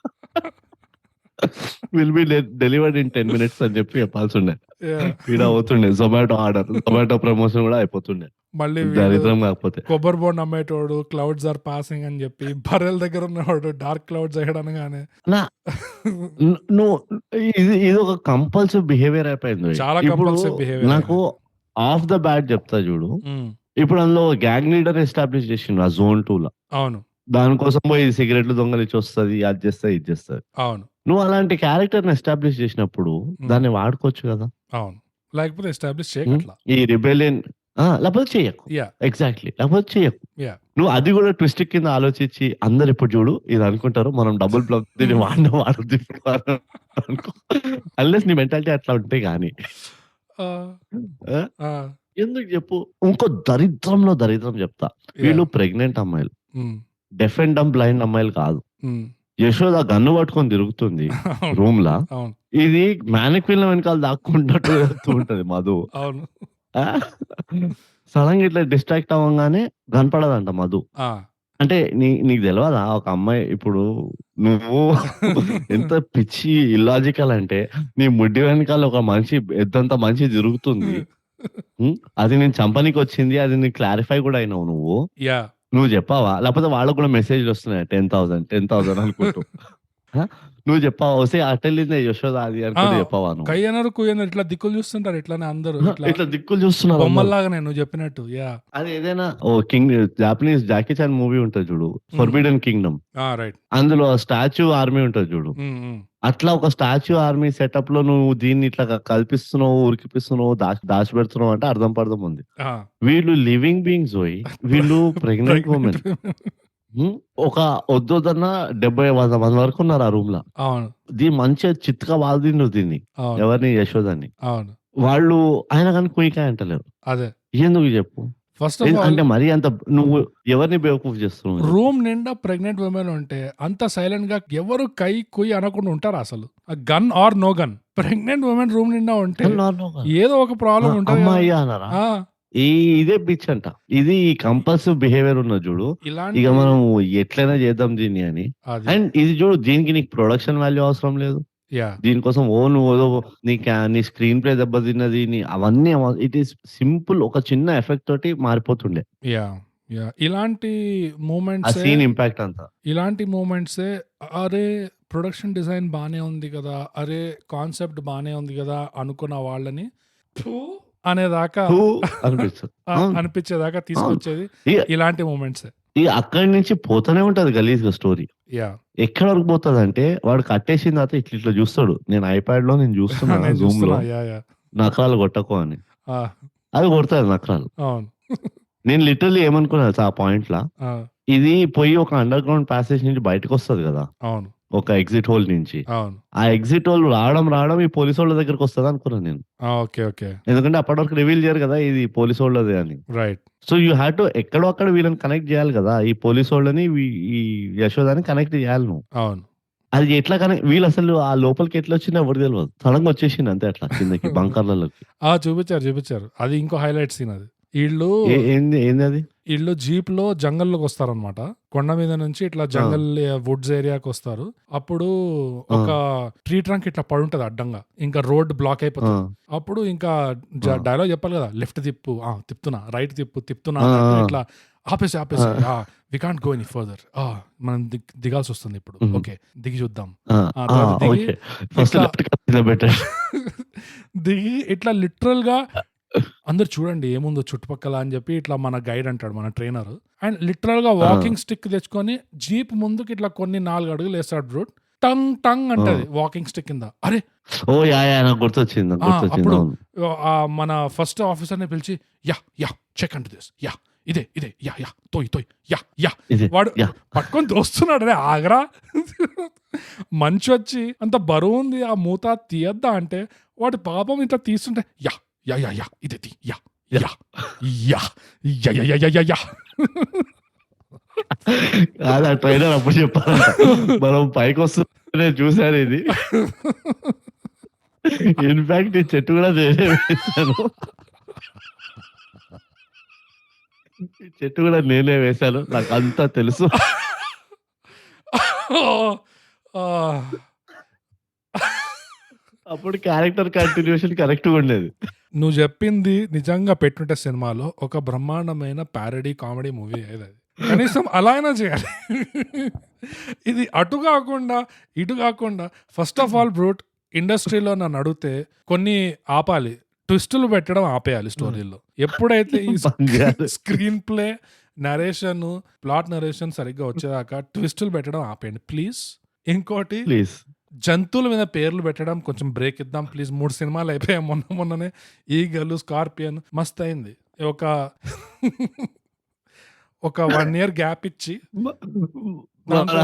Will be delivered in 10 minutes అని చెప్పి చెప్పాల్సుండే. యాహ్! ఈడ అవుతుండే జొమాటో ఆర్డర్. జొమాటో ప్రమోషన్ కూడా అయిపోతుండే. మళ్ళీ వీళ్ళు దరిద్రం కాకపోతే. కొబ్బరి బోండం అమ్మేటోడు క్లౌడ్స్ ఆర్ పాసింగ్ అని చెప్పి బర్రెల దగ్గర ఉన్నవాడు డార్క్ క్లౌడ్స్ అనగానే నా నువ్వు ఇది ఒక కంపల్సివ్ బిహేవియర్ అయిపోయింది. చాలా ఇప్పుడు కంపల్సివ్ బిహేవియర్ నాకు అయినది. ఆఫ్ ద బ్యాట్ చెప్తా చూడు. హ్మ్. ఇప్పుడు అందులో గ్యాంగ్ లీడర్ ఎస్టాబ్లిష్ చేసిండు ఆ జోన్ 2ల. అవును. దానికోసం పోయి సిగరెట్లు దొంగలించి వస్తది. అది చేస్తది, ఇది చేస్తది. అవును. నువ్వు అలాంటి క్యారెక్టర్‌ని ఎస్టాబ్లిష్ చేసినప్పుడు హ్మ్. దాన్ని వాడుకోవచ్చు కదా! అవును. లేకపోతే ఎస్టాబ్లిష్ హ్మ్. చేయకట్లా. ఈ రిబెలియన్ లేకపోతే చెయ్యకు. యాహ్! ఎగ్జాక్ట్‌లీ. లేకపోతే చెయ్యకు. యాహ్! నువ్వు అది కూడా ట్విస్ట్ కింద ఆలోచించి అందరూ ఇప్పుడు చూడు ఇది అనుకుంటారు. మనం డబుల్ బ్లఫ్ దీన్ని వాడొద్దు ఇప్పుడు అనుకో. అన్లెస్ నీ మెంటాలిటీ అట్లా ఉంటే గాని. ఆ! ఆ! ఆ! ఎందుకు చెప్పు? ఇంకో దరిద్రం చెప్తా. వీళ్ళు యాహ్! ప్రెగ్నెంట్ అమ్మాయిలు. హ్మ్. డెఫ్ అండ్ డంబ్ బ్లైండ్ అమ్మాయిలు కాదు. హ్మ్. యశోద గన్ను పట్టుకొని తిరుగుతుంది అవును. రూమ్‌ల. అవును. ఇది మానిక్విన్‌ల వెనకాల దాక్కుంటట్టు వెళ్తూ ఉంటది మధు. అవును. ఆ! సడెన్‌గా ఇట్లా డిస్ట్రాక్ట్ అవ్వంగానే కనపడదంట మధు. ఆ! అంటే నీకు తెలవదా? ఒక అమ్మాయి ఇప్పుడు నువ్వు ఎంత పిచ్చి ఇల్లాజికల్ అంటే నీ ముడ్డి వెనకాల ఒక మనిషి ఎద్దంత మనిషి తిరుగుతుంది. హ్మ్. అది నేను చంపనీకొచ్చింది. అది నీకు క్లారిఫై కూడా అయినావు నువ్వు. యాహ్! నువ్వు చెప్పావా? లేకపోతే వాళ్ళకి కూడా మెసేజ్‌లొస్తున్నాయా 10,000 అనుకుంటూ. ఆ! నువ్వు చెప్పావా? ఒసేయ్ అటెళ్ళిందే యశోద అది ఆ! అనుకుంటూ చెప్పావా నువ్వు? కయ్యనరు, కుయ్యనరు ఇట్లా దిక్కులు చూస్తుంటారు ఇట్లనే అందరూ. ఇట్లా ఇట్లా దిక్కులు చూస్తున్నారు అందరూ. బొమ్మల్లాగానే నువ్వు చెప్పినట్టు. యాహ్! అది ఏదైనా జాపనీస్ 'జాకీ చాన్' మూవీ ఉంటది చూడు. హ్మ్. 'ఫర్బిడెన్ కింగ్డమ్' ఆ! రైట్. అందులో స్టాచ్యూ ఆర్మీ ఉంటది చూడు. హ్మ్. హ్మ్. అట్లా ఒక స్టాచ్యూ ఆర్మీ సెటప్‌లో నువ్వు దీన్ని ఇట్లా కల్పిస్తున్నావు, ఉరికిపిస్తున్నావు, దాచిపెడుతున్నావు అంటే అర్థం పర్థం ఉంది. ఆ! వీళ్ళు లివింగ్ బీయింగ్స్ ఓయ్. వీళ్ళు ప్రెగ్నెంట్ ప్రెగ్నెంట్ వుమెన్. హ్మ్. ఒక వద్దొద్దన్న 70, 100 మంది వరకు ఉన్నారు ఆ రూమ్‌ల. అవును. మంచిగా చిత్తుగా వాదిండ్రు దీన్ని. అవును. ఎవరిని? యశోదని. అవును. వాళ్ళు అయినా గాని కుయ్ కాయ్ అంటలేరు. అదే. ఎందుకు జెప్పు? ఫస్ట్ ఆఫ్ ఆల్ అంటే మరీ అంత నువ్వు ఎవరిని బేవకూఫ్ చేస్తున్నావు చెప్పు? రూమ్ నిండా ప్రెగ్నెంట్ ఉమెన్ ఉంటే అంత సైలెంట్ గా ఎవరు కై కుయ్ అనకుండా ఉంటారు అసలు. Gun or no gun, pregnant women room నిండా ఉంటే ఏదో ఒక ప్రాబ్లం ఉంటుంది కదా. అమ్మాయి అన్నారా? ఆ, ఈ ఇదే పిచ్ అంట. ఇది కంపల్సివ్ బిహేవియర్ ఉన్నది చూడు. ఇలాంటి ఇక మనం ఎట్లైనా చేద్దాం దీన్ని అని. అది అండ్ ఇది చూడు, దీనికి నీకు ప్రొడక్షన్ వాల్యూ అవసరం లేదు. యా దీనికోసం నువ్వు ఏదో నీ స్క్రీన్ ప్లే దెబ్బతిన్నది అవన్నీ ఇట్ ఈస్ సింపుల్. ఒక చిన్న ఎఫెక్ట్ తోటి మారిపోతుండే యా యా ఇలాంటి ఆ మూమెంట్స్ సీన్ ఇంపాక్ట్ అంతా. ఇలాంటి మూమెంట్సే అరే ప్రొడక్షన్ డిజైన్ బానే ఉంది కదా, అరే కాన్సెప్ట్ బానే ఉంది కదా అనుకున్న వాళ్ళని "ఫు" అనేదాకా హూ అనిపిస్తుంది. అవును, అనిపించేదాకా అవును. తీసుకొచ్చేది ఇక ఇలాంటి మూమెంట్సే. ఇక అక్కడి నుంచి పోతూనే ఉంటది గలీజ్గా స్టోరీ. యా ఎక్కడ వరకు పోతుంది అంటే వాడు కట్టేసిన తర్వాత ఇట్లా ఇట్లా చూస్తాడు. నేను ఐప్యాడ్ లో నేను చూస్తున్నా నేను జూమ్ లో చూస్తున్నా. యా యా నకరాలు కొట్టకు అని. ఆ, అది కొడతాది నకరాలు. అవును. నేను లిటరల్లీ ఏమనుకున్నా తెలుసా ఆ పాయింట్ లా, ఆ, ఇది పోయి ఒక అండర్ గ్రౌండ్ ప్యాసేజ్ నుంచి బయటకు వస్తుంది కదా, అవును ఒక ఎగ్జిట్ హోల్ నుంచి. అవును. ఆ ఎగ్జిట్ హోల్ రావడం ఈ పోలీసు వాళ్ళ దగ్గరకు వస్తుంది అనుకున్నాను నేను. ఓకే ఓకే ఎందుకంటే అప్పటి వరకు రివీల్ చేయరు కదా ఇది పోలీసు వాళ్ళది అని. Right. So you have to ఎక్కడో అక్కడ వీళ్ళని కనెక్ట్ చేయాలి కదా, ఈ పోలీసు వాళ్ళని ఈ యశోదాని కనెక్ట్ చేయాలి నువ్వు. అవును. అది ఎట్లా కనెక్ట్, వీళ్ళు అసలు ఆ లోపలికి ఎట్లా వచ్చిందో ఎవరు తెలియదు. సడన్ గా వచ్చేసింది అంతే అట్లా కిందకి బంకర్లలోకి. చూపించారు. అది ఇంకో హైలైట్ సీన్ అది. వీళ్ళు ఏంది అది? వీళ్ళు జీప్ లో జంగల్లోకి వస్తారనమాట. కొండ మీద నుంచి ఇట్లా జంగల్ వుడ్స్ ఏరియాకి వస్తారు. అప్పుడు ఒక ట్రీ ట్రంక్ ఇట్లా పడుంటది అడ్డంగా, ఇంకా రోడ్ బ్లాక్ అయిపోతుంది. అప్పుడు ఇంకా డైలాగ్ చెప్పాలి కదా, లెఫ్ట్ తిప్పు, తిప్పుతున్నా, రైట్ తిప్పుతున్నా అన్నట్టు ఇట్లా ఆపేసి we can't go any further, మనం దిగాల్సి వస్తుంది ఇప్పుడు, ఓకే దిగి చూద్దాం. తర్వాత దిగి ఇట్లా లిటరల్ గా అందరు చూడండి ఏముందో చుట్టుపక్కల అని చెప్పి ఇట్లా మన గైడ్ అంటాడు, మన ట్రైనర్. అండ్ లిటరల్ గా వాకింగ్ స్టిక్ తెచ్చుకొని జీప్ ముందుకి ఇట్లా కొన్ని 4 అడుగులు వేస్తాడు బ్రూట్. టంగ్ టంగ్ అంటది వాకింగ్ స్టిక్ కింద. అరే గుర్తొచ్చింది. అప్పుడు మన ఫస్ట్ ఆఫీసర్ ని పిలిచి యా చెక్ అంటు దిస్, ఇదే యా తోయ్ వాడు పట్టుకొని దోస్తున్నాడు. అరే ఆగరా, మంచి వచ్చి అంత బరువు ఉంది ఆ మూత తీయద్దా అంటే వాడి పాపం ఇట్లా తీస్తుంటే యా ఇదే తీ యా ట్రైనర్ అప్పుడు చెప్పాలంట, మనం పైకి వస్తుంది చూసాను ఇది. ఇన్ఫాక్ట్ ఈ చెట్టు కూడా నేనే వేశాను, నాకు అంతా తెలుసు. అప్పుడు క్యారెక్టర్ కంటిన్యూషన్ కరెక్ట్ గా ఉండేది. నువ్వు చెప్పింది నిజంగా పెట్టుంటే సినిమాలో ఒక బ్రహ్మాండమైన ప్యారడీ కామెడీ మూవీ అయ్యేది. కనీసం అలా అయినా చేయాలి. ఇది అటు కాకుండా ఇటు కాకుండా ఫస్ట్ ఆఫ్ ఆల్ బ్రూట్ ఇండస్ట్రీలో నన్ను అడిగితే కొన్ని ఆపాలి, ట్విస్టులు పెట్టడం ఆపేయాలి స్టోరీలో. ఎప్పుడైతే ఈ screen play narration, plot narration సరిగ్గా వచ్చేదాకా ట్విస్టులు పెట్టడం ఆపేయండి ప్లీజ్. ఇంకోటి ప్లీజ్, జంతువుల మీద పేర్లు పెట్టడం కొంచెం బ్రేక్ ఇద్దాం ప్లీజ్. 3 సినిమాలు అయిపోయాయి మొన్ననే. ఈగలు, స్కార్పియన్ మస్త్ అయింది. ఒక 1 year గ్యాప్ ఇచ్చి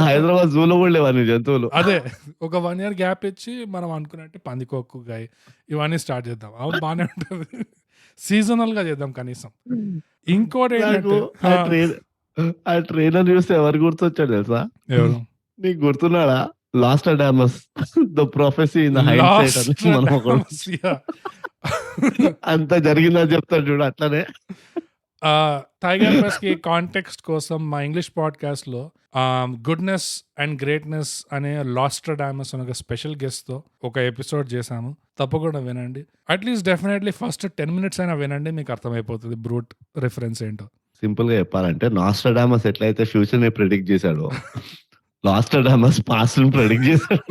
హైదరాబాద్ జూలో కూడా లేవని జంతువులు. అదే ఒక 1 year గ్యాప్ ఇచ్చి మనం అనుకున్నట్టు పందికొక్కు గాయ ఇవన్నీ స్టార్ట్ చేద్దాం. అవును బానే ఉంటుంది. సీజనల్ గా చేద్దాం కనీసం. ఇంకోటి ఏంటంటే ఆ ట్రైలర్ చూస్తే ఎవరు గుర్తొచ్చాడు తెలుసా? ఎవరు నీకు గుర్తున్నాడా? Last Adamas the prophecy in the hindsight అని మనం అంత జరిగిందని చెప్తాడు చూడు. అట్లనే టైగర్ ప్రెస్ కి కాంటెక్స్ట్ కోసం మా ఇంగ్లీష్ పాడ్కాస్ట్ లో గుడ్నెస్ అండ్ గ్రేట్నెస్ అనే లాస్ట్రడామస్ అనే ఒక స్పెషల్ గెస్ట్ తో ఒక ఎపిసోడ్ చేశాము. తప్పకుండా వినండి. అట్లీస్ట్ డెఫినెట్లీ ఫస్ట్ 10 minutes అయినా వినండి, మీకు అర్థమైపోతుంది బ్రూట్ రిఫరెన్స్ ఏంటో. సింపుల్ గా చెప్పాలంటే నాస్ట్రాడామస్ ఎట్లయితే ఫ్యూచర్ ని ప్రెడిక్ట్ చేశాడో, లాస్ట్రాడామస్ పాస్ట్ ని ప్రెడిక్ట్ చేశాడు.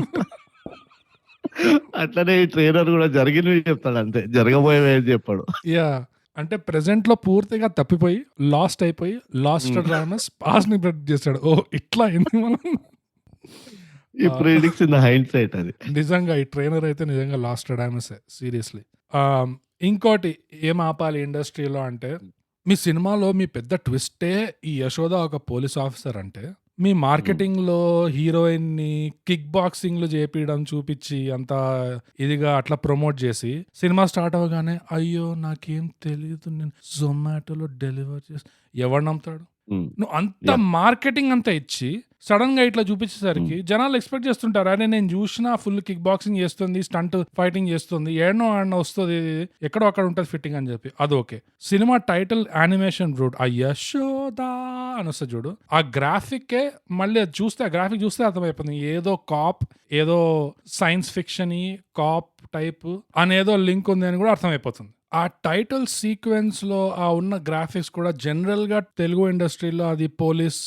అట్లనే ఈ ట్రైలర్ కూడా జరిగినవి చెప్తాడు, అంతే జరగబోయేవి ఏం చెప్పాడు. యా అంటే ప్రెసెంట్ లో పూర్తిగా తప్పిపోయి లాస్ట్ అయిపోయి లాస్ట్రడామస్ పాస్ట్ ని ప్రెడిక్ట్ చేశాడు. ఓ ఇట్లా అయింది మనం. ఈ ప్రెడిక్ట్స్ ఇన్ ద హైండ్సైట్ అది. నిజంగా ఈ ట్రైనర్ అయితే నిజంగా లాస్ట్రడామస్ సీరియస్లీ. ఇంకోటి ఏం ఆపాలి ఇండస్ట్రీలో అంటే, మీ సినిమాలో మీ పెద్ద ట్విస్టే ఈ యశోద ఒక పోలీస్ ఆఫీసర్ అంటే మీ మార్కెటింగ్‌లో హీరోయిన్‌ని కిక్ బాక్సింగ్‌లు చేపియడం చూపిచ్చి అంత ఇదిగా అట్లా ప్రమోట్ చేసి సినిమా స్టార్ట్ అవ్వగానే అయ్యో! నాకేం తెలీదు నేను జొమాటోలో డెలివర్ చేసి ఎవడు నమ్ముతాడు? హ్మ్. నువ్వు అంత యాహ్! మార్కెటింగ్ అంతా ఇచ్చి సడన్‌గా ఇట్లా చూపించేసరికి జనాలు ఎక్స్‌పెక్ట్ చేస్తుంటారు. అరే నేను చూషినా ఫుల్ కిక్ బాక్సింగ్ చేస్తుంది, స్టంట్ ఫైటింగ్ చేస్తుంది. ఏడనో ఆడనో వస్తది. ఎక్కడో అక్కడ ఉంటది ఫిట్టింగ్ అని చెప్పి. అది okay. Cinema title animation brute. ఆ యశోద అని వస్తది చూడు. ఆ గ్రాఫిక్కే మళ్ళీ అది చూస్తే ఆ గ్రాఫిక్ చూస్తే అర్థమైపోతుంది. ఏదో కాప్, ఏదో సైన్స్ ఫిక్షనీ కాప్ టైప్ అనేదో లింక్ ఉంది అని కూడా అర్థమైపోతుంది. ఆ టైటిల్ సీక్వెన్స్‌లో ఆ ఉన్న గ్రాఫిక్స్ కూడా జనరల్‌గా తెలుగు ఇండస్ట్రీలో అది పోలీస్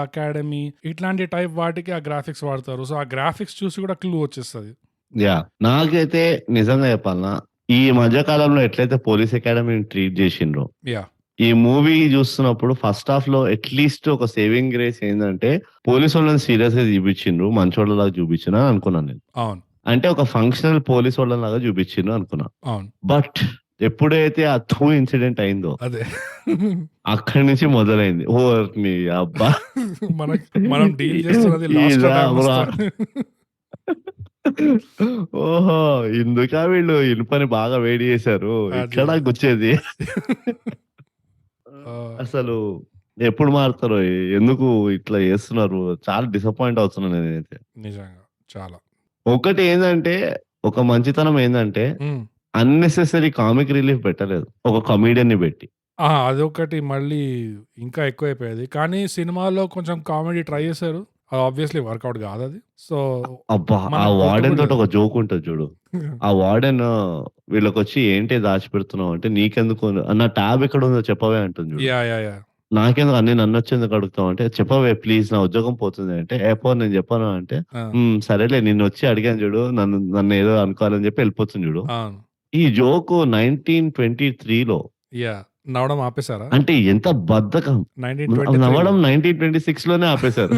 అకాడమీ ఇట్లాంటి టైప్ వాటికి ఆ గ్రాఫిక్స్ వాడతారు. సో, ఆ గ్రాఫిక్స్ చూసి కూడా క్లూ వచ్చేస్తది. యాహ్! నాకైతే నిజంగా చెప్పాలనా, ఈ మధ్య కాలంలో ఎట్లయితే పోలీస్ అకాడమీని ట్రీట్ చేసిండ్రో, యాహ్! ఈ మూవీ చూస్తున్నప్పుడు ఫస్ట్ హాఫ్‌లో అట్‌లీస్ట్ ఒక సేవింగ్ గ్రేస్ ఏందంటే, పోలీసోళ్ళని సీరియస్‌గా చూపించిండ్రు. మంచోళ్ళలాగా చూపించినా అనుకున్నాను నేను. అవును. అంటే ఒక ఫంక్షనల్ పోలీసోళ్ళలాగా చూపించిండ్రు అనుకున్నా. అవును. బట్ ఎప్పుడైతే ఆ ఇన్సిడెంట్ అయిందో, అదే. అక్కడి నుంచి మొదలైంది. ఓర్ని అబ్బా! మనం డీల్ చేస్తున్నది లాస్ట్‌లో ఇదా టైమ్ బ్రో! వస్తా ఓహో! ఇందుకా వీళ్ళు ఇనుపని బాగా వేడి చేశారు. అది. ఇక్కడా గుచ్చేది. ఆ! అసలు ఎప్పుడు మారుతారో? ఎందుకు ఇట్లా చేస్తున్నారు? చాలా డిసప్పాయింట్ అవుతున్నా నేనైతే. నిజంగా. చాలా. ఒకటి ఏందంటే, ఒక మంచితనం ఏందంటే, హ్మ్. అన్నెసెసరీ కామిక్ రిలీఫ్ పెట్టలేదు. ఒక కమెడియన్‌ని పెట్టి. ఆ! అదొకటి మళ్ళీ ఇంకా ఎక్కువైపోయేది. కానీ సినిమాలో కొంచెం కామెడీ ట్రై చేశారు. అది ఆబ్వియస్‌లీ వర్కౌట్ కాదది. సో, అబ్బా! ఆ మనకు గుర్తు వార్డెన్ కూడా తోటి లేదు. ఒక జోక్ ఉంటది చూడు. ఆ వార్డెన్ వీళ్ళకొచ్చి ఏంటి దాచిపెడుతున్నావు అంటే, నీకెందుకు నా ట్యాబ్ ఎక్కడుందో చెప్పవే అంటుంది చూడు. యాహ్! నాకెందుకు అన్నీ నన్నొచ్చేందుకు అడుగుతావు అంటే, చెప్పవే ప్లీజ్ నా ఉద్యోగం పోతుంది అంటే, ఏ పో నేను చెప్పను అంటే, ఆ! సరేలే నిన్నొచ్చి అడిగాను చూడు. నన్నేదో అనుకోవాలని చెప్పి ఎళ్ళిపోతుంది చూడు. అవును. ఈ జోకు 1923లో యాహ్! నవ్వడం ఆపేసారా? అంటే ఎంత బద్ధకం. 1923లో. నవ్వడం 1926లోనే ఆపేశారు.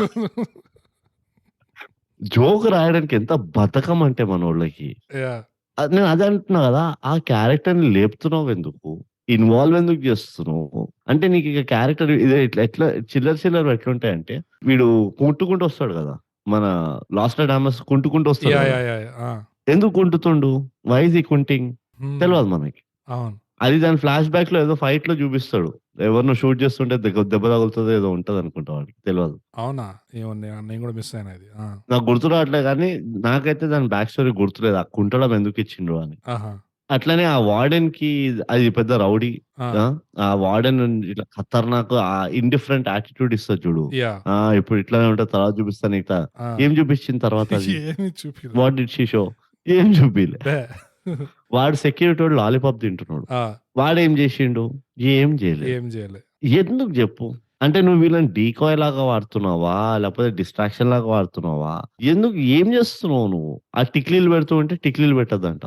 జోక్ రాయడానికి ఎంత బద్ధకం అంటే మనోళ్ళకి. యాహ్! నేను అదే అంటున్నా గదా! ఆ క్యారెక్టర్‌ని లేపుతున్నావెందుకు? ఇన్వాల్వ్ ఎందుకు జేస్తున్నావు? అంటే నీకిక క్యారెక్టర్ ఇదే ఎట్లా చిల్లర ఎట్లుంటాయంటే, వీడు కుంటుకుంటూ వస్తాడు గదా! మన 'లాస్ట్రాడామస్' కుంటుకుంటూ వస్తాడు గదా! యాహ్! ఆ! ఎందుకు కుంటుతుండు? వై ఈస్ హి కుంటింగ్? హ్మ్. తెలవదు మనకి. అవును. అది దాని ఫ్లాష్ బ్యాక్‌లో ఏదో ఫైట్‌లో చూపిస్తాడు. ఎవరినో షూట్ చేస్తుంటే దెబ్బ తగులుతదో ఏదో ఉంటదనుకుంటా వాడికి తెలవదు. అవునా? ఏమో నేను కూడా మిస్ అయినా ఇది. ఆ! నాకు గుర్తు రావట్లే గానీ, నాకైతే దాని బ్యాక్ స్టోరీ గుర్తులేదు. ఆ కుంటడం ఎందుకిచ్చిండ్రు అని. ఆహా! అట్లనే ఆ వార్డెన్‌కి అది పెద్ద రౌడీ. ఆ! ఆ! ఆ వార్డెన్ ఇట్లా ఖతర్నాక్ ఇండిఫరెంట్ యాటిట్యూడ్ ఇస్తది చూడు. యాహ్! ఇప్పుడు ఇట్లనే ఉంటది తర్వాత చూపిస్తా నీకు ఆ! ఏం చూపించింది తర్వాత అది? ఏమి చూపియలే. What did she show? ఏం చూపియలే. బే. వాడు సెక్యూరిటోడు లాలీపాప్ తింటున్నాడు. ఆ! వాడేం చేశిండు? ఏం చేయలేదు. ఏం చేయలే. ఎందుకు జెప్పు? అంటే నువ్వు వీళ్ళని డీకాయ్ లాగా వాడుతున్నావా? లేకపోతే డిస్ట్రాక్షన్ లాగా వాడుతున్నావా? ఏం జేస్తున్నావు నువ్వు? ఆ టిక్లీలు పెడుతూ ఉంటే టిక్లీలు పెట్టొద్దంట.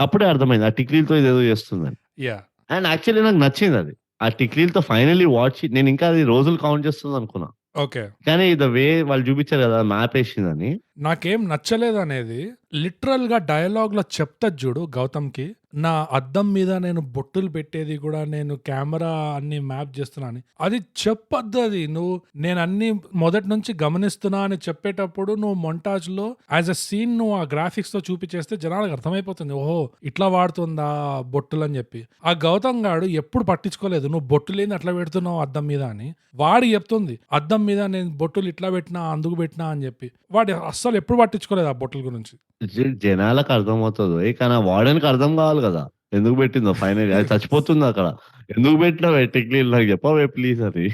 అప్పుడే అర్థమైంది. ఆ టిక్లీలతో ఇదేదో చేస్తుందని. యాహ్! అండ్ యాక్చువల్లీ నాకు నచ్చిందది. ఆ టిక్లీలతో ఫైనల్లీ నేనింకా అది రోజులు కౌంట్ చేస్తుందనుకున్నా. ఓకే. కానీ ద వే వాళ్ళు చూపించారు గదా! మ్యాపేసిందని. నాకేం నచ్చలేదనేది లిటరల్‌గా డయలాగ్‌లో చెప్తది జూడు గౌతమ్‌కి. నా అద్దం మీద నేను బొట్టులు పెట్టేది గూడా నేను కెమెరా అన్ని మ్యాప్ చేస్తున్నా అని. అది చెప్పొద్దది. నేనన్నీ మొదటి నుంచి గమనిస్తున్నా అని చెప్పేటప్పుడు నువ్వు మొంటాజ్‌లో యాస్ ఎ సీన్ నువ్వు ఆ గ్రాఫిక్స్‌తో చూపించేస్తే జనాలకు అర్థమైపోతుంది. ఓహో! ఇట్లా వాడుతుందా బొట్టులని జెప్పి. ఆ గౌతమ్ గాడు ఎప్పుడు పట్టించుకోలేదు. నువ్వు బొట్టులేంది అట్లా పెడుతున్నావు అద్దం మీద అని. వాడు చెప్తుంది. అద్దం మీద నేను బొట్టులు ఇట్లా పెట్టినా, అందుకు పెట్టినా అని జెప్పి. వాడు అస్సలు ఎప్పుడు పట్టించుకోలేదు ఆ బొట్టుల గురించి. జనాలకు అర్థమవుతది. కానీ ఆ వార్డెన్‌కి అర్థం కావాలి గదా! ఎందుకు పెట్టిందో ఫైనల్లీ. అది చచ్చిపోతుందక్కడ. ఎందుకు పెట్టినవే టిక్లీలు నాకు చెప్పవే ప్లీజ్ అని.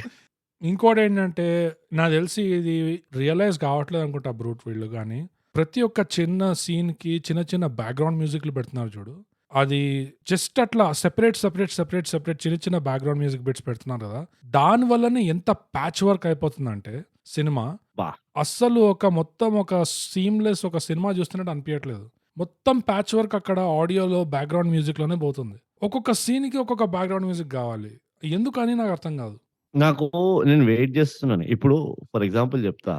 ఇంకోటేంటంటే, నాకు తెలిసి ఇది రియలైజ్ కావట్లేదనుకుంటా బ్రూట్ వీళ్ళు గానీ, ప్రతి ఒక్క చిన్న సీన్‌కి చిన్న చిన్న బ్యాక్‌గ్రౌండ్ మ్యూజిక్‌లు పెడుతున్నారు చూడు. అది జస్ట్ అట్లా సెపరేట్ చిన్న చిన్న బ్యాక్‌గ్రౌండ్ మ్యూజిక్ బిట్స్ పెడుతున్నారు కదా! దాని వల్లనే ఎంత ప్యాచ్ వర్క్ అయిపోతుందంటే సినిమా, అబ్బా! అస్సలు మొత్తం ఒక సీమ్‌లెస్ ఒక సినిమా చూస్తున్నట్టు అనిపియట్లేదు. మొత్తం ప్యాచ్ వర్క్ అక్కడ ఆడియోలో బ్యాక్‌గ్రౌండ్ మ్యూజిక్‌లోనే పోతుంది. ఒక్కొక్క సీన్‌కి ఒక్కొక్క బ్యాక్‌గ్రౌండ్ మ్యూజిక్ గావాలి. ఎందుకని నాకు అర్థం కాదు. నాకు నేను వెయిట్ జేస్తున్నాను. ఇప్పుడు ఫర్ ఎగ్జాంపుల్ జెప్తా.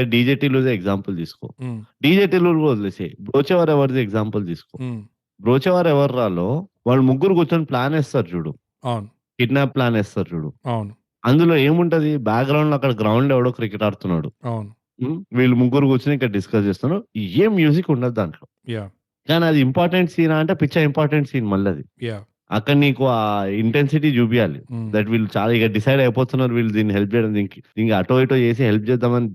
'డీజే టిల్లుదే' ఎగ్జాంపుల్ తీసుకో. హ్మ్. 'డీజే టిల్లుని' వదిలేసేయి. 'బ్రోచేవారు ఎవరిది' ఎగ్జాంపుల్ తీసుకో. హ్మ్. 'బ్రోచేవారు ఎవర్రా'లో వాళ్ళు ముగ్గురు కూర్చొని ప్లాన్ ఏస్తారు జూడు. అవును. కిడ్నాప్ ప్లాన్ ఏస్తారు జూడు. అవును. అందులో ఏముంటది బ్యాక్‌గ్రౌండ్‌లో అక్కడ గ్రౌండ్‌లో ఎవడో క్రికెట్ ఆడుతున్నాడు. అవును. వీళ్ళు ముగ్గురు కూర్చొని ఇక్కడ డిస్కస్ చేస్తున్నారు. ఏం మ్యూజిక్ ఉండదు దాంట్లో. యాహ్! కానీ అది ఇంపార్టెంట్ సీనా అంటే పిచ్చ ఇంపార్టెంట్ సీన్ మళ్ళది. యాహ్! అక్కడ నీకు ఆ ఇంటెన్సిటీ చూపియాలి. హ్మ్. దట్ వీళ్ళు చాలా ఇక డిసైడ్ అయిపోతున్నారు. వీళ్ళు దీన్ని హెల్ప్ చేయడం దీనికి అటో ఇటో చేసి హెల్ప్ చేద్దామని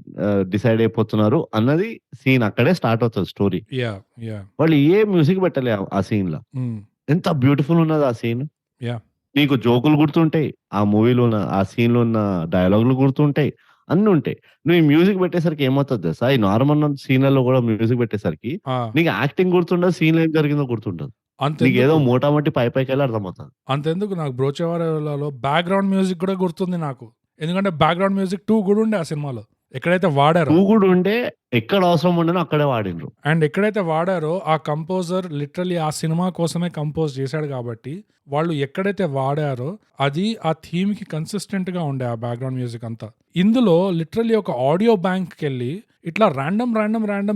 డిసైడ్ అయిపోతున్నారు అన్నది సీన్ అక్కడే స్టార్ట్ అవుతది స్టోరీ. యాహ్! యాహ్! వాళ్ళు ఏ మ్యూజిక్ పెట్టలే ఆ సీన్‌ల. హ్మ్. ఎంత బ్యూటిఫుల్ ఉన్నది ఆ సీన్. యాహ్! నీకు జోకులు గుర్తుంటాయి. ఆ మూవీలో ఉన్న ఆ సీన్‌లో ఉన్న డైలాగులు గుర్తుంటాయి. అన్నీ ఉంటాయి. నువ్వు ఈ మ్యూజిక్ పెట్టేసరికి ఏమవుతది తెలుసా? ఈ నార్మల్ సీన్‌లలో కూడా మ్యూజిక్ పెట్టేసరికి ఆ! నీకు యాక్టింగ్ గుర్తుండదు. సీన్‌లో ఏం జరిగిందో గుర్తుండదు. నీకేదో అంతెందుకు, మోటామోటి పైకెళ్ళి అర్థమవుతది. అంతెందుకు నాకు 'బ్రోచేవారిలాలో' బ్యాక్‌గ్రౌండ్ మ్యూజిక్ గూడా గుర్తుంది నాకు. ఎందుకంటే బ్యాక్‌గ్రౌండ్ మ్యూజిక్ 2 గూడా ఉండే ఆ సినిమాలో. ఎక్కడైతే వాడారో 2 కూడా ఉండే ఎక్కడ అవసరం ఉండనో అక్కడే వాడిండ్రు. అండ్ ఎక్కడైతే వాడారో ఆ కంపోజర్ లిటరల్లీ ఆ సినిమా కోసమే కంపోజ్ చేశాడు కాబట్టి, వాళ్ళు ఎక్కడైతే వాడారో అది ఆ థీమ్‌కి కన్సిస్టెంట్‌గా ఉండే ఆ బ్యాక్‌గ్రౌండ్ మ్యూజిక్ అంతా. ఇందులో లిటరల్లీ ఒక ఆడియో బ్యాంక్‌కెళ్ళి ఇట్లా రాండమ్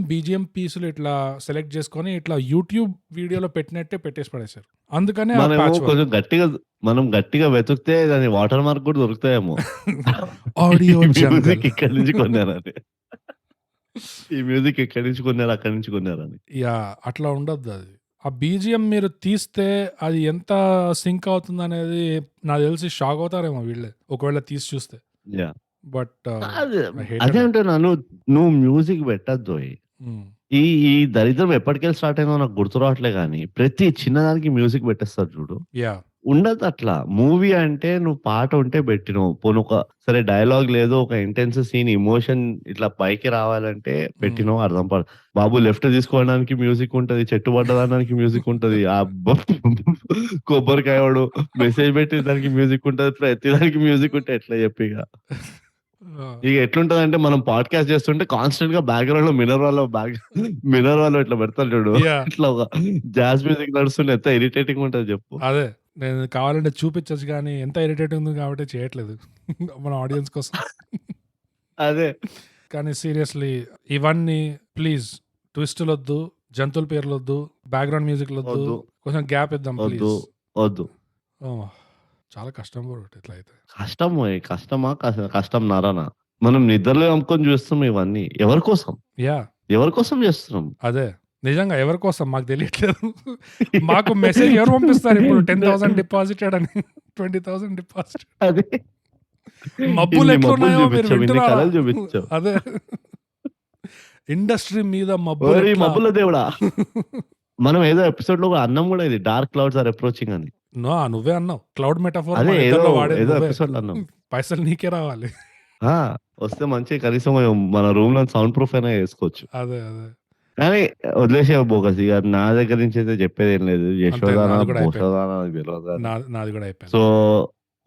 బీజీఎం పీసులు ఇట్లా సెలెక్ట్ చేసుకొని ఇట్లా యూట్యూబ్ వీడియోలో పెట్టినట్టే పెట్టేసి పడేశారు. అందుకనే ఆ మనము ప్యాచ్ వర్క్. కొంచెం మనం గట్టిగా వెతుకుతే దాని వాటర్ మార్క్ కూడా దొరుకుతాయేమో. ఆడియో ఈ జంగల్. మ్యూజిక్ ఇక్కడి నుంచి కొన్నారని. ఈ మ్యూజిక్ ఎక్కడి నుంచి కొన్నారు, అక్కడి నుంచి కొన్నారని. యాహ్! అట్లా ఉండొద్దది. ఆ బీజీఎం మీరు తీస్తే అది ఎంత సింక్ అవుతుందనేది నాకు తెలిసి షాక్ అవుతారేమో వీళ్ళే. ఒకవేళ తీసి చూస్తే. యాహ్! బట్ అదే ఐ హేటెడ్ అదే దట్. అంటున్నా. నువ్వు మ్యూజిక్ పెట్టొద్దోయ్. హ్మ్. ఈ ఈ దరిద్రం ఎప్పటికెళ్ళి స్టార్ట్ అయిందో నాకు గుర్తు రావట్లే గానీ, ప్రతి చిన్నదానికి మ్యూజిక్ పెట్టేస్తారు చూడు. యాహ్! ఉండదట్లా. మూవీ అంటే నువ్వు పాట ఉంటే పెట్టినవు. పోనీ సరే డైలాగ్ లేదు. ఒక ఇంటెన్స్ సీన్ ఎమోషన్ ఇట్లా పైకి రావాలంటే హ్మ్. పెట్టినవు అర్థం బాబు లెఫ్ట్ తీసుకోవడానికి మ్యూజిక్ ఉంటది. చెట్టు పడ్డదానికి మ్యూజిక్ ఉంటది. కొబ్బరికాయ వాడు మెసేజ్ పెట్టే దానికి మ్యూజిక్ ఉంటది. ప్రతి దానికి మ్యూజిక్ ఉంటే ఎట్లా చెప్పిగ. ఆ! ఇక ఎట్లుంటదంటే మనం పాడ్‌కాస్ట్ చేస్తుంటే కాన్స్టెంట్‌గా బ్యాక్‌గ్రౌండ్‌లో మినర్వాలో ఇట్లా పెడతారు చూడు. యాహ్! ఇట్లా ఒక జాజ్ మ్యూజిక్ నడుస్తుంటే ఎంత ఇరిటేటింగ్ ఉంటది చెప్పు. అదే. నేను కావాలంటే చూపించొచ్చు గానీ, ఎంత ఇరిటేటింగ్ ఉంది కాబట్టి చేయట్లేదు. మన ఆడియన్స్ కోసం. అదే. కానీ సీరియస్‌లీ ఇవన్నీ ప్లీజ్ ట్విస్టులొద్దు, జంతువుల పేర్లొద్దు, బ్యాక్‌గ్రౌండ్ మ్యూజిక్‌లొద్దు. వద్దు. కొంచెం గ్యాప్ ఇద్దాం వద్దు. ప్లీజ్. వద్దు. ఓహ్! చాలా కష్టం బ్రో ఇట్లయితే. కష్టమోయ్. కష్టమా? కష్టంన్నరనా? మనం నిద్రలో అమ్ముకొని చూస్తున్నాం ఇవన్నీ. ఎవరి కోసం? యాహ్! ఎవరి కోసం చేస్తున్నాం? అదే. నిజంగా ఎవరి కోసం మాకు తెలియట్లేదు. మాకు మెసేజ్ ఎవరు పంపిస్తారిప్పుడు 10,000 డిపాజిటెడ్ అని. 20,000 డిపాజిట్. అదే. మబ్బులు ఇన్ని మబ్బులు ఎట్లున్నాయో మీరు చూపించావు. ఇన్ని వింటున్నారా? కళలు చూపించావు. అదే. ఇండస్ట్రీ మీద ఓరి మబ్బులెట్లా? మబ్బుల దేవుడా! మనం ఏదో ఎపిసోడ్‌లో అన్నాం గూడా ఇది డార్క్ క్లౌడ్స్ ఆర్ అప్రోచింగ్ అని. నువ్వే అన్నావు. క్లౌడ్ మెటాఫోర్ అదే మన ఏదో ఇద్దరిలో వాడేది ఏదో నువ్వే. ఎపిసోడ్‌లో అన్నాం. పైసలు నీకే రావాలి. ఆ! వస్తే మంచిగా కనీసం మన రూమ్‌లో సౌండ్ ప్రూఫ్ అయినా చేసుకోవచ్చు. అదే. కానీ వదిలేసేయి బోగస్. ఇగ నా దగ్గర నుంచి అయితే చెప్పేదేం లేదు. అంతే యశోదానా, నాది కూడా అయిపోయింది. బోషదానా నాకు తెలవదు గానీ. నాది కూడా అయిపోయింది. సో,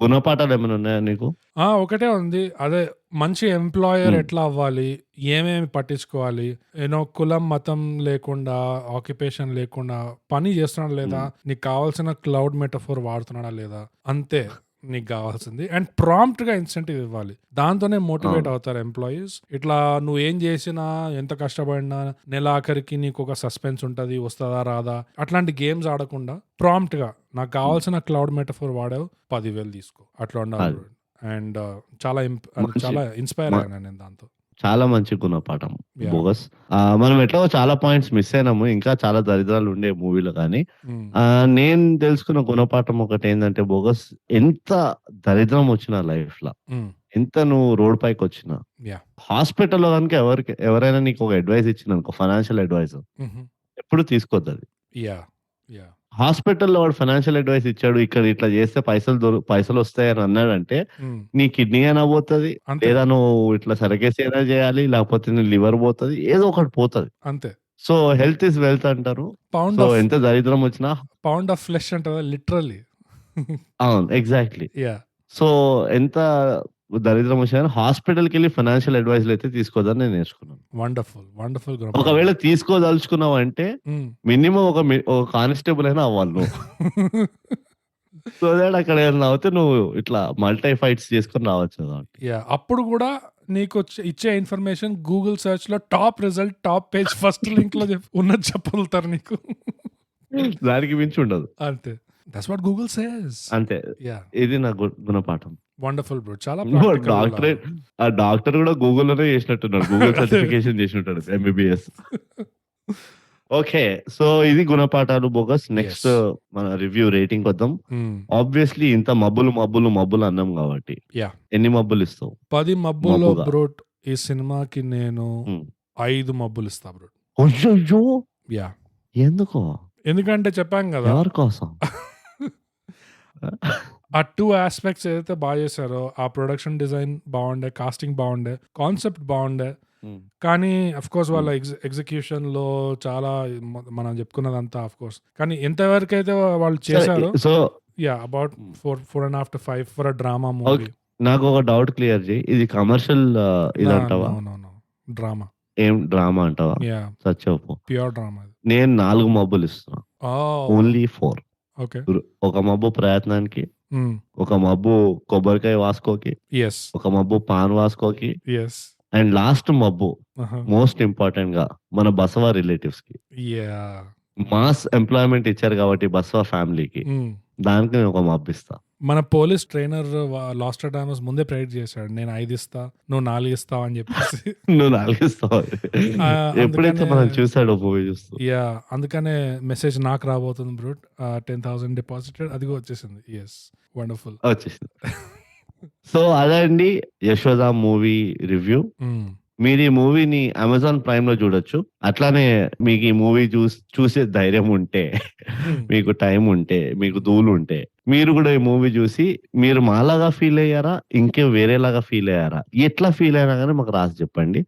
గుణపాఠాలేమైనా ఉన్నాయా నీకు? ఒకటే ఉంది. అదే మంచి ఎంప్లాయర్ హ్మ్. ఎట్లా అవ్వాలి? ఏమేమి పట్టించుకోవాలి? కులం, మతం లేకుండా, ఆక్యుపేషన్ లేకుండా పని చేస్తున్నాడా లేదా? హ్మ్. నీకు కావాల్సిన క్లౌడ్ మెటాఫోర్ వాడుతున్నాడా లేదా? అంతే నీకు కావాల్సింది. అండ్ ప్రాంప్ట్‌గా ఇన్సెంటివ్ ఇవ్వాలి. దాంతోనే మోటివేట్ అవును. అవుతారు ఎంప్లాయీస్. ఇట్లా నువ్వేం చేసినా, ఎంత కష్టపడినా నెలాఖరికి నీకొక సస్పెన్స్ ఉంటది. వస్తదా? రాదా? అట్లాంటి గేమ్స్ ఆడకుండా ప్రాంప్ట్‌గా నాకు హ్మ్. కావాల్సిన క్లౌడ్ మెటాఫోర్ వాడావు 10,000 తీసుకో. అట్లా ఉండాలి. అది. అండ్ చాలా మంచి చాలా ఇన్‌స్పైర్ మ అయ్యాను నేను దాంతో. చాలా మంచి గుణపాఠం. యాహ్! బోగస్. మనం ఎట్లాగో చాలా పాయింట్స్ మిస్ అయినాము. ఇంకా చాలా దరిద్రాలు ఉండే మూవీలో గానీ. హ్మ్. నేను తెలుసుకున్న గుణపాఠం ఒకటేందంటే బోగస్ ఎంత దరిద్రం వచ్చినా లైఫ్‌ల, హ్మ్. ఎంత నువ్వు రోడ్ పైకొచ్చినా, యాహ్! హాస్పిటల్‌లో గనుక ఎవరైనా నీకు ఒక అడ్వైస్ ఇచ్చిందనుకో ఫైనాన్షియల్ అడ్వైస్ హుహు. ఎప్పుడు తీసుకోవద్దది. యాహ్! యాహ్! హాస్పిటల్‌లో వాడు ఫైనాన్షియల్ అడ్వైస్ ఇచ్చాడు. ఇక్కడ ఇట్లా చేస్తే పైసలొస్తాయని అన్నాడంటే, హ్మ్. నీ కిడ్నీ అయినా పోతది. అంతే. లేదా నువ్వు ఇట్లా సరకేసి అయినా చేయాలి. లేకపోతే నీ లివర్ పోతది. ఏదో ఒకటి పోతది. అంతే. సో, హెల్త్ ఈస్ వెల్త్ అంటారు. పౌండ్ సో, ఆఫ్ ఎంత దరిద్రం వచ్చినా పౌండ్ ఆఫ్ ఫ్లెష్ అంటారా లిటరల్లీ. అవును. ఎగ్జాక్ట్‌లీ. యాహ్! సో, ఎంత దరిద్రం వచ్చినా హాస్పిటల్‌కెళ్ళి ఫైనాన్షియల్ అడ్వైస్‌లయితే తీసుకోవద్దని నేను నేర్చుకున్నాను. వండర్‌ఫుల్ గుణపాఠం ఒకవేళ అది. తీసుకోదలుచుకున్నావంటే హ్మ్. మినిమమ్ ఒక కానిస్టేబుల్ అయినా అవ్వాలి నువ్వు. సో థట్ అక్కడ ఏదైనా అవుతే నువ్వు ఇట్లా మల్టీ ఫైట్స్ చేసుకొని రావచ్చు కాబట్టి. యాహ్! అప్పుడు గూడా ఇచ్చే ఇన్ఫర్మేషన్ గూగుల్ సెర్చ్‌లో top result, top page first లింక్‌లో ఉన్నది చెప్పగలుగుతారు నీకు. దానికి మించి ఉండదు. అంతే. That's what Google says. అంతే. యా, ఇది నా గుణపాఠం. Wonderful bro. చాలా డాక్టరేట్ ఆ డాక్టర్ కూడా గూగుల్లోనే చేసినట్టున్నాడు. గూగుల్ సర్టిఫికేషన్ చేసినట్టాడు ఎంబీబీఎస్. ఓకే. సో ఇది గుణపాఠాలు బోగస్. నెక్స్ట్ మన రివ్యూ రేటింగ్ వద్దాం. ఆబ్వియస్లీ ఇంత మబ్బులు అన్నాం కాబట్టి యా, ఎన్ని మబ్బులు ఇస్తావు? 10 మబ్బుల్లో మబ్బుగా. బ్రోట్ ఈ సినిమాకి నేను 5 మబ్బులు ఇస్తా బ్రోట్. అయ్యో, యా, ఎందుకో? ఎందుకంటే చెప్పాం కదా, ఎవరి కోసం? ఆ 2 ఆస్పెక్ట్స్ ఏదైతే బాగా చేశారో, ఆ ప్రొడక్షన్ డిజైన్ బాగుండే, కాస్టింగ్ బాగుండే, కాన్సెప్ట్ బాగుండే, కానీ అఫ్ కోర్స్ వాళ్ళ ఎగ్జిక్యూషన్ లో చాలా మనం చెప్పుకున్నదంతా అఫ్ కోర్స్, కానీ ఎంతవరకు అయితే వాళ్ళు చేశారో, so yeah, about 4.5 to 5 for a drama movie. నాకు ఒక డౌట్ క్లియర్ చేయి. ఇది కమర్షియల్ ఇది అంటావా? డ్రామా. ఏం డ్రామా అంటావా? యా, సత్యపు ప్యూర్ డ్రామా. నేను 4 మబ్బులు ఇస్తున్నా. ఓన్లీ 4. ఓకే. ఒక మబ్బు ప్రయత్నానికి, ఒక మబ్బు కొబ్బరికాయ వాసుకోకి, ఎస్, ఒక మబ్బు పాన్ వాసుకోకి, ఎస్, అండ్ లాస్ట్ మబ్బు మోస్ట్ ఇంపార్టెంట్ గా మన బసవ రిలేటివ్స్ కి యా, మాస్ ఎంప్లాయ్మెంట్ ఇచ్చారు కాబట్టి బసవ ఫ్యామిలీకి, దానికి నేను ఒక మబ్బు ఇస్తా. మన పోలీస్ ట్రైనర్ లాస్ట్రాడామస్ ముందే ప్రైడ్ చేశాడు, నేను 5 ఇస్తా, నువ్వు 4 ఇస్తావు అని చెప్పేసి. నువ్వు 4 ఇస్తావు. ఎప్పుడైతే మనం చూసాడు మూవీ చూస్తూ. యా, అందుకనే మెసేజ్ నాకు రాబోతుంది బ్రో. 10,000 డిపాజిటెడ్, అదిగో వచ్చేసింది. ఎస్, వండర్ఫుల్, వచ్చేసింది. సో అదండి యశోద మూవీ రివ్యూ. మీరు ఈ మూవీని అమెజాన్ ప్రైమ్ లో చూడొచ్చు. అట్లానే మీకు ఈ మూవీ చూసే ధైర్యం ఉంటే, మీకు టైం ఉంటే, మీకు దూలు ఉంటే, మీరు కూడా ఈ మూవీ చూసి మీరు మాలాగా ఫీల్ అయ్యారా, ఇంకే వేరేలాగా ఫీల్ అయ్యారా, ఎట్లా ఫీల్ అయినా కానీ మాకు రాసి చెప్పండి.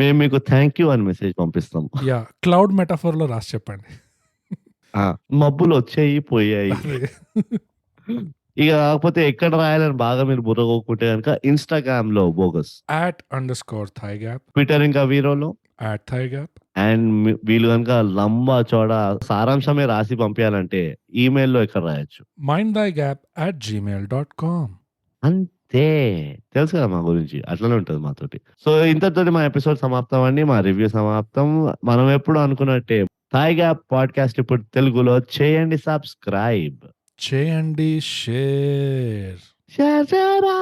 మేము మీకు థ్యాంక్ యూ అని మెసేజ్ పంపిస్తాం. యా, క్లౌడ్ మెటాఫోర్ లో రాసి చెప్పండి. మబ్బులు వచ్చాయి పోయాయి. ఇక కాకపోతే ఎక్కడ రాయాలని బాగా మీరు బుర్రగోకుంటే కనుక ఇన్స్టాగ్రామ్ లో బోగస్ @_thigap, ట్విట్టర్ ఇంకా వీరోలో @thigap, అండ్ వీళ్ళు కనుక లంబా చోడ సారాంశమే రాసి పంపించాలంటే ఈమెయిల్లో ఎక్కడ రాయొచ్చు? mindthigap@gmail.com. అంతే, తెలుసు కదా మా గురించి, అట్లనే ఉంటది మాతోటి. సో ఇంతటితోటి మా ఎపిసోడ్ సమాప్తం అండి, మా రివ్యూ సమాప్తం. మనం ఎప్పుడు అనుకున్నట్టే థాయ్ గ్యాప్ పాడ్కాస్ట్ ఇప్పుడు తెలుగులో చేయండి సబ్స్క్రైబ్, చేయండి షేర్. షేర్ చేయరా.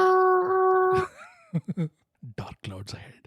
Dark clouds ahead.